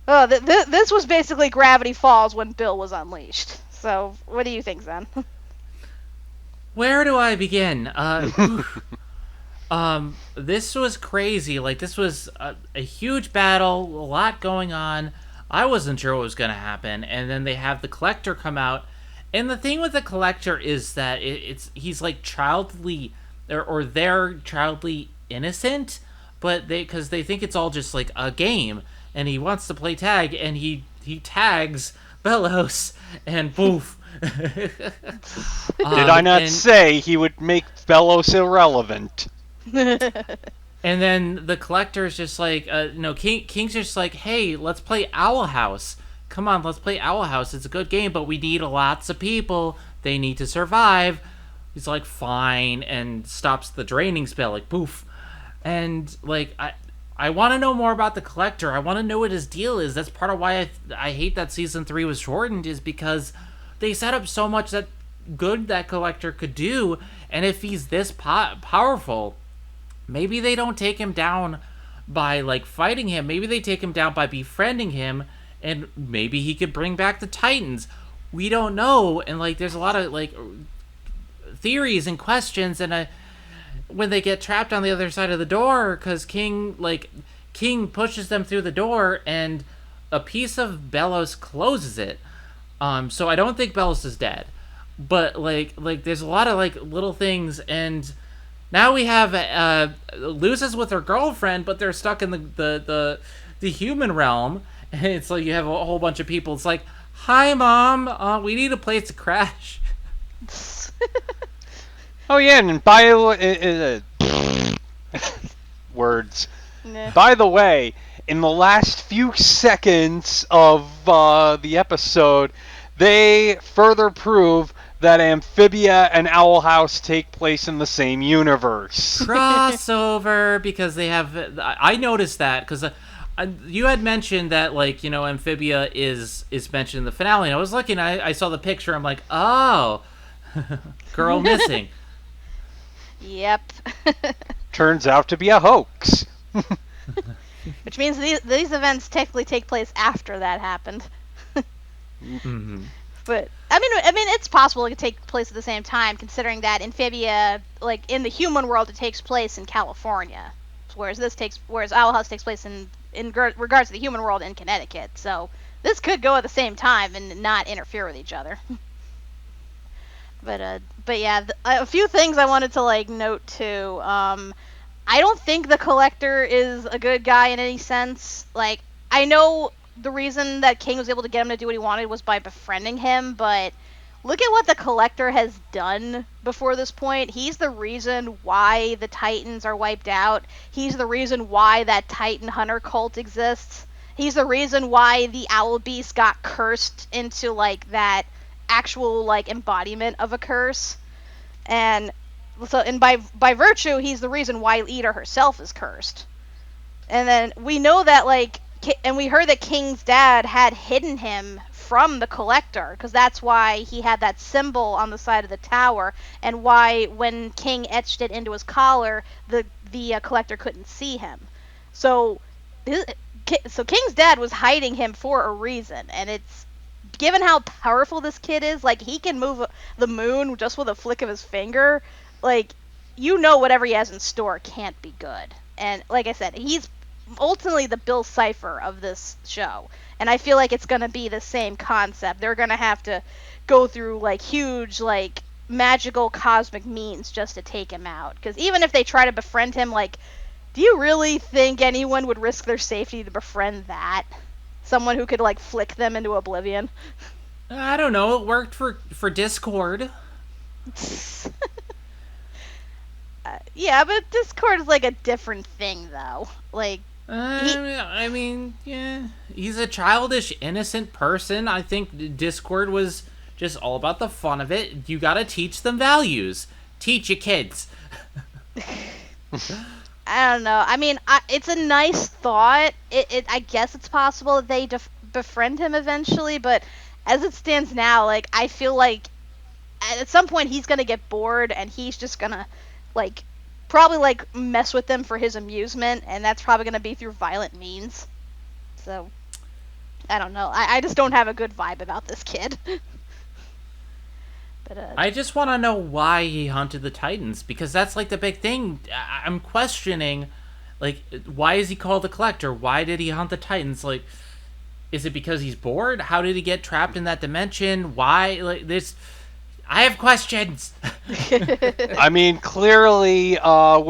this was basically Gravity Falls when Bill was unleashed. So, what do you think, Zen? Where do I begin? This was crazy. Like, this was a huge battle, a lot going on. I wasn't sure what was going to happen, and then they have the Collector come out, and the thing with the Collector is that he's like childly, or they're childly innocent, but because they think it's all just like a game, and he wants to play tag, and he tags Bellows, and poof. Did I not say he would make Bellows irrelevant? And then the Collector's just like, no, King's just like, hey, let's play Owl House. Come on, let's play Owl House. It's a good game, but we need lots of people. They need to survive. He's like, fine, and stops the draining spell, like, poof. And, like, I want to know more about the Collector. I want to know what his deal is. That's part of why I hate that Season 3 was shortened, is because they set up so much that good that Collector could do, and if he's this powerful... Maybe they don't take him down by, like, fighting him. Maybe they take him down by befriending him, and maybe he could bring back the Titans. We don't know, and, like, there's a lot of, like, theories and questions, and when they get trapped on the other side of the door, because King pushes them through the door, and a piece of Bellows closes it. So I don't think Bellows is dead. But, like there's a lot of, like, little things, and... Now we have Luce's with her girlfriend, but they're stuck in the human realm. And it's like you have a whole bunch of people. It's like, hi, Mom. We need a place to crash. Oh, yeah, and by the way... words. Nah. By the way, in the last few seconds of the episode, they further prove that Amphibia and Owl House take place in the same universe. Crossover, because they have... I noticed that, because you had mentioned that, like, Amphibia is mentioned in the finale, and I was looking, I saw the picture, I'm like, oh, girl missing. Yep. Turns out to be a hoax. Which means these events technically take place after that happened. Mm-hmm. But I mean, it's possible it could take place at the same time, considering that Amphibia, like in the human world, it takes place in California, whereas Owl House takes place in regards to the human world in Connecticut. So this could go at the same time and not interfere with each other. But yeah, a few things I wanted to like note too. I don't think the Collector is a good guy in any sense. Like, I know the reason that King was able to get him to do what he wanted was by befriending him, but look at what the Collector has done before this point. He's the reason why the Titans are wiped out. He's the reason why that Titan Hunter cult exists. He's the reason why the Owl Beast got cursed into, like, that actual, like, embodiment of a curse. And by virtue, he's the reason why Ida herself is cursed. And then we know that, like, and we heard that King's dad had hidden him from the Collector, because that's why he had that symbol on the side of the tower, and why when King etched it into his collar, the Collector couldn't see him. So King's dad was hiding him for a reason, and it's given how powerful this kid is, like, he can move the moon just with a flick of his finger. Like, whatever he has in store can't be good. And like I said, he's ultimately the Bill Cipher of this show, and I feel like it's gonna be the same concept. They're gonna have to go through like huge, like, magical cosmic means just to take him out, because even if they try to befriend him, like, do you really think anyone would risk their safety to befriend that? Someone who could, like, flick them into oblivion? I don't know, it worked for Discord. Yeah, but Discord is like a different thing, though. Like, I mean, yeah, he's a childish, innocent person. I think Discord was just all about the fun of it. You gotta teach them values. Teach your kids. I don't know. I mean, it's a nice thought. I guess it's possible that they befriend him eventually, but as it stands now, like, I feel like at some point he's gonna get bored and he's just gonna, like, probably, like, mess with them for his amusement, and that's probably gonna be through violent means. So, I don't know. I just don't have a good vibe about this kid. But I just want to know why he hunted the Titans, because that's, like, the big thing. I'm questioning, like, why is he called the Collector? Why did he hunt the Titans? Like, is it because he's bored? How did he get trapped in that dimension? Why? Like, this... I have questions. I mean, clearly, I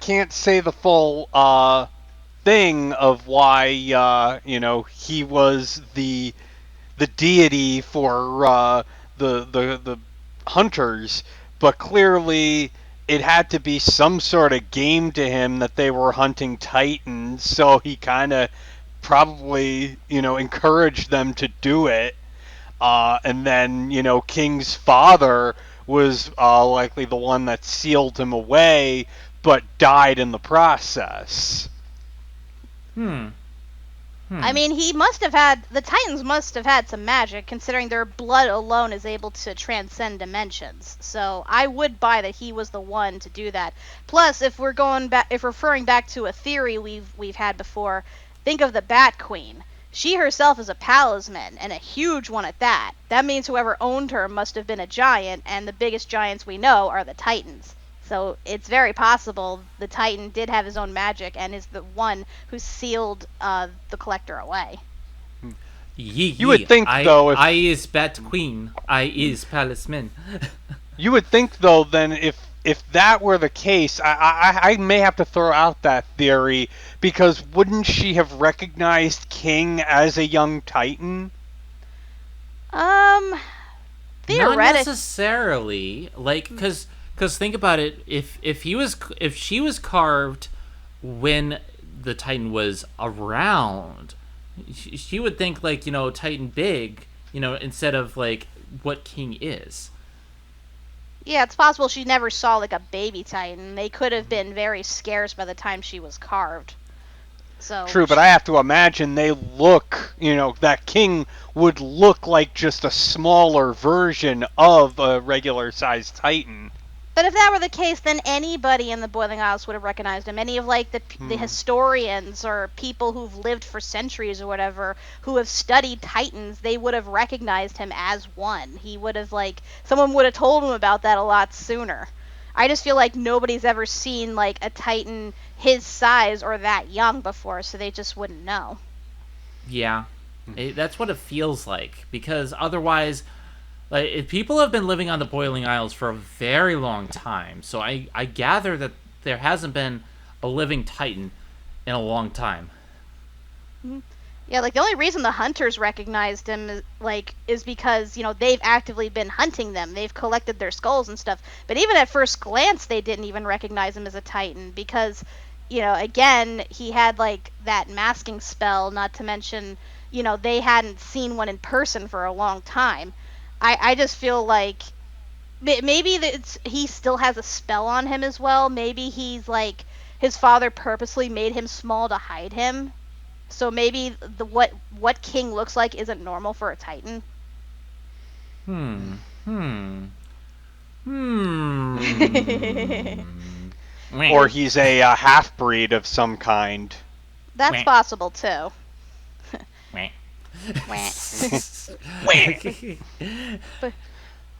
can't say the full thing of why he was the deity for the hunters, but clearly it had to be some sort of game to him that they were hunting Titans, so he kind of probably encouraged them to do it. And then, King's father was likely the one that sealed him away, but died in the process. I mean, the Titans must have had some magic, considering their blood alone is able to transcend dimensions. So I would buy that he was the one to do that. Plus, if referring back to a theory we've had before, think of the Bat Queen. She herself is a talisman, and a huge one at that. That means whoever owned her must have been a giant, and the biggest giants we know are the Titans. So it's very possible the Titan did have his own magic and is the one who sealed the Collector away. You would think, though, I is Bat Queen, I is talisman. You would think, though, then if that were the case, I may have to throw out that theory, because wouldn't she have recognized King as a young Titan? Not Theoretically. necessarily, like, because think about it. If she was carved when the Titan was around, she would think, like, Titan big, instead of, like, what King is. Yeah, it's possible she never saw like a baby Titan. They could have been very scarce by the time she was carved. So True, but I have to imagine they look, that King would look like just a smaller version of a regular-sized Titan. But if that were the case, then anybody in the Boiling Isles would have recognized him. Any of like the historians or people who've lived for centuries or whatever who have studied Titans, they would have recognized him as one. He would have someone would have told him about that a lot sooner. I just feel like nobody's ever seen like a Titan his size or that young before, so they just wouldn't know. Yeah, that's what it feels like, because otherwise, like, people have been living on the Boiling Isles for a very long time, so I gather that there hasn't been a living Titan in a long time. Mm-hmm. Yeah, like the only reason the hunters recognized him is because, they've actively been hunting them. They've collected their skulls and stuff. But even at first glance, they didn't even recognize him as a Titan because, again, he had like that masking spell, not to mention, they hadn't seen one in person for a long time. I just feel like maybe he still has a spell on him as well. Maybe he's like, his father purposely made him small to hide him. So maybe what King looks like isn't normal for a Titan. Or he's a half-breed of some kind. That's possible too.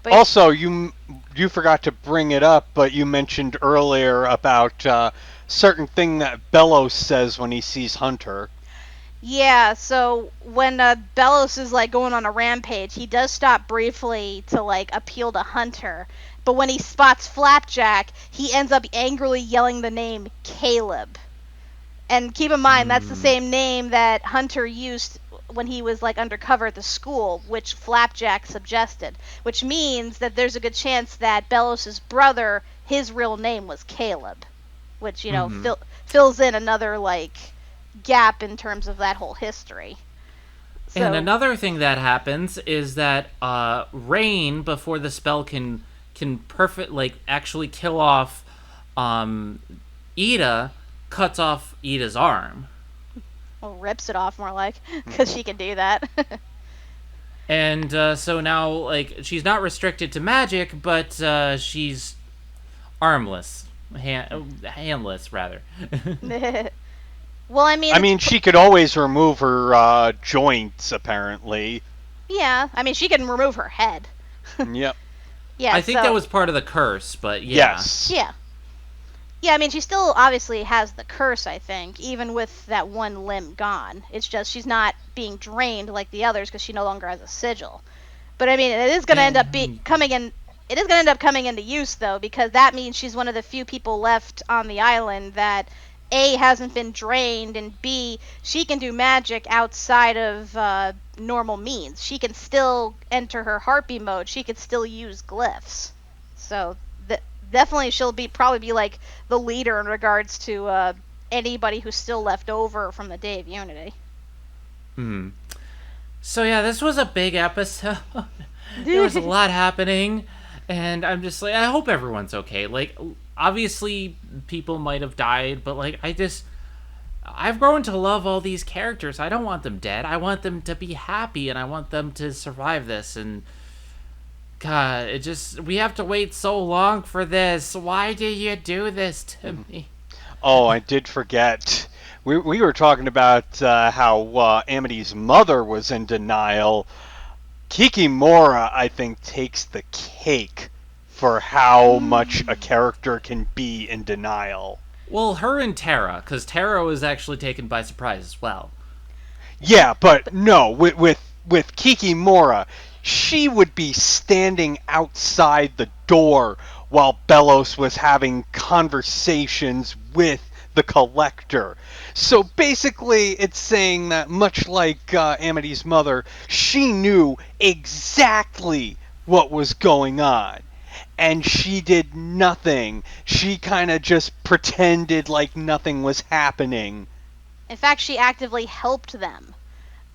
But also, you forgot to bring it up, but you mentioned earlier about certain thing that Bellows says when he sees Hunter. Yeah, so when Bellows is like going on a rampage, he does stop briefly to like appeal to Hunter. But when he spots Flapjack, he ends up angrily yelling the name Caleb. And keep in mind, that's the same name that Hunter used when he was like undercover at the school, which Flapjack suggested. Which means that there's a good chance that Bellows' brother, his real name was Caleb. Which, fills in another like gap in terms of that whole history. So, and another thing that happens is that Rain, before the spell can actually kill off Ida, cuts off Ida's arm. Well, rips it off more like, because she can do that. And so now, like, she's not restricted to magic, but she's armless, handless rather. Well, I mean, she could always remove her joints, apparently. Yeah, I mean, she can remove her head. Yep. Yeah, I think that was part of the curse, but yeah. Yes. Yeah. Yeah, I mean, she still obviously has the curse, I think, even with that one limb gone. It's just she's not being drained like the others because she no longer has a sigil. But I mean, it is going to end up coming in. It is going to end up coming into use though, because that means she's one of the few people left on the island that A, hasn't been drained, and B, she can do magic outside of normal means. She can still enter her harpy mode. She could still use glyphs. So definitely she'll probably be like the leader in regards to anybody who's still left over from the Day of Unity. So yeah, this was a big episode. There was a lot happening, and I'm just like, I hope everyone's okay. Like, obviously people might have died, but like, I've grown to love all these characters. I don't want them dead. I want them to be happy, and I want them to survive this. And God, we have to wait so long for this. Why did you do this to me? Oh, I did forget. We were talking about how Amity's mother was in denial. Hikimura, I think, takes the cake for how much a character can be in denial. Well, her and Tara, because Tara was actually taken by surprise as well. Yeah, but no, with Hikimura, she would be standing outside the door while Bellows was having conversations with the Collector. So basically, it's saying that much like Amity's mother, she knew exactly what was going on. And she did nothing. She kind of just pretended like nothing was happening. In fact, she actively helped them.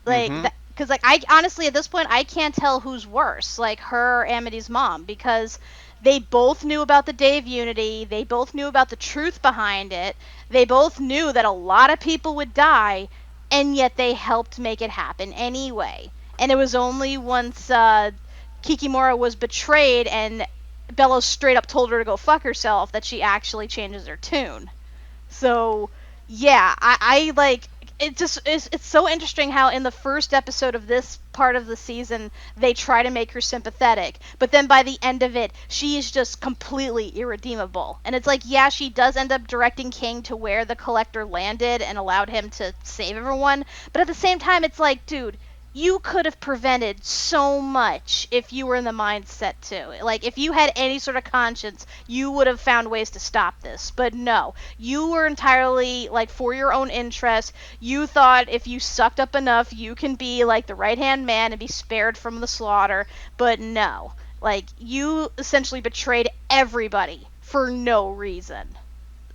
Like, because like I honestly at this point I can't tell who's worse, like her or Amity's mom, because they both knew about the Day of Unity, they both knew about the truth behind it, they both knew that a lot of people would die, and yet they helped make it happen anyway. And it was only once Hikimura was betrayed and Bellows straight up told her to go fuck herself that she actually changes her tune. So yeah, I like it. Just it's so interesting how in the first episode of this part of the season they try to make her sympathetic, but then by the end of it she is just completely irredeemable. And it's like, yeah, she does end up directing King to where the Collector landed and allowed him to save everyone, but at the same time it's like, dude, you could have prevented so much if you were in the mindset to. Like, if you had any sort of conscience, you would have found ways to stop this. But no, you were entirely, like, for your own interest. You thought if you sucked up enough, you can be, like, the right-hand man and be spared from the slaughter. But no. Like, you essentially betrayed everybody for no reason.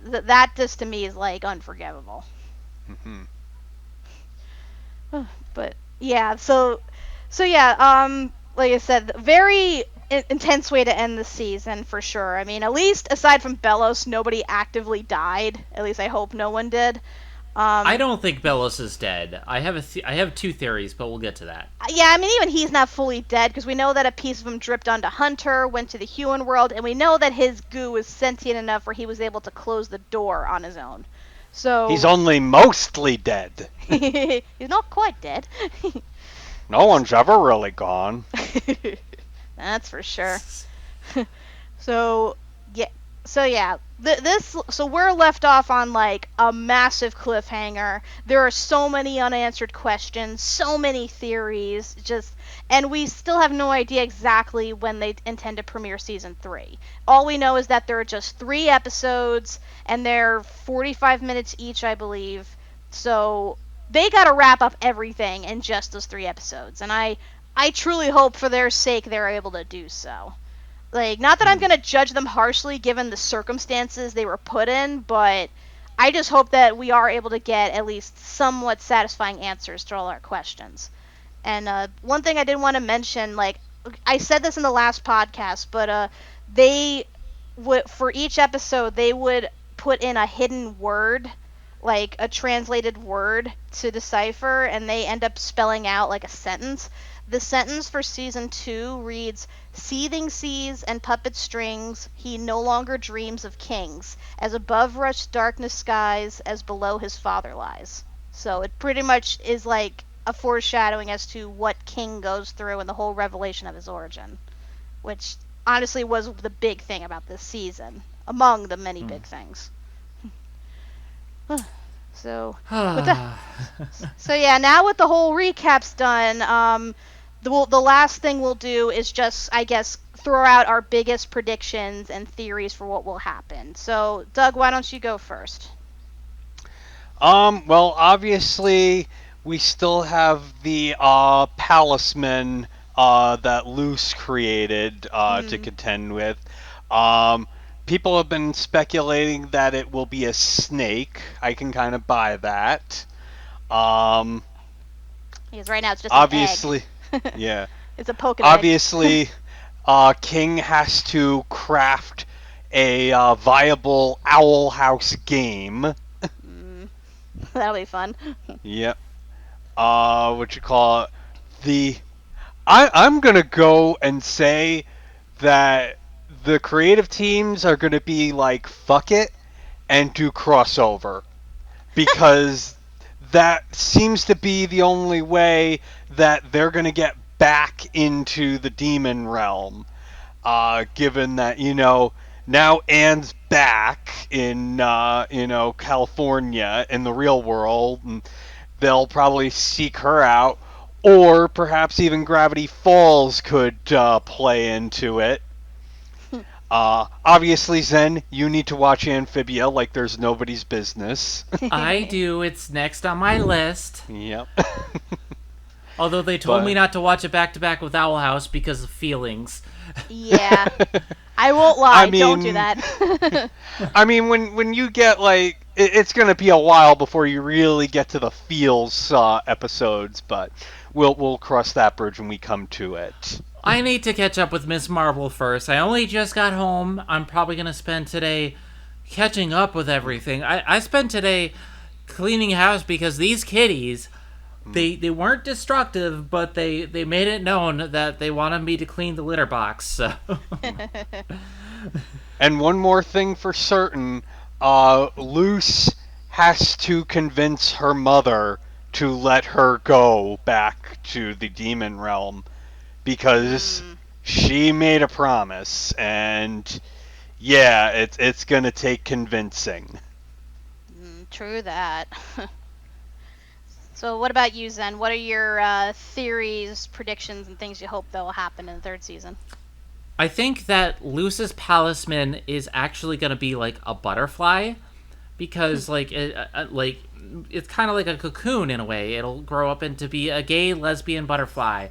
That just, to me, is, like, unforgivable. Mm-hmm. But yeah, so yeah, like I said, very intense way to end the season for sure. I mean, at least aside from Bellows, nobody actively died. At least I hope no one did. I don't think Bellows is dead. I have two theories, but we'll get to that. Yeah, I mean, even he's not fully dead, because we know that a piece of him dripped onto Hunter, went to the human world, and we know that his goo is sentient enough where he was able to close the door on his own. So He's only mostly dead. he's not quite dead. No one's ever really gone. That's for sure. So so we're left off on like a massive cliffhanger. There are so many unanswered questions, so many theories, and we still have no idea exactly when they intend to premiere season 3. All we know is that there are just 3 episodes and they're 45 minutes each, I believe. So they got to wrap up everything in just those 3 episodes, and I truly hope for their sake they're able to do so. Like, not that I'm going to judge them harshly given the circumstances they were put in, but I just hope that we are able to get at least somewhat satisfying answers to all our questions. And one thing I did want to mention, like, I said this in the last podcast, but they would, for each episode, they would put in a hidden word, like a translated word to decipher, and they end up spelling out like a sentence. The sentence for season 2 reads, "Seething seas and puppet strings, he no longer dreams of kings. As above rush darkness skies, as below his father lies." So it pretty much is like a foreshadowing as to what King goes through and the whole revelation of his origin, which honestly was the big thing about this season, among the many big things. So yeah, now with the whole recaps done, the last thing we'll do is just, I guess, throw out our biggest predictions and theories for what will happen. So, Doug, why don't you go first? Well, obviously, we still have the Palisman that Luce created to contend with. People have been speculating that it will be a snake. I can kind of buy that. Because right now it's just obviously, an egg. Yeah. It's a Pokémon. Obviously, King has to craft a viable Owl House game. That'll be fun. Yep. What you call it? I'm gonna go and say that the creative teams are gonna be like, fuck it, and do crossover, because that seems to be the only way that they're gonna get back into the demon realm. Given that, now Anne's back in California in the real world, and they'll probably seek her out, or perhaps even Gravity Falls could play into it. Obviously, Zen, you need to watch Amphibia like there's nobody's business. I do. It's next on my list. Yep. Although they told me not to watch it back-to-back with Owl House because of feelings. Yeah. I won't lie. Don't do that. I mean, when you get, like, it's going to be a while before you really get to the feels episodes, but we'll cross that bridge when we come to it. I need to catch up with Miss Marvel first. I only just got home. I'm probably going to spend today catching up with everything. I spent today cleaning house because these kitties, they weren't destructive, but they made it known that they wanted me to clean the litter box. So. And one more thing for certain, Luce has to convince her mother to let her go back to the demon realm because she made a promise, and yeah, it's gonna take convincing. True that. So what about you, Zen? What are your theories, predictions, and things you hope that will happen in the third season? I think that Luce's palisman is actually going to be like a butterfly, because it's kind of like a cocoon in a way. It'll grow up into be a gay lesbian butterfly.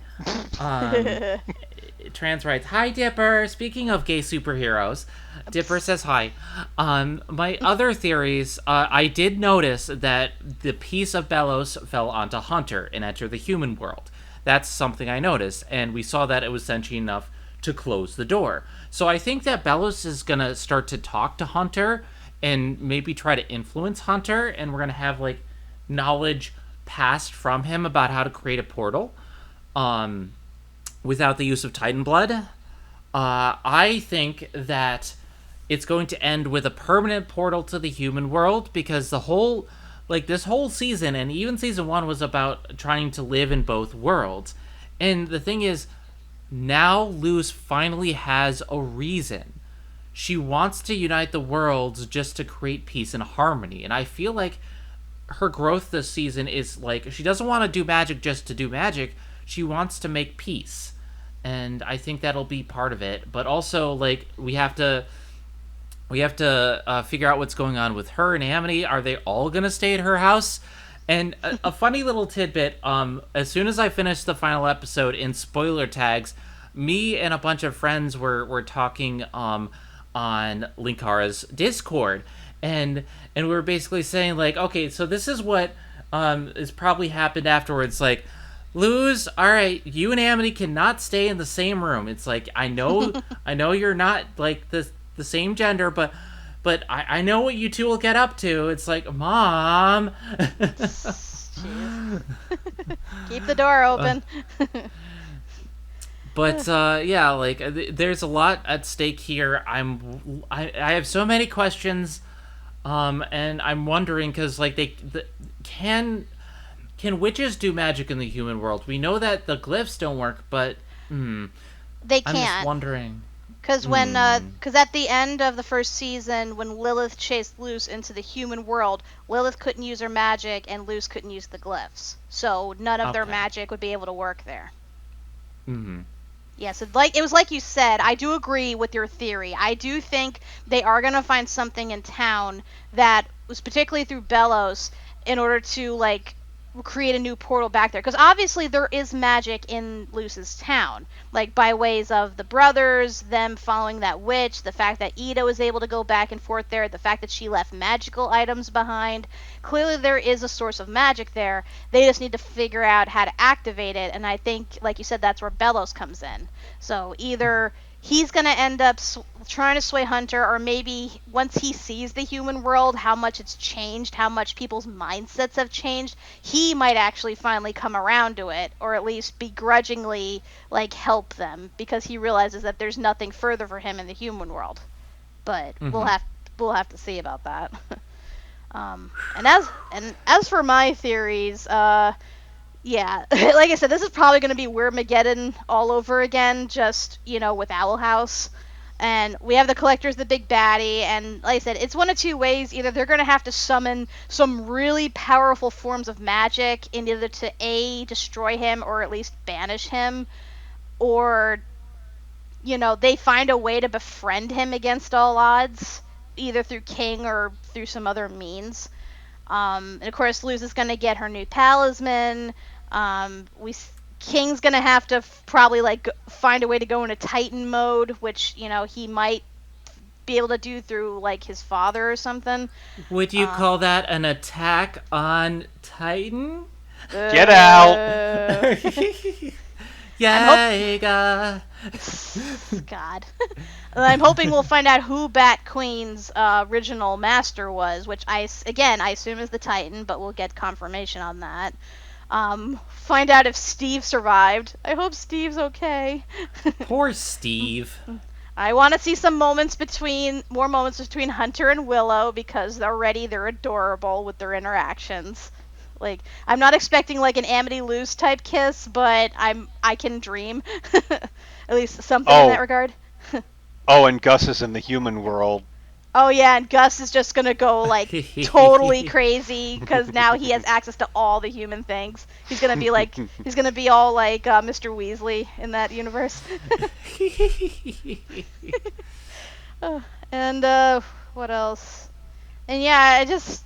Trans rights. Hi, Dipper. Speaking of gay superheroes, Dipper says hi. My other theories, I did notice that the piece of Bellows fell onto Hunter and entered the human world. That's something I noticed, and we saw that it was sentient enough to close the door. So I think that Bellows is going to start to talk to Hunter and maybe try to influence Hunter, and we're going to have like knowledge passed from him about how to create a portal without the use of Titan blood. I think that it's going to end with a permanent portal to the human world, because this whole season and even season 1 was about trying to live in both worlds. And the thing is, now Luce finally has a reason. She wants to unite the worlds just to create peace and harmony. And I feel like her growth this season is like, she doesn't want to do magic just to do magic. She wants to make peace. And I think that'll be part of it. But also, like, we have to figure out what's going on with her and Amity. Are they all going to stay at her house? And a funny little tidbit, as soon as I finished the final episode in spoiler tags, me and a bunch of friends were talking on Linkara's Discord, and we were basically saying, like, okay, so this is what has probably happened afterwards. Like, Luz, all right, you and Amity cannot stay in the same room. It's like, I know you're not, like, the same gender, but I know what you two will get up to. It's like, Mom. Keep the door open. But yeah, like there's a lot at stake here. I have so many questions, and I'm wondering because like can witches do magic in the human world? We know that the glyphs don't work, but they can't. I'm just wondering. Because at the end of the first season, when Lilith chased Luce into the human world, Lilith couldn't use her magic and Luce couldn't use the glyphs. So none of their magic would be able to work there. Mm-hmm. Yeah, so it was like you said, I do agree with your theory. I do think they are going to find something in town that was particularly through Bellows in order to, like, create a new portal back there, because obviously there is magic in Luce's town, like by ways of the brothers, them following that witch, the fact that Ida was able to go back and forth there, the fact that she left magical items behind. Clearly there is a source of magic there. They just need to figure out how to activate it, and I think, like you said, that's where Bellows comes in. So either he's going to end up trying to sway Hunter, or maybe once he sees the human world, how much it's changed, how much people's mindsets have changed, he might actually finally come around to it, or at least begrudgingly, like, help them, because he realizes that there's nothing further for him in the human world. But we'll have to see about that. And as for my theories, yeah, like I said, this is probably going to be Weirmageddon all over again, just, with Owl House. And we have the Collector's the big baddie, and like I said, it's one of two ways. Either they're going to have to summon some really powerful forms of magic in order to A, destroy him, or at least banish him, or, they find a way to befriend him against all odds, either through King or through some other means. And of course, Luz is going to get her new talisman. King's going to have to probably find a way to go into Titan mode, which, he might be able to do through his father or something. Would you call that an attack on Titan? Get out! Yeah, God. I'm hoping we'll find out who Bat Queen's original master was, which I assume is the Titan, but we'll get confirmation on that. Find out if Steve survived. I hope Steve's okay. Poor Steve. I want to see more moments between Hunter and Willow, because already they're adorable with their interactions. Like, I'm not expecting like an Amity Luce type kiss, but I can dream. At least something in that regard. Oh, and Gus is in the human world. Oh yeah, and Gus is just gonna go like totally crazy because now he has access to all the human things. He's gonna be all like Mr. Weasley in that universe. And what else? And yeah, I just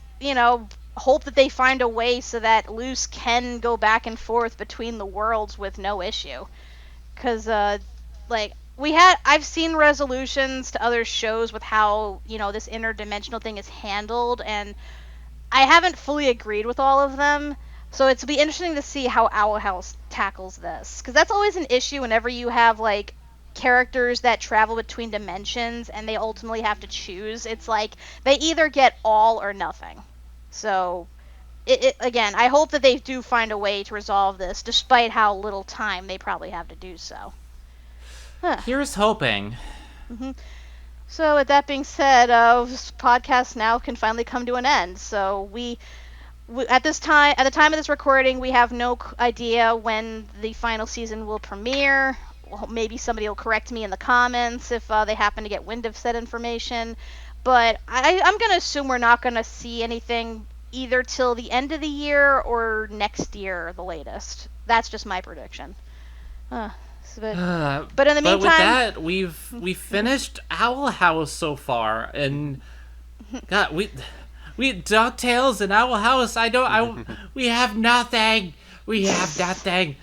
hope that they find a way so that Luce can go back and forth between the worlds with no issue. Because I've seen resolutions to other shows with how, this interdimensional thing is handled, and I haven't fully agreed with all of them. So it'll be interesting to see how Owl House tackles this. Because that's always an issue whenever you have, like, characters that travel between dimensions and they ultimately have to choose. It's like they either get all or nothing. So, again, I hope that they do find a way to resolve this, despite how little time they probably have to do so. Here's hoping. Mm-hmm. So, with that being said, this podcast now can finally come to an end. So, we at the time of this recording, we have no idea when the final season will premiere. Well, maybe somebody will correct me in the comments if they happen to get wind of said information. But I'm going to assume we're not going to see anything either till the end of the year or next year, the latest. That's just my prediction. But in the meantime, with that, we've finished Owl House so far, and God, we Ducktales and Owl House. We have nothing. We have nothing.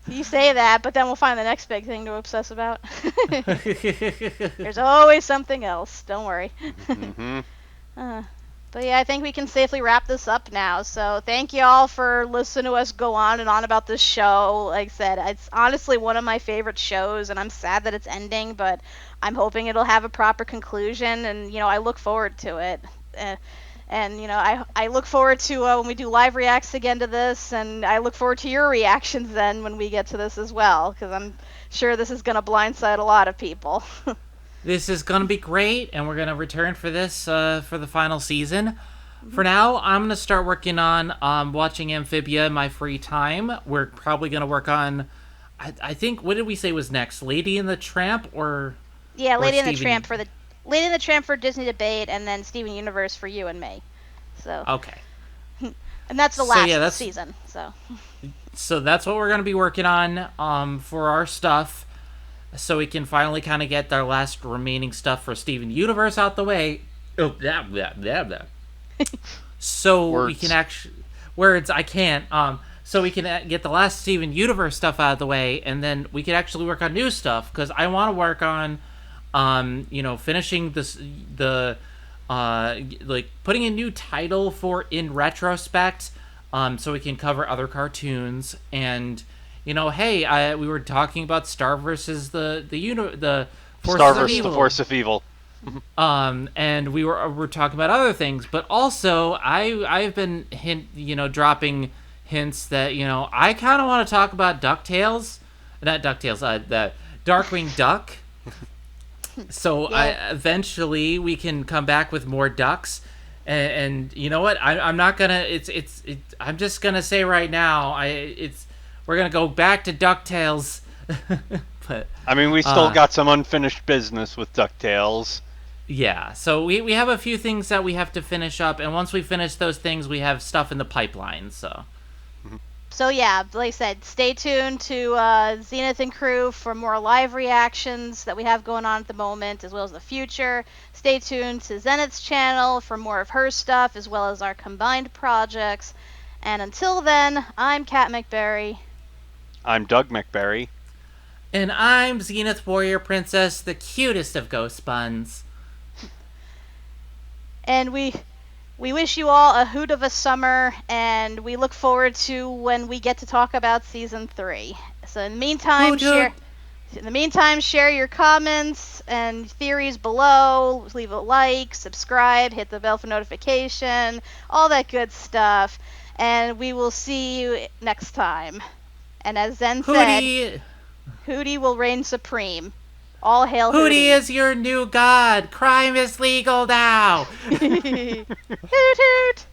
You say that, but then we'll find the next big thing to obsess about. There's always something else. Don't worry. Mm-hmm. But yeah, I think we can safely wrap this up now. So thank you all for listening to us go on and on about this show. Like I said, it's honestly one of my favorite shows, and I'm sad that it's ending, but I'm hoping it'll have a proper conclusion, and I look forward to it. And, I look forward to when we do live reacts again to this, and I look forward to your reactions then when we get to this as well, because I'm sure this is going to blindside a lot of people. This is going to be great, and we're going to return for this for the final season. For now, I'm going to start working on watching Amphibia in my free time. We're probably going to work on, I think, what did we say was next? Lady and the Tramp or... Yeah, Lady and the Tramp for Disney Debate, and then Steven Universe for you and me. So okay, and that's the last season. So that's what we're going to be working on for our stuff, so we can finally kind of get our last remaining stuff for Steven Universe out the way. Oh, blah. So words. We can actually I can't. So we can get the last Steven Universe stuff out of the way, and then we can actually work on new stuff, because I want to work on finishing like putting a new title for In Retrospect, so we can cover other cartoons. And hey, we were talking about Star versus the Force of Evil. And we're talking about other things, but also I've been dropping hints that I kind of want to talk about DuckTales, not DuckTales, the Darkwing Duck. So eventually we can come back with more ducks, and you know what? I'm not gonna. I'm just gonna say right now. We're gonna go back to DuckTales. But I mean, we still got some unfinished business with DuckTales. Yeah. So we have a few things that we have to finish up, and once we finish those things, we have stuff in the pipeline. So. So yeah, like I said, stay tuned to Zenith and Crew for more live reactions that we have going on at the moment, as well as the future. Stay tuned to Zenith's channel for more of her stuff, as well as our combined projects. And until then, I'm Kat McBerry. I'm Doug McBerry. And I'm Zenith Warrior Princess, the cutest of ghost buns. And we we wish you all a hoot of a summer, and we look forward to when we get to talk about season 3. So in the meantime, share your comments and theories below. Leave a like, subscribe, hit the bell for notification, all that good stuff. And we will see you next time. And as Zen said, Hootie will reign supreme. All hail Hootie. Hootie is your new god. Crime is legal now. Hoot hoot.